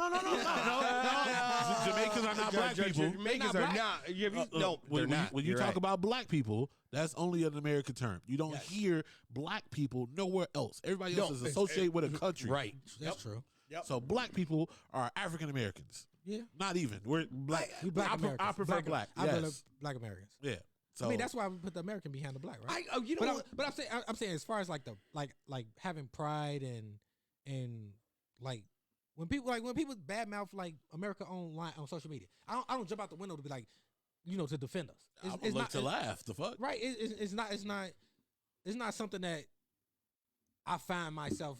A: Jamaicans are not black people.
D: Jamaicans
B: They're
D: are
B: not
D: not.
A: Look, when you
D: You're
A: talk
D: right.
A: about black people, that's only an American term. You don't
B: Yes.
A: hear black people nowhere else. Everybody else
D: No,
A: is
D: it's-
A: associated with a country.
D: right,
B: That's true.
A: So black people are African Americans.
B: Yeah,
A: Not even. We're black.
B: we black
A: I
B: Americans.
A: prefer black.
B: I prefer
A: Yes.
B: black Americans.
A: Yeah. So
B: I mean, that's why we put the American behind the black, right?
D: you know what?
B: But I'm saying as far as like the like having pride and like when people badmouth like America online on social media, I don't jump out the window to be like, to defend us.
A: I'm gonna look to laugh. The fuck.
B: Right. It's not something that I find myself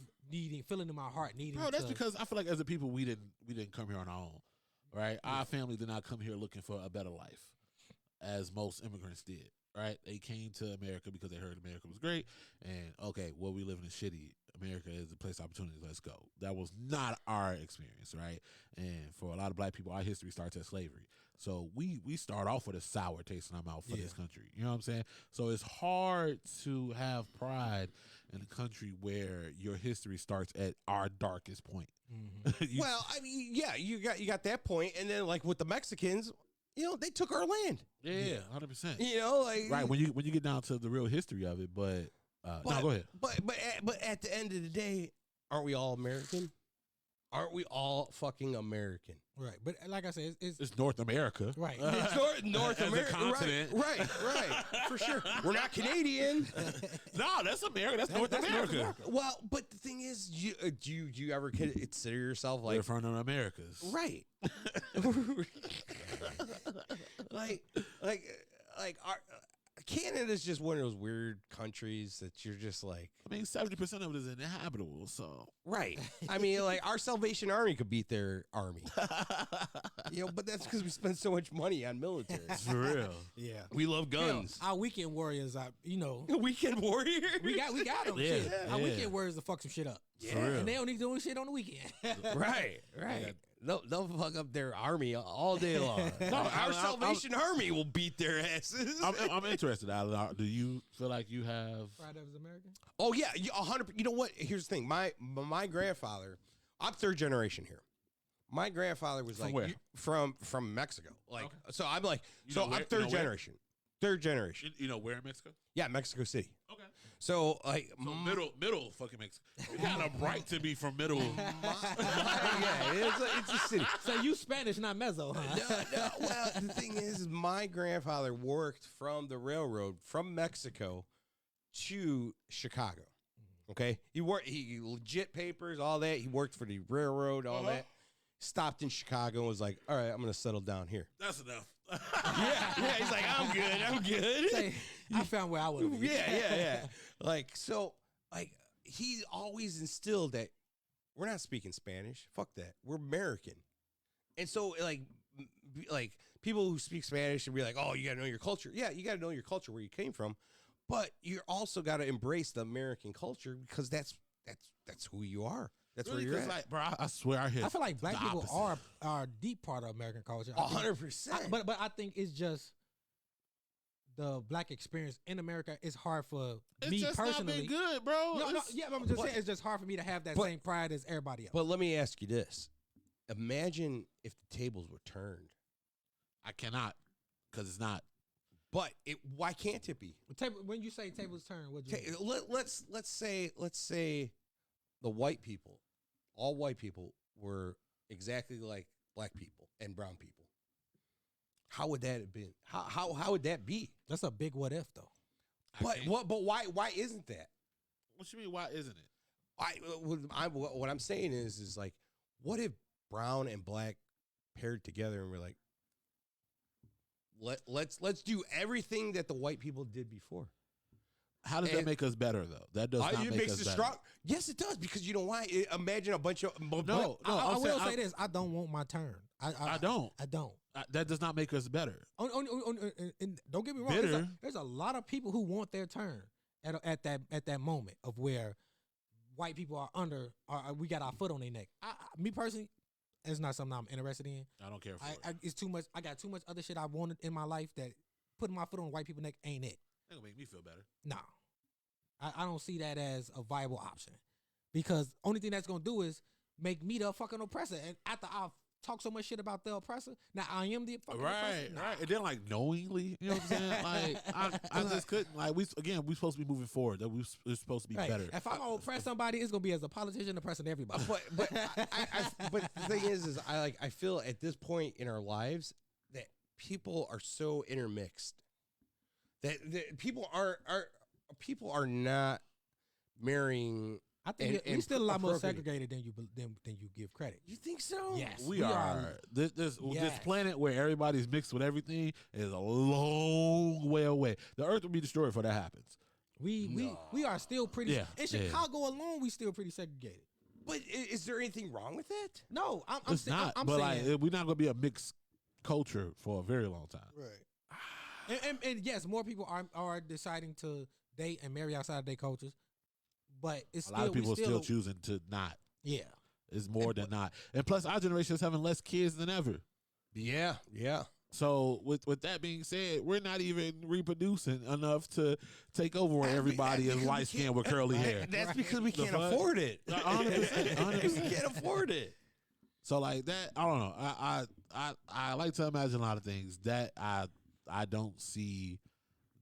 B: feeling in my heart needing.
A: Bro, that's
B: to,
A: because I feel like as a people we didn't come here on our own, right? Our family did not come here looking for a better life, as most immigrants did, right? They came to America because they heard America was great, and okay, well, we living in shitty. America is a place of opportunity. Let's go. That was not our experience, right? And for a lot of black people, our history starts at slavery. So we start off with a sour taste in our mouth for this country. You know what I'm saying? So it's hard to have pride in a country where your history starts at our darkest point.
B: Mm-hmm.
D: Well, I mean, yeah, you got that point, and then like with the Mexicans, they took our land.
A: Yeah, 100%.
D: Like
A: Right, when you get down to the real history of it, but no, go ahead.
D: But at the end of the day, aren't we all American? Aren't we all fucking American?
B: right. But like I said, it's
A: It's North America.
B: right.
D: It's North
A: As a
D: America,
A: continent.
D: right, for sure. We're not Canadian.
A: No, that's America. That's North America.
D: Well, but the thing is, do you ever consider yourself
A: We're
D: like
A: from the Americas.
D: right? like our Canada's just one of those weird countries that you're just like,
A: I mean, 70% of it is inhabitable. So
D: right. I mean, like our Salvation Army could beat their army. But that's because we spend so much money on military.
A: for real.
B: Yeah.
D: We love guns.
B: Hell, our weekend warriors,
D: Weekend warrior.
B: we got them.
A: Yeah,
B: Shit. Our
A: yeah.
B: weekend warriors to fuck some shit up.
A: For real.
B: And they only doing shit on the weekend.
D: Right. They'll fuck up their army all day long.
A: No,
D: Our Salvation Army will beat their asses.
A: I'm interested, Alan. Do you feel like you have?
B: Friday was American.
D: Oh yeah, 100. You know what? Here's the thing. My grandfather. I'm third generation here. My grandfather was
A: From
D: like
A: where?
D: From Mexico. Like
A: Okay.
D: so, I'm like
A: You know where?
D: I'm third
A: You know where?
D: generation. Third generation.
A: You know where in Mexico?
D: Yeah, Mexico City.
A: Okay.
D: So like
A: So middle fucking Mexico. You got a right to be from middle.
D: yeah, it's a city.
B: So you Spanish, not mezzo, huh?
D: No, well, the thing is my grandfather worked from the railroad from Mexico to Chicago. Okay, he legit papers, all that. He worked for the railroad, all that. Stopped in Chicago and was like, "All right, I'm gonna settle down here."
A: That's enough.
D: yeah. He's like, "I'm good."
B: Say, I found where I would be.
D: Yeah. Like so, like he always instilled that we're not speaking Spanish. Fuck that. We're American. And so, like people who speak Spanish and be like, "Oh, you gotta know your culture." Yeah, you gotta know your culture where you came from, but you also gotta embrace the American culture because that's who you are. That's
A: Really,
D: where you're at.
A: like, bro, I swear I hear.
B: I feel like black
A: the
B: people
A: opposite.
B: are a deep part of American culture. I think-
D: 100%.
B: But I think it's just the black experience in America is hard for
A: It's
B: me
A: just
B: personally.
A: not been good, bro.
B: No,
A: It's-
B: yeah, but I'm just
D: But-
B: saying it's just hard for me to have that
D: but-
B: same pride as everybody else.
D: But let me ask you this: imagine if the tables were turned.
A: I cannot, because it's not.
D: But why can't it be?
B: When you say tables turn, what do you mean?
D: Let's say the white people, all white people were exactly like black people and brown people. How would that have been? How would that be?
B: That's a big what if though.
D: But why isn't that?
A: What you mean? Why isn't it?
D: What I'm saying is like, what if brown and black paired together and we're like, let's do everything that the white people did before.
A: How does that
D: And-
A: make us better, though? That does not
D: It
A: make
D: makes
A: us
D: it
A: better.
D: strong. Yes, it does because you know why? Imagine a bunch of
A: No,
B: I
A: I'm
B: will
A: saying
B: say this: I don't want my turn.
A: I don't.
B: I don't.
A: That does not make us better.
B: And don't get me wrong.
A: Bitter.
B: There's a lot of people who want their turn at that moment of where white people are under. Or we got our foot on their neck. Me personally, it's not something I'm interested in.
A: I don't care for it.
B: It's too much. I got too much other shit I wanted in my life that putting my foot on white people's neck ain't it.
A: That gonna make me feel better.
B: No, I don't see that as a viable option because only thing that's gonna do is make me the fucking oppressor. And after I've talked so much shit about the oppressor, now I am the fucking oppressor. Nah.
A: Right. And then like knowingly, you know what I'm saying? Like I just couldn't. Like we supposed to be moving forward. That we're supposed to be
B: Right.
A: better.
B: If I'm gonna oppress somebody, it's gonna be as a politician oppressing everybody.
D: But but the thing is I feel at this point in our lives that people are so intermixed that people are not marrying.
B: I think
D: and
B: we're still a lot more
D: appropriate.
B: segregated than you give credit.
D: You think so?
B: Yes,
A: we are. This
B: Yes.
A: planet where everybody's mixed with everything is a long way away. The earth will be destroyed before that happens.
B: We are still pretty.
A: Yeah,
B: In Chicago alone, we still pretty segregated.
D: But is there anything wrong with that?
B: No, I'm
A: It's not.
B: I'm
A: but
B: saying,
A: like we're not gonna be a mixed culture for a very long time.
B: right. And yes, more people are deciding to date and marry outside of their cultures, but it's
A: A lot of people are still choosing to not.
B: Yeah.
A: It's more than not. And plus, our generation is having less kids than ever.
D: Yeah.
A: So with that being said, we're not even reproducing enough to take over where everybody is light skinned with curly hair.
D: That's because we
A: The
D: can't
A: fuck?
D: afford it.
A: 100%.
D: We can't afford it.
A: So like that, I don't know. I like to imagine a lot of things that I don't see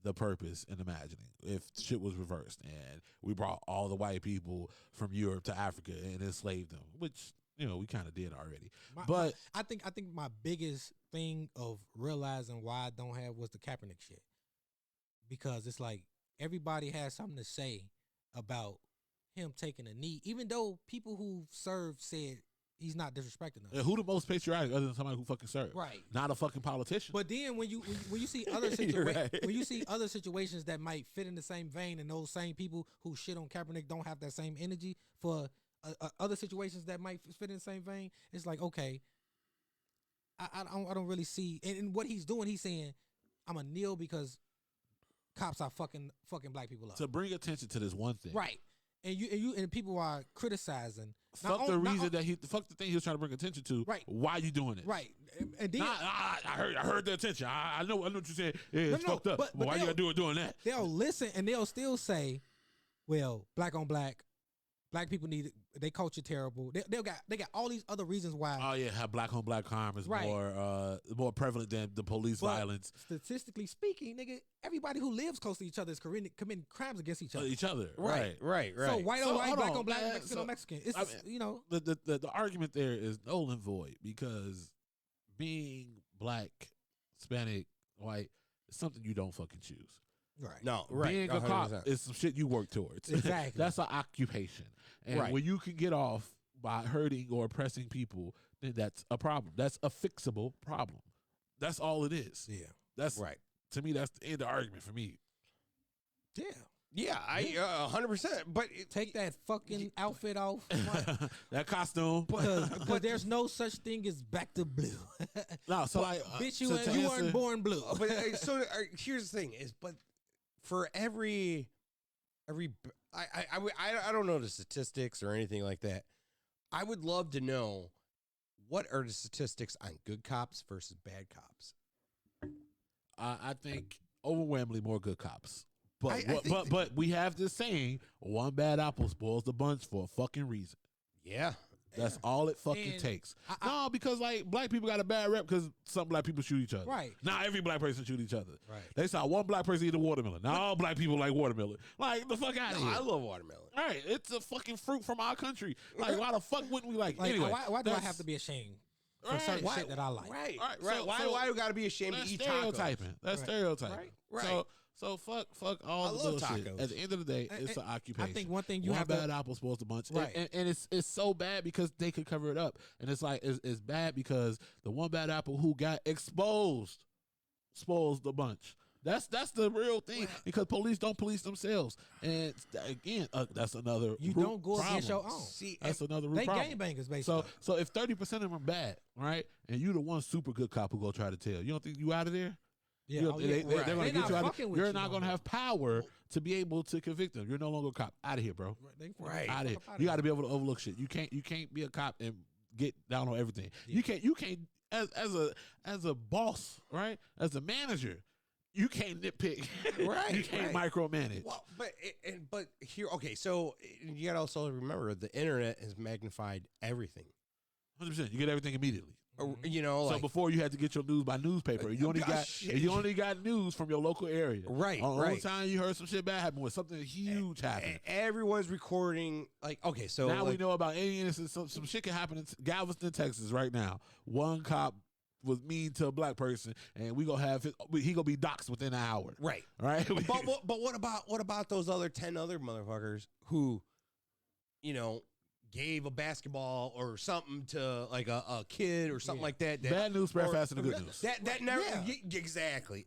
A: the purpose in imagining if shit was reversed and we brought all the white people from Europe to Africa and enslaved them, which we kind of did already. But
B: I think my biggest thing of realizing why I don't have was the Kaepernick shit, because it's like everybody has something to say about him taking a knee, even though people who served said he's not disrespecting us.
A: And who the most patriotic other than somebody who fucking served?
B: Right.
A: Not a fucking politician.
B: But then when you see other when you see other situations that might fit in the same vein, and those same people who shit on Kaepernick don't have that same energy for other situations that might fit in the same vein, it's like, okay, I don't really see. And what he's doing, he's saying, I'm a kneel because cops are fucking black people up.
A: To bring attention to this one thing,
B: Right. And people are criticizing.
A: Fuck the thing he was trying to bring attention to.
B: Right.
A: Why you doing it?
B: Right. And then
A: I heard the attention. I know what you said. Yeah, it's fucked up. But why you gotta doing that?
B: They'll listen and they'll still say, well, black on black people they culture terrible. They got all these other reasons why.
A: Oh yeah, how black on black crime is
B: Right.
A: more prevalent than the police violence.
B: Statistically speaking, nigga, everybody who lives close to each other is committing crimes against each other.
A: Right.
B: So white on white, black on black,
A: man.
B: Mexican on Mexican. It's
A: The argument there is null and void because being black, Hispanic, white is something you don't fucking choose.
B: Right.
D: No, right.
A: Being a
D: 100%.
A: cop is some shit you work towards.
B: Exactly.
A: That's an occupation. And
D: Right.
A: when you can get off by hurting or oppressing people, then that's a problem. That's a fixable problem. That's all it is.
B: Yeah.
A: That's
D: Right.
A: To me, that's the end of the argument for me.
B: Yeah.
D: Yeah, I 100%. But
B: Take that fucking outfit off.
A: That costume.
B: Because there's no such thing as back to blue.
A: No, so like,
B: Bitch,
A: to
B: you
A: answer-
B: weren't born blue.
D: but here's the thing is, but for every I don't know the statistics or anything like that. I would love to know what are the statistics on good cops versus bad cops.
A: I think overwhelmingly more good cops. But
D: I think
A: but we have this saying: one bad apple spoils the bunch for a fucking reason.
D: Yeah.
A: That's all it fucking
B: And
A: takes. No, because like black people got a bad rep because some black people shoot each other.
B: Right.
A: Not every black person shoot each other.
B: Right.
A: They saw one black person eat a watermelon. Now all black people like watermelon. Like the fuck out of
D: No,
A: here.
D: I love watermelon.
A: Right. It's a fucking fruit from our country. Like why the fuck wouldn't we like?
B: Like,
A: Anyway,
B: why do I
A: that's-
B: have to be ashamed for
A: Right.
B: certain
A: Why-
B: shit that I like?
D: Right.
A: All right,
D: Right.
A: so-
D: why
A: so
D: do gotta be ashamed
A: That's
D: to eat tacos?
A: stereotyping. That's
B: Right.
A: stereotyping.
D: Right.
A: So fuck all
D: I
A: the
D: love
A: bullshit.
D: tacos.
A: At the end of the day, it's an
B: I
A: occupation.
B: think one thing you
A: one
B: have
A: bad
B: to
A: apple spoils the bunch,
B: Right.
A: and it's so bad because they could cover it up, and it's like it's bad because the one bad apple who got exposed spoils the bunch. That's the real thing because police don't police themselves, and again, that's another
B: you
A: root
B: don't go
A: problem.
B: against your own.
D: See,
A: That's another root
B: They
A: problem.
B: gangbangers basically.
A: So if 30% of them are bad, right, and you the one super good cop who go try to tell, you don't think you out of there?
B: yeah,
A: You-
B: oh, yeah.
A: they're gonna
B: They
A: get
B: not
A: you out.
B: fucking with
A: You're
B: you
A: not
B: no
A: gonna
B: more.
A: have power to be able to convict them. You're no longer a cop. Out of here, bro.
D: Right.
A: Out of here. You got to be able to overlook shit. You can't be a cop and get down on everything.
B: Yeah.
A: You can't as a boss, right? As a manager, you can't nitpick.
D: Right,
A: You can't
D: right.
A: micromanage.
D: Well, but here, okay. So you gotta also remember the internet has magnified everything.
A: 100%. You get everything immediately.
D: You know,
A: So
D: like
A: before you had to get your news by newspaper. You only got news from your local area.
D: Right,
A: All
D: right.
A: the time you heard some shit bad happen when something huge happened.
D: everyone's recording. Like, okay, so
A: Now
D: like,
A: we know about any instance. Some shit can happen in Galveston, Texas, right now. One cop was mean to a black person, and he gonna be doxxed within an hour.
D: right.
A: Right.
D: But what about those other 10 other motherfuckers who, you know, gave a basketball or something to like a kid or something like that?
A: Bad news spread
D: or-
A: faster than good news.
D: That never
B: Yeah.
D: exactly.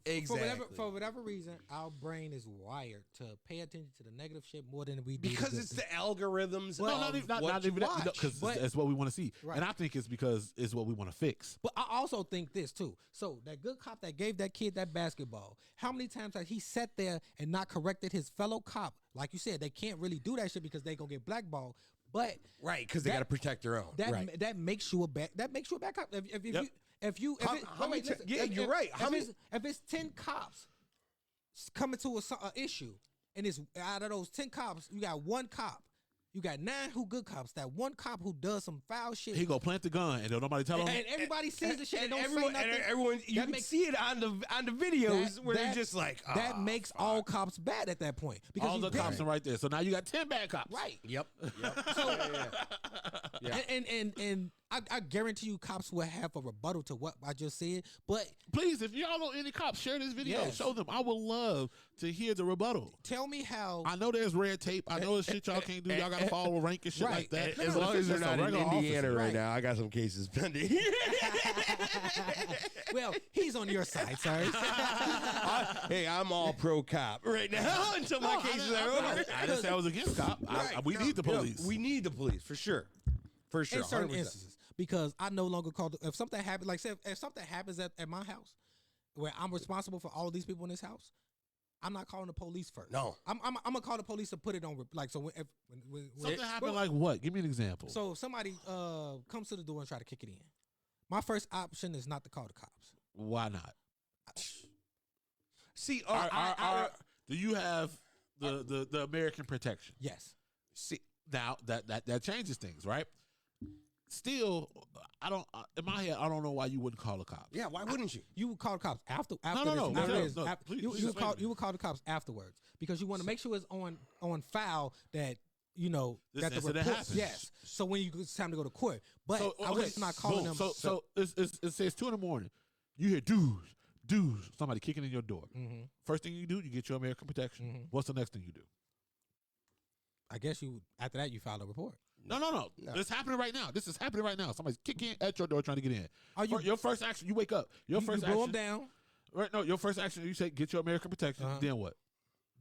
B: For whatever reason, our brain is wired to pay attention to the negative shit more than we do.
D: because
B: the
D: it's
B: good
D: the algorithms.
A: No,
D: of
A: not even
D: what you
A: that.
D: watch.
A: Because
B: But-
A: that's what we want to see,
B: Right.
A: and I think it's because it's what we want to fix.
B: But I also think this too. So that good cop that gave that kid that basketball, how many times has he sat there and not corrected his fellow cop? Like you said, they can't really do that shit because they gonna get blackballed. But
D: Right, because they
B: that-
D: got to protect their own.
B: that that makes you a bad cop. If you
D: How many
B: listen,
D: yeah, you're right. How many?
B: If it's 10 cops coming to a issue, and it's out of those 10 cops, you got one cop. You got 9 who good cops. That one cop who does some foul shit.
A: He go plant the gun, and don't nobody tell him.
B: and everybody sees the shit and, don't
D: everyone,
B: say nothing.
D: and everyone, you
B: That
D: can
B: makes-
D: see it on the videos where they're just like
B: that makes all cops bad at that point because
A: all
B: you
A: the
B: pick-
A: cops are right there. So now you got 10 bad cops.
B: right.
D: Yep.
B: So
D: Yeah.
B: and I guarantee you, cops will have a rebuttal to what I just said. But
A: Please, if y'all know any cops, share this video.
B: Yes.
A: Show them. I would love to hear the rebuttal.
B: tell me how.
A: I know there's red tape. I know there's shit y'all can't do. Y'all got to follow rank and shit
B: Right.
A: like that.
D: As
B: No,
D: long as they're
A: Just a
D: not in
A: regular
D: Indiana
A: officer.
D: right
B: Right.
D: now, I got some cases pending.
B: Well, he's on your side, sir.
D: Hey, I'm all pro cop right now until my
A: No,
D: cases
A: I
D: are over.
A: didn't say I was against cop. We need the police.
D: We need the police for sure. For sure.
B: In certain
D: 100%.
B: instances, because I no longer call if something happens. Like say if something happens at my house, where I'm responsible for all of these people in this house, I'm not calling the police first.
D: No.
B: I'm gonna call the police to put it on. Like so when
A: Something happened like what? Give me an example.
B: So if somebody comes to the door and try to kick it in, my first option is not to call the cops.
A: Why not?
D: See,
A: Do you have the American protection?
B: Yes.
A: See, now that changes things, right? Still, I don't. In my head, I don't know why you wouldn't call the cops.
D: yeah, why wouldn't you?
B: You would call the cops after.
A: no,
B: this-
A: no,
B: after
A: no,
B: this-
A: no,
B: after-
A: please-
B: you,
A: please
B: you would
A: explain
B: call
A: to me.
B: you would call the cops afterwards because you want to make sure it's on file that you know
A: This
B: that the
A: incident
B: report.
A: happened.
B: Yes. So when it's time to go to court, but
A: So,
B: I was not calling
A: boom.
B: them.
A: So it says 2 a.m. You hear dudes, somebody kicking in your door.
B: Mhm.
A: First thing you do, you get your American protection.
B: Mhm.
A: What's the next thing you do?
B: I guess you after that you file a report.
A: No. It's happening right now. This is happening right now. Somebody's kicking at your door trying to get in.
B: Are you
A: Your first action, you wake up. Your
B: you
A: first
B: blow
A: action,
B: them down?
A: right? No, your first action, you say get your American protection.
B: Uh-huh.
A: Then what?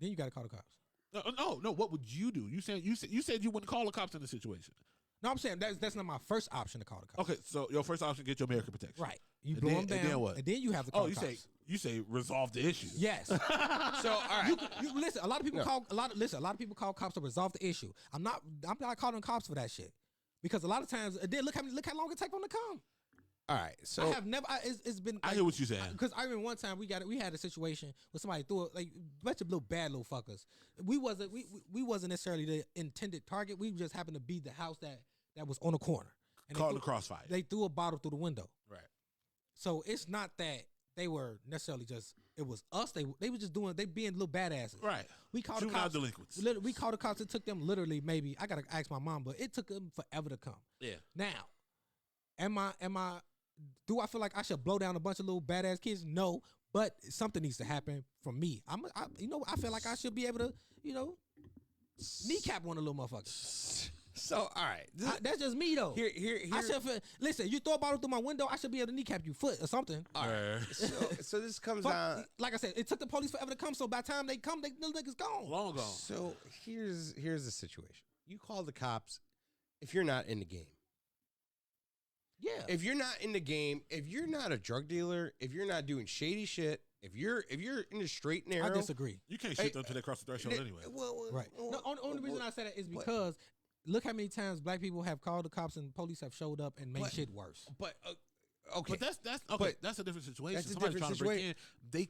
B: Then you got to call the cops.
A: No. What would you do? You said you wouldn't call the cops in this situation.
B: No, I'm saying that's not my first option to call the cops.
A: Okay, so your first option, get your American protection.
B: Right. You
A: And
B: blow
A: then-
B: them down,
A: and then what?
B: and then you have to call
A: Oh,
B: the cops.
A: you say resolve the issue.
B: Yes.
D: So, all right.
B: You listen. A lot of people call a lot of people call cops to resolve the issue. I'm not calling cops for that shit because a lot of times. Then look how long it take them to come.
D: All right. So,
B: I have never. It's been.
A: I hear what you're saying.
B: Because I remember one time we had a situation where somebody threw a bunch of little bad little fuckers. We wasn't necessarily the intended target. We just happened to be the house that was on the corner. And
A: Call the crossfire.
B: They threw a bottle through the window.
A: Right.
B: So it's not that they were necessarily just. It was us. They were just being little badasses.
A: Right.
B: We called the
A: Juvenile
B: cops.
A: delinquents.
B: We called the cops. It took them literally maybe. I gotta ask my mom, but it took them forever to come.
A: Yeah.
B: Now, am I? Do I feel like I should blow down a bunch of little badass kids? No, but something needs to happen from me. I feel like I should be able to, kneecap one of the little motherfuckers.
D: so all right.
B: That's just me though.
D: Here.
B: I should feel. Listen, you throw a bottle through my window, I should be able to kneecap you foot or something.
D: All right. So this comes
B: Fuck,
D: down.
B: like I said, it took the police forever to come. So by the time they come, the niggas gone.
A: Long gone.
D: So here's the situation. You call the cops if you're not in the game.
B: Yeah.
D: If you're not in the game, if you're not a drug dealer, if you're not doing shady shit, if you're in the straight and
B: I
D: narrow,
B: disagree.
A: You can't shoot them until they cross the threshold anyway.
B: Right. No, only reason I say that is because look how many times black people have called the cops and police have showed up and made
D: But-
B: shit worse.
D: But okay,
A: But that's okay.
D: But
A: That's a different situation.
D: that's a
A: Somebody
D: different
A: trying to break in, they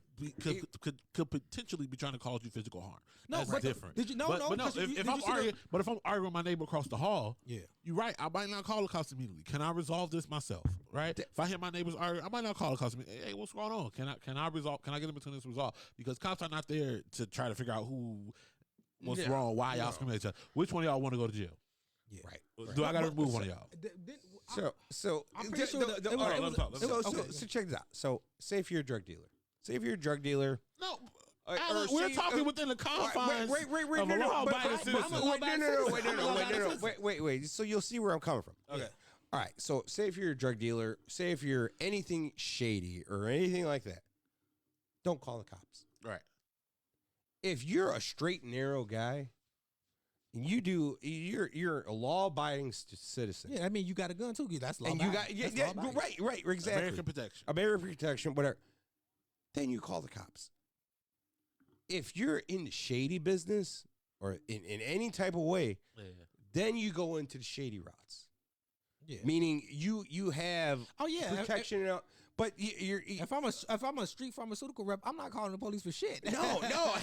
A: could potentially be trying to cause you physical harm.
B: No,
A: That's
B: but
A: different.
B: did you- no,
A: but,
B: no,
A: But no,
B: because
A: if,
B: you-
A: if
B: did
A: I'm
B: you see the-
A: arguing, but if I'm arguing with my neighbor across the hall,
B: Yeah.
A: you're right. I might not call the cops immediately. Can I resolve this myself? Right? If I hear my neighbors arguing, I might not call the cops immediately. Hey, what's going on? Can I resolve? Can I get in between this resolve? Because cops are not there to try to figure out what's
D: Yeah,
A: wrong, why y'all
D: no.
A: screaming at each other. Which one of y'all want to go to jail?
B: Yeah.
D: right.
A: Do I got to remove one of y'all?
D: So
B: I'm pretty sure that it was-
A: all right,
B: it
A: let
B: was-
A: him talk, let him
B: it was-
A: talk.
B: okay.
D: So check this out. So say if you're a drug dealer.
A: No.
D: Or
A: Alan, we're
D: say-
A: talking within the confines
D: Wait,
A: of a
D: no, no,
A: law-abiding
D: but-
A: citizen.
B: I'm a law-abiding citizen.
D: Wait. So you'll see where I'm coming from.
A: Okay.
D: All right. So say if you're a drug dealer, say if you're anything shady or anything like that, don't call the cops.
A: Right.
D: If you're a straight and narrow guy, and you're a law-abiding citizen,
B: Yeah, I mean, you got a gun too. That's law.
D: and you got right, exactly.
A: American protection.
D: American protection, whatever. Then you call the cops. If you're in the shady business or in any type of way, then you go into the shady routes.
B: Yeah.
D: Meaning you have
B: Oh yeah.
D: protection, but you're
B: If I'm a street pharmaceutical rep, I'm not calling the police for shit.
D: no, hell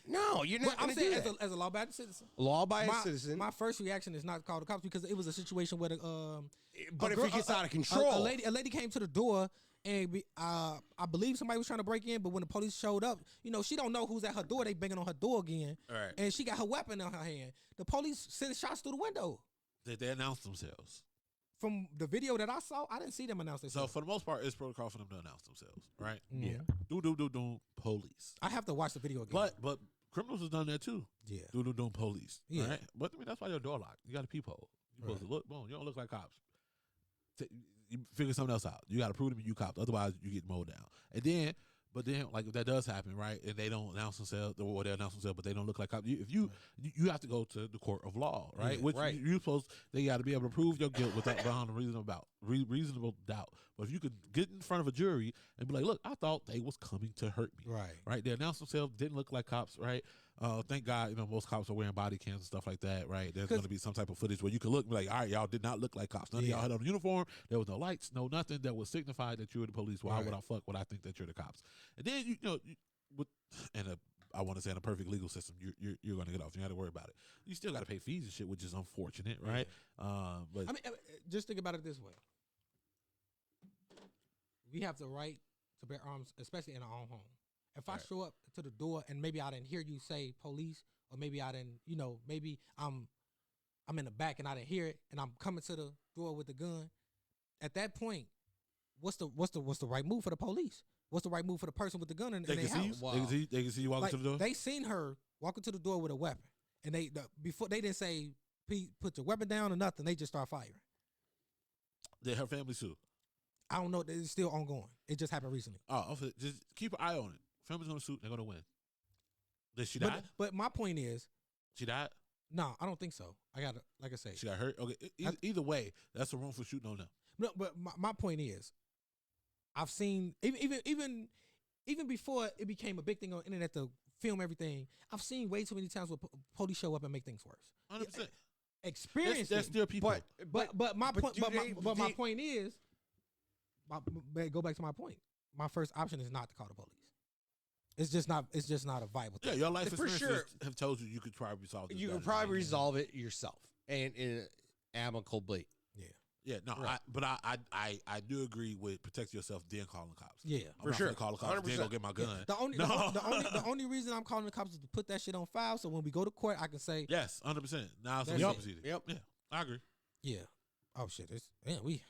D: no, you're
B: But
D: not.
B: I'm
D: gonna
B: saying
D: do that.
B: as a law-abiding citizen,
D: Law-abiding citizen.
B: my first reaction is not to call the cops because it was a situation where
D: but if
B: girl-
D: it gets out of control,
B: a lady came to the door and I believe somebody was trying to break in, but when the police showed up, she don't know who's at her door. They banging on her door again,
A: Right.
B: and she got her weapon in her hand. The police sent shots through the window.
A: They announce themselves.
B: from the video that I saw, I didn't see them announce
A: So
B: themselves.
A: for the most part, it's protocol for them to announce themselves, right?
B: Mhm.
A: Do police.
B: I have to watch the video again.
A: But criminals have done that too.
B: yeah,
A: Do police.
B: Yeah.
A: Right? But I mean that's why your door locked. You got a peephole. You supposed
B: Right.
A: to look. Boom. You don't look like cops. You figure something else out. You got to prove to me you cops. Otherwise, you get mowed down. But then, like if that does happen, right, and they don't announce themselves, or they announce themselves, but they don't look like cops. You have to go to the court of law, right?
B: Yeah,
A: Which
D: right.
A: you supposed they got to be able to prove your guilt without beyond a reasonable doubt. But if you could get in front of a jury and be like, look, I thought they was coming to hurt me, right? They announced themselves, didn't look like cops, right? Thank God, most cops are wearing body cams and stuff like that, right? There's going to be some type of footage where you can look and be like, all right, y'all did not look like cops. None of y'all had on a uniform. There was no lights, no nothing that would signify that you were the police. Why would I I think that you're the cops? And then I want to say in a perfect legal system, you're going to get off. You don't have to worry about it. You still got to pay fees and shit, which is unfortunate, right? But
B: I mean, just think about it this way: we have the right to bear arms, especially in our own home. If I show up to the door and maybe I didn't hear you say police, or maybe I didn't, maybe I'm in the back and I didn't hear it, and I'm coming to the door with the gun. At that point, what's the right move for the police? What's the right move for the person with the gun in
A: they
B: their
A: can see
B: house?
A: you. They can see you walking
B: Like,
A: to the door.
B: they seen her walking to the door with a weapon, and before they didn't say put your weapon down or nothing. They just start firing.
A: Her family too.
B: I don't know. It's still ongoing. It just happened recently.
A: Oh, just keep an eye on it. Family's gonna shoot. They're gonna win. Did she die?
B: But my point is,
A: She died.
B: no, I don't think so. Like I say,
A: She got hurt. Okay. Either way, that's a room for shooting on them.
B: no. But my point is, I've seen even before it became a big thing on the internet to film everything. I've seen way too many times where police show up and make things worse.
A: 100%.
B: Experience
A: That's still people.
B: But my point.
D: do they-
B: My point is, go back to my point. My first option is not to call the police. It's just not a viable thing.
A: Yeah, your life
D: For
A: experiences
D: sure.
A: have told you could probably resolve this.
D: You
A: better
D: can probably
A: than me.
D: resolve it yourself and amicably.
A: Yeah, no,
D: Right.
A: I do agree with protect yourself, then calling the cops.
B: Yeah.
A: I'm not
D: sure.
A: gonna call the cops, then go get my gun.
B: The only reason I'm calling the cops is to put that shit on file, so when we go to court, I can say,
A: Yes, 100%. Now it's
B: That's
A: a
B: it.
A: proceeding.
D: Yep.
A: Yeah, I agree.
B: yeah. Oh shit, we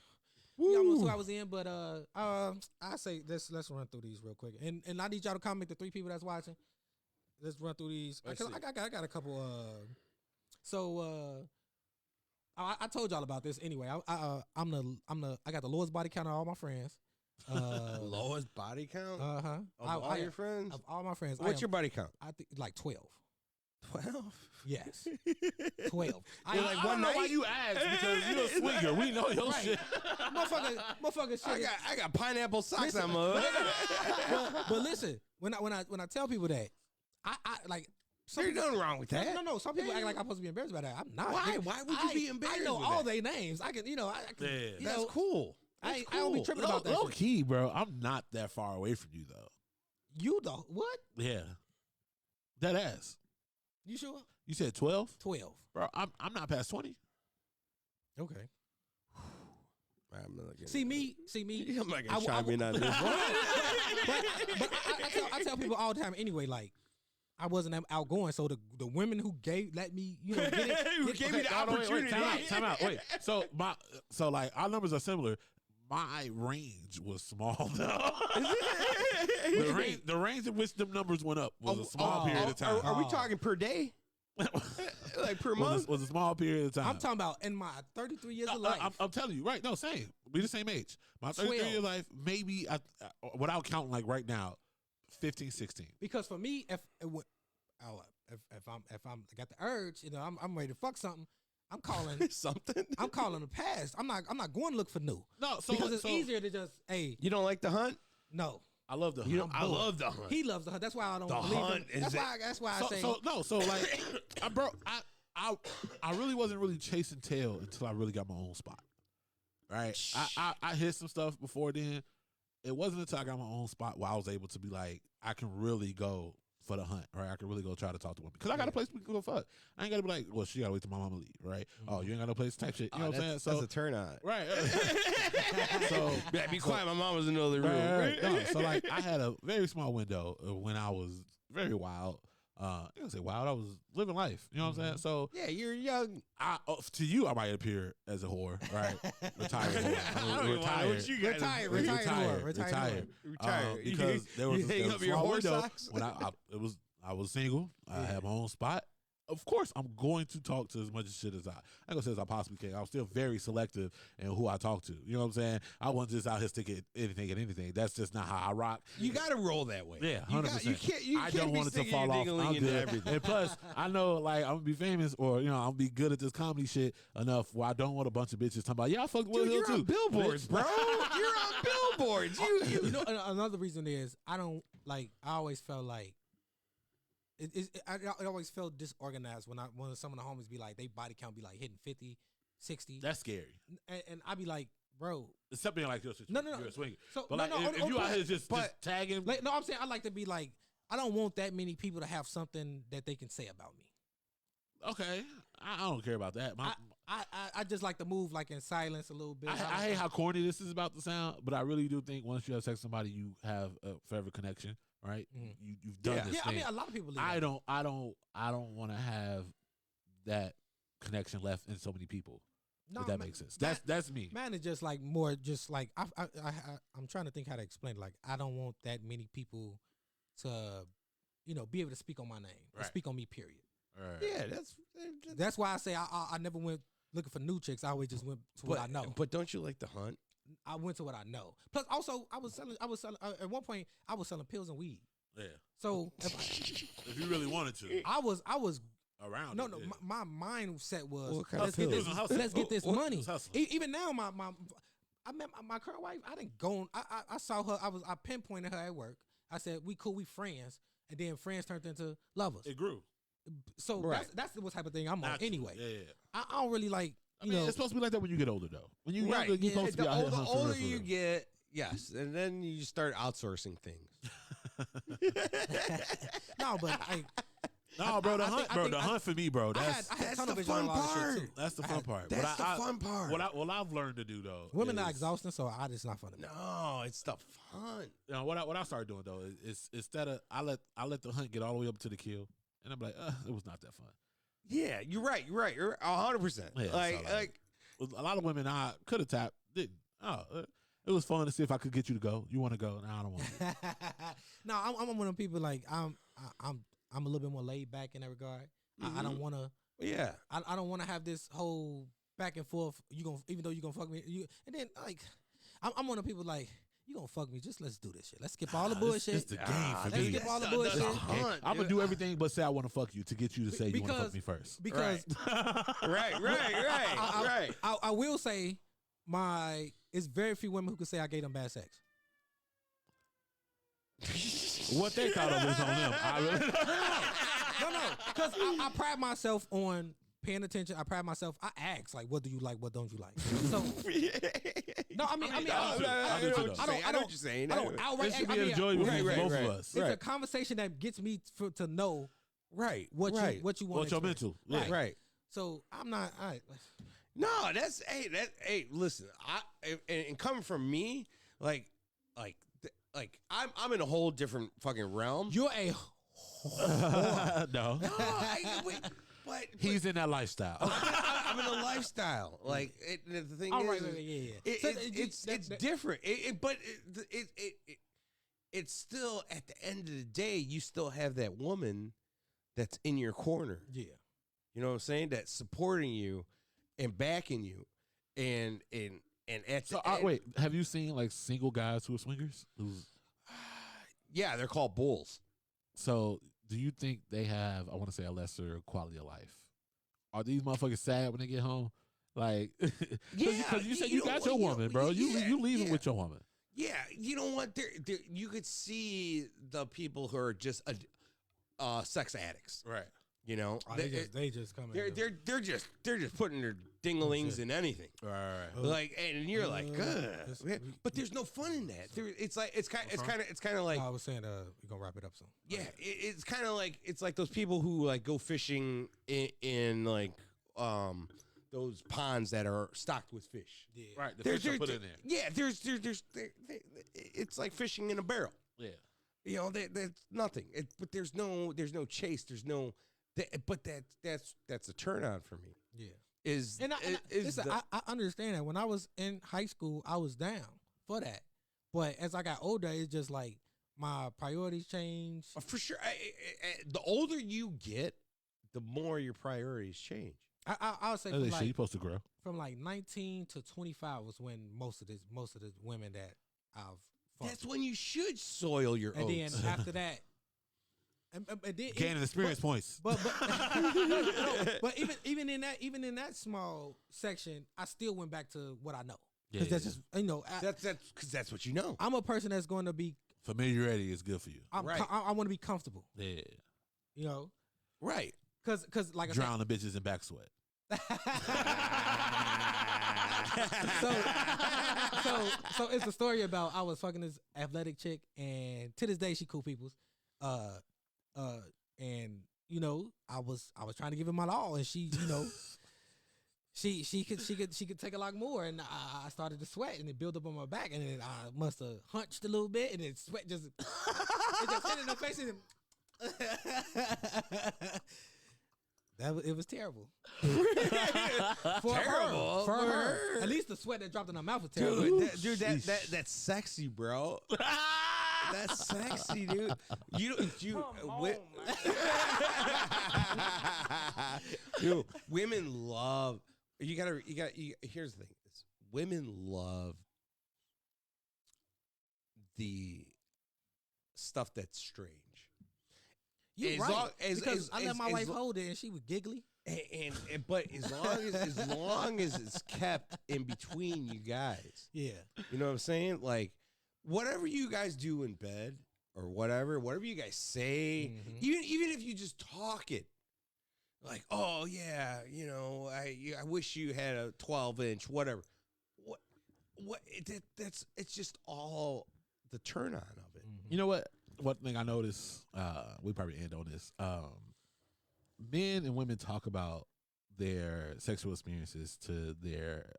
B: almost 2 hours in, but I say let's run through these real quick, and I need y'all to comment the 3 people that's watching. Let's run through these.
D: Let's
B: 'Cause
D: see.
B: I got a couple. I told y'all about this anyway. I got the lowest body count of all my friends.
D: Lowest body count
B: Of
D: of all your friends?
B: Of all my friends.
D: What's your body count?
B: I think like 12.
D: 12.
B: Yes, 12.
A: I
D: like
A: don't
D: one
A: know why
D: night?
A: you asked because you're a swinger. We know your
B: Right.
A: shit.
B: motherfucker shit.
D: I got pineapple socks
B: Listen,
D: on my.
B: but listen, when I tell people that, I like.
D: There's nothing wrong with that.
B: No. Some people act like I'm supposed to be embarrassed about that. I'm not.
D: Why?
B: nigga.
D: Why would you be embarrassed
B: I know
D: with
B: all
D: that?
B: their names. I can, I can.
A: Yeah.
B: You
D: That's
B: know,
D: cool.
B: I don't be tripping about that.
A: Low
B: Shit.
A: key, bro. I'm not that far away from you though.
B: You though? What?
A: Yeah, that ass.
B: You sure?
A: You said 12,
B: 12.
A: bro. I'm not past 20.
B: Okay.
D: I'm not gonna-
B: See me.
D: I'm not
B: I-
D: gonna chime in on this one.
B: but I tell people all the time anyway. Like I wasn't that outgoing, so the women who let me, get it,
D: Who gave me the opportunity.
A: Time out. Wait. So like our numbers are similar. My range was small though. the range in which them numbers went up was a small period of time.
D: Are we talking per day? Like per month?
A: Was a small period of time.
B: I'm talking about in my 33 years of life.
A: I'm telling you, right? No, same. We the same age. My 33 years of life, maybe without counting like right now, 15, 16.
B: Because for me, if I'm got the urge, I'm ready to fuck something. I'm calling
D: Something?
B: I'm calling the past. I'm not going to look for new.
A: No, so
B: Because it's easier to just
D: You don't like the hunt?
B: no.
A: I love the
D: You
A: hunt.
D: don't, I love the hunt.
B: He loves the hunt. That's why I don't
D: The
B: believe
D: hunt
B: him.
D: is
B: That's why I say
A: So like, I really wasn't really chasing tail until I really got my own spot. Right? I hit some stuff before then. It wasn't until I got my own spot where I was able to be like, I can really go for the hunt, right? I can really go try to talk to women. Because I got a place we can go fuck. I ain't got to be like, well, she got to wait till my mama leave, right? Oh, you ain't got no place type shit. You know what I'm saying? So,
D: that's a turn on.
A: right. So,
D: Yeah, be quiet. My mom was in the other room.
A: right. No, so like I had a very small window when I was very wild. I don't say wild. I was living life. You know what I'm saying? So
D: Yeah, you're young.
A: to you, I might appear as a whore, right? Retired whore.
D: I don't even know what you guys
B: Retired,
D: are-
B: retired.
D: Retired.
A: Because there was
D: you hang
A: there
D: up
A: was a
D: your
A: small
D: horse
A: window
D: socks?
A: when I was single. I had my own spot. Of course, I'm going to talk to as much shit as I gonna say as I possibly can. I'm still very selective in who I talk to. You know what I'm saying? I wasn't just out here sticking anything and anything. That's just not how I rock.
D: You got to roll that way.
A: Yeah,
D: You
A: 100%.
D: You can't. You
A: I
D: can't
A: don't
D: be
A: want it to
D: sticking
A: fall
D: your
A: off.
D: ding-a-ling
A: I'm
D: into
A: good.
D: everything.
A: And plus, I know like I'm gonna be famous, or I'm gonna be good at this comedy shit enough where I don't want a bunch of bitches talking about, yeah, I fucked Will
D: Dude,
A: Hill
D: you're
A: too.
D: on billboards,
A: Bitch.
D: bro. You're on billboards.
B: You know, another reason is I don't like. I always felt like I always felt disorganized when some of the homies be like, they body count be like hitting 50, 60.
A: That's scary.
B: And I be like, bro.
A: Except being like,
B: No.
A: you're a swinger.
B: So,
A: But
B: no,
A: like,
B: no,
A: if you out here just tagging,
B: like, no, I'm saying I like to be like, I don't want that many people to have something that they can say about me.
A: okay, I don't care about that.
B: I just like to move like in silence a little bit.
A: I hate how corny this is about to sound, but I really do think once you have sex with somebody, you have a forever connection, right?
B: Mhm.
A: You've done this
B: Yeah,
A: thing.
B: I mean, a lot of people.
A: I don't want to have that connection left in so many people.
B: No,
A: if that makes sense. That's me.
B: Man, it's just like more, just like I'm trying to think how to explain it. Like, I don't want that many people to, be able to speak on my name, or
A: Right.
B: speak on me. Period.
A: Right.
D: Yeah,
B: That's why I say I never went looking for new chicks. I always just went to what I know.
D: But don't you like to hunt?
B: I went to what I know. Plus, also, I was selling. At one point, I was selling pills and weed.
A: Yeah.
B: So
A: If you really wanted to,
B: I was
A: around.
B: no.
A: it, yeah.
B: My mindset was
D: What kind of
B: let's get
D: pills?
B: this.
A: Hustling.
B: Let's get this
A: What-
B: money.
A: what's hustling?
B: Even now, I met my current wife. I didn't go. I saw her. I pinpointed her at work. I said, "We cool. We friends." And then friends turned into lovers.
A: It grew.
B: So
D: Right.
B: that's what type of thing I'm on.
A: Naturally.
B: Anyway,
A: Yeah.
B: I don't really like.
A: I mean, it's supposed to be like that when you get older, though. When you're
D: Right.
A: younger, you're
B: Yeah,
A: supposed to be out here
D: The
A: hunting for
D: older
A: real, for
D: you
A: real.
D: get, yes, and then you start outsourcing things.
B: No, but
A: No, bro, the
B: I
A: hunt,
B: think- I
A: bro,
B: think
A: the
B: I-
A: hunt for me, bro.
B: I
A: That's
B: had
D: that's
B: tunnel
D: the
B: vision on a
D: fun
B: lot of shit
D: part.
B: too.
A: that's the fun part.
D: That's the fun part.
A: What I've learned to do though.
B: Women are
A: is-
B: exhausting, so it's not fun to me.
D: No, it's the fun.
A: You know, what I started doing though is instead of I let the hunt get all the way up to the kill, and I'm like, it was not that fun.
D: Yeah, you're right. You're 100%.
A: Yeah,
D: like,
A: so, like- With a lot of women I could have tapped didn't. It was fun to see if I could get you to go. You want to go? No, I don't want to.
B: No, I'm one of them people like I'm a little bit more laid back in that regard. I don't want to.
D: yeah.
B: I don't want to have this whole back and forth. Even though you gonna fuck me, and then like I'm one of the people like you gonna fuck me. Just let's do this shit. Let's skip all the bullshit.
A: It's the game for
B: let's
A: me.
B: skip all the
D: That's
B: bullshit.
D: a hunt,
A: I'm gonna
D: dude.
A: do everything but say I want to fuck you to get you to say you want to
B: Because-
A: fuck me first.
B: Because
D: Right. Right.
B: I will say it's very few women who can say I gave them bad sex.
A: What they thought of was on them. I really,
B: No, because I pride myself on paying attention. I pride myself. I ask like, what do you like? What don't you like? So no, I mean,
A: I do too, though.
D: I know what you're saying.
B: I don't outright.
A: This should
B: I
A: be
B: mean,
A: enjoyable
D: right,
A: for
D: right,
A: both
D: right.
A: of us.
B: It's a conversation that gets me to know
D: Right.
B: what
D: right.
B: you want.
A: What's your mental? Yeah.
D: Right.
B: So I'm not.
D: No, hey, listen, and coming from me, like I'm in a whole different fucking realm.
B: You're a.
A: No.
D: No, but
A: He's in that lifestyle.
D: I'm in a lifestyle. Like the thing
B: Oh,
D: is,
B: right, yeah. So
D: it's different. But it's still at the end of the day, you still have that woman that's in your corner.
B: Yeah.
D: You know what I'm saying? That's supporting you and backing you, and at
A: So
D: the end,
A: wait, have you seen like single guys who are swingers?
D: yeah, they're called bulls.
A: So do you think they have, I want to say, a lesser quality of life? Are these motherfuckers sad when they get home? Like, because you said you got your woman, bro. You leaving with your woman.
D: Yeah, you know what? There, you could see the people who are just sex addicts.
A: Right.
D: You know,
B: They just come in.
D: they're just putting their dinglings in anything.
A: Right.
D: Like, and you're like,
B: this-
D: "Ugh." But there's no fun in that. It's kind of like,
B: I was saying, we're gonna wrap it up soon.
D: yeah, it's kind of like, it's like those people who like go fishing in like those ponds that are stocked with fish.
B: Yeah.
A: Right. The fish are put in there.
D: Yeah, it's like fishing in a barrel.
A: Yeah.
D: You know, that's nothing. But there's no chase. There's no. But that's a turn on for me.
B: Yeah.
D: Listen,
B: I understand that. When I was in high school, I was down for that. But as I got older, it's just like my priorities change.
D: for sure. The older you get, the more your priorities change.
B: I would say
A: That's
B: from
A: shit,
B: like,
A: you supposed to grow.
B: from like 19 to 25 was when most of the women that I've fucked.
D: That's when you should soil your
B: And
D: oats.
B: then after that, and then
A: Gaining experience points.
B: But even in that small section, I still went back to what I know.
A: Yeah,
B: Because that's just
D: that's because that's what you know.
B: I'm a person that's going to be.
A: Familiarity is good for you.
D: Right.
B: I want to be comfortable.
A: Yeah.
B: You know,
D: Right.
B: because like I said,
A: Drown the bitches in back sweat.
B: so it's a story about I was fucking this athletic chick, and to this day she cool peoples, and you know I was trying to give it my all, and she you know she could take a lot more, and I started to sweat, and it built up on my back, and then I must have hunched a little bit, and then sweat just it just hit in her face, and it was terrible. For
D: Terrible?
B: her. For
D: For
B: her.
D: her?
B: At least the sweat that dropped in her mouth was terrible.
D: Dude, that's sexy, bro. That's sexy, dude. Dude, women love. You gotta. Here's the thing: women love the stuff that's strange.
B: You're
D: As
B: right.
D: long-
B: because I let my wife
D: lo-
B: hold it, and she was giggly.
D: But as long as it's kept in between you guys,
B: Yeah.
D: you know what I'm saying? Like whatever you guys do in bed or whatever you guys say, even if you just talk it, like, oh yeah, you know, I wish you had a 12-inch, whatever. It's just all the turn on of it.
A: You know what? One thing I noticed, we probably end on this. Men and women talk about their sexual experiences to their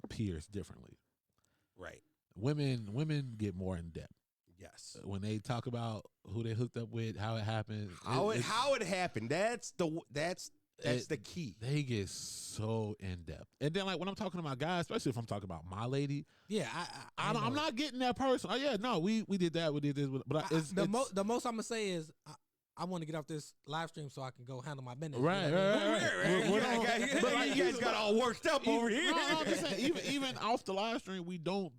A: peers differently.
D: Right.
A: Women get more in depth
D: Yes.
A: when they talk about who they hooked up with, how it happened,
D: How it happened. That's the key.
A: They get so in depth, and then like when I'm talking to my guys, especially if I'm talking about my lady,
B: Yeah.
A: I'm not getting that person. Oh yeah, no, we did that, we did this, but
B: the most I'm gonna say is I want to get off this live stream so I can go handle my business.
A: Right,
B: You know what I mean?
A: right.
D: But like, you guys got all worked up over here.
A: No, I'm just saying, even off the live stream, we don't.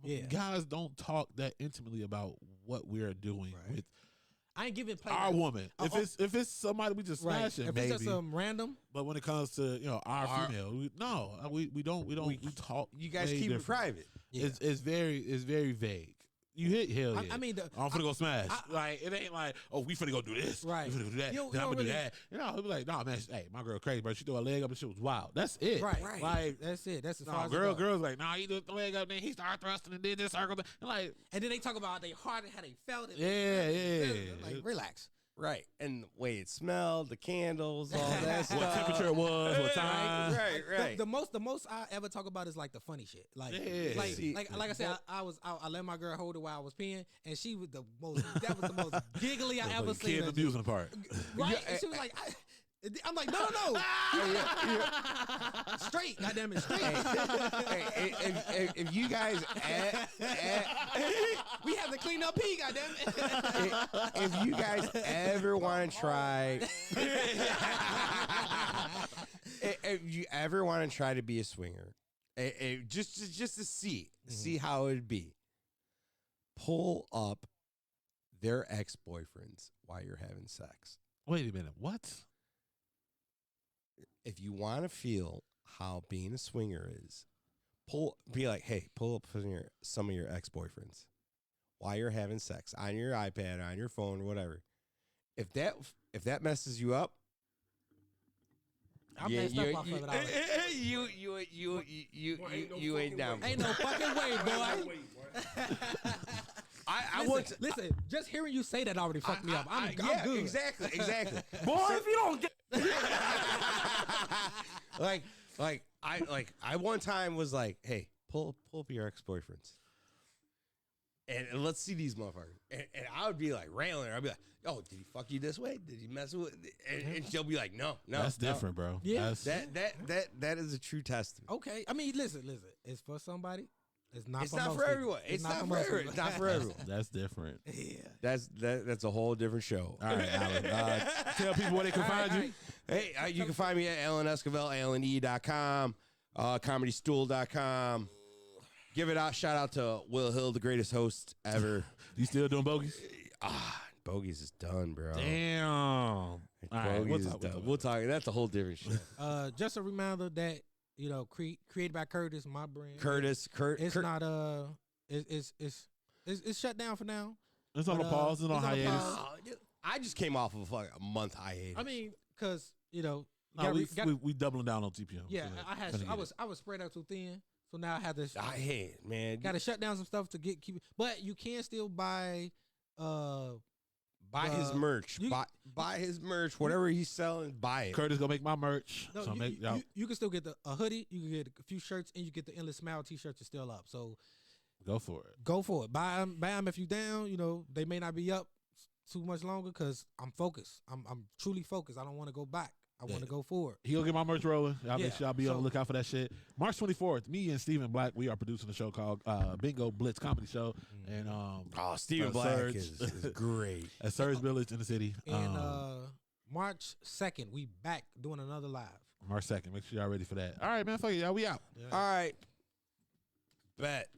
B: Yeah.
A: Guys don't talk that intimately about what we're doing with
B: I ain't giving play
A: our
B: to-
A: woman. If it's somebody we just
B: Right.
A: smash it,
B: If
A: maybe.
B: it's just some random,
A: But when it comes to our female, we don't we talk.
D: You guys
A: way
D: keep it
A: different.
D: private.
B: Yeah.
A: It's very vague. You hit hell yeah.
B: I mean,
A: I'm finna go smash. Like it ain't like, oh, we finna go do this.
B: Right.
A: We finna go do that.
B: You
A: Then I'm
B: don't
A: gonna do
B: really-
A: that. You know, he'll be like, nah, man, hey, my girl crazy, bro. She threw her leg up and she was wild. That's it.
B: right?
A: Like,
B: That's it. That's as far
A: no,
B: as it goes.
A: girls like, nah, he threw the leg up, then he started thrusting and did this circle. And like,
B: And then they talk about their heart and how they felt it.
A: yeah.
B: Like relax.
D: Right. And the way it smelled, the candles, all that stuff.
A: What temperature it was, what time.
D: Right.
B: The most I ever talk about is like the funny shit. Like
A: Yeah.
B: like I said, I let my girl hold it while I was peeing, and she was the most giggly I ever seen.
A: Kid amusement park.
B: Right? And she was like, I'm like, no. Straight, goddamn it, straight.
D: If you guys
B: We have to clean up pee, goddamn it.
D: if you guys ever want to try if you ever want to try to be a swinger, just to see how it'd be, pull up their ex-boyfriends while you're having sex.
A: Wait a minute, what?
D: If you want to feel how being a swinger is, be like, hey, pull up some of your ex-boyfriends while you're having sex on your iPad, on your phone, or whatever. If that messes you up,
B: I'm messed up off of it already.
D: you ain't down.
B: Ain't no fucking way, boy. Listen, just hearing you say that already fucked me up. I'm good.
D: Exactly.
C: Boy, if you don't get
D: I one time was like, hey, pull up your ex-boyfriends. and let's see these motherfuckers. And I would be like railing her. I'd be like, "Oh, did he fuck you this way? Did he mess with?" And she'll be like, "No,
A: That's different, bro.
B: Yeah.
D: That is a true testament.
B: Okay, I mean, listen. It's for somebody. It's not.
D: It's
B: for
D: not
B: most
D: for
B: people.
D: everyone. It's not for
B: most
D: everyone.
B: people.
D: It's not for everyone.
A: That's different.
B: Yeah.
D: That's a whole different show.
A: All right, Alan. Tell people where they can find you.
D: Hey, you can find me at Allen Esquivel, AllenE.com, ComedyStool.com. Give it out. Shout out to Will Hill, the greatest host ever.
A: You still doing bogeys?
D: Bogies is done, bro.
A: Damn. All right,
D: Bogies is done. We'll talk. That's a whole different show.
B: Just a reminder that created by Curtis, my brand.
D: Curtis.
B: It's not it's shut down for now.
A: It's on a pause. It's on hiatus.
D: I just came off of a month hiatus.
B: I mean, because
A: we doubling down on TPM.
B: Yeah,
A: So
B: I was spread out too thin, so now I had to.
D: I hate, man.
B: Got to shut down some stuff to keep. But you can still buy.
D: Buy his merch. Buy his merch. Whatever he's selling, buy it.
A: Curtis gonna make my merch.
B: No,
A: so
B: you can still get a hoodie. You can get a few shirts, and you get the Endless Smile T-shirts are still up. So
A: go for it.
B: Go for it. Buy them if you down. They may not be up too much longer because I'm focused. I'm truly focused. I don't want to go back. I want to go forward.
A: He'll get my merch rolling. I'll make sure y'all be on the lookout for that shit. March 24th, me and Stephen Black, we are producing a show called Bingo Blitz Comedy Show. And
D: Stephen Black is great.
A: At Surge Village in the city.
B: And March 2nd, we back doing another live.
A: March 2nd. Make sure y'all ready for that. All right, man. Fuck it, y'all. We out.
D: All right. Bet.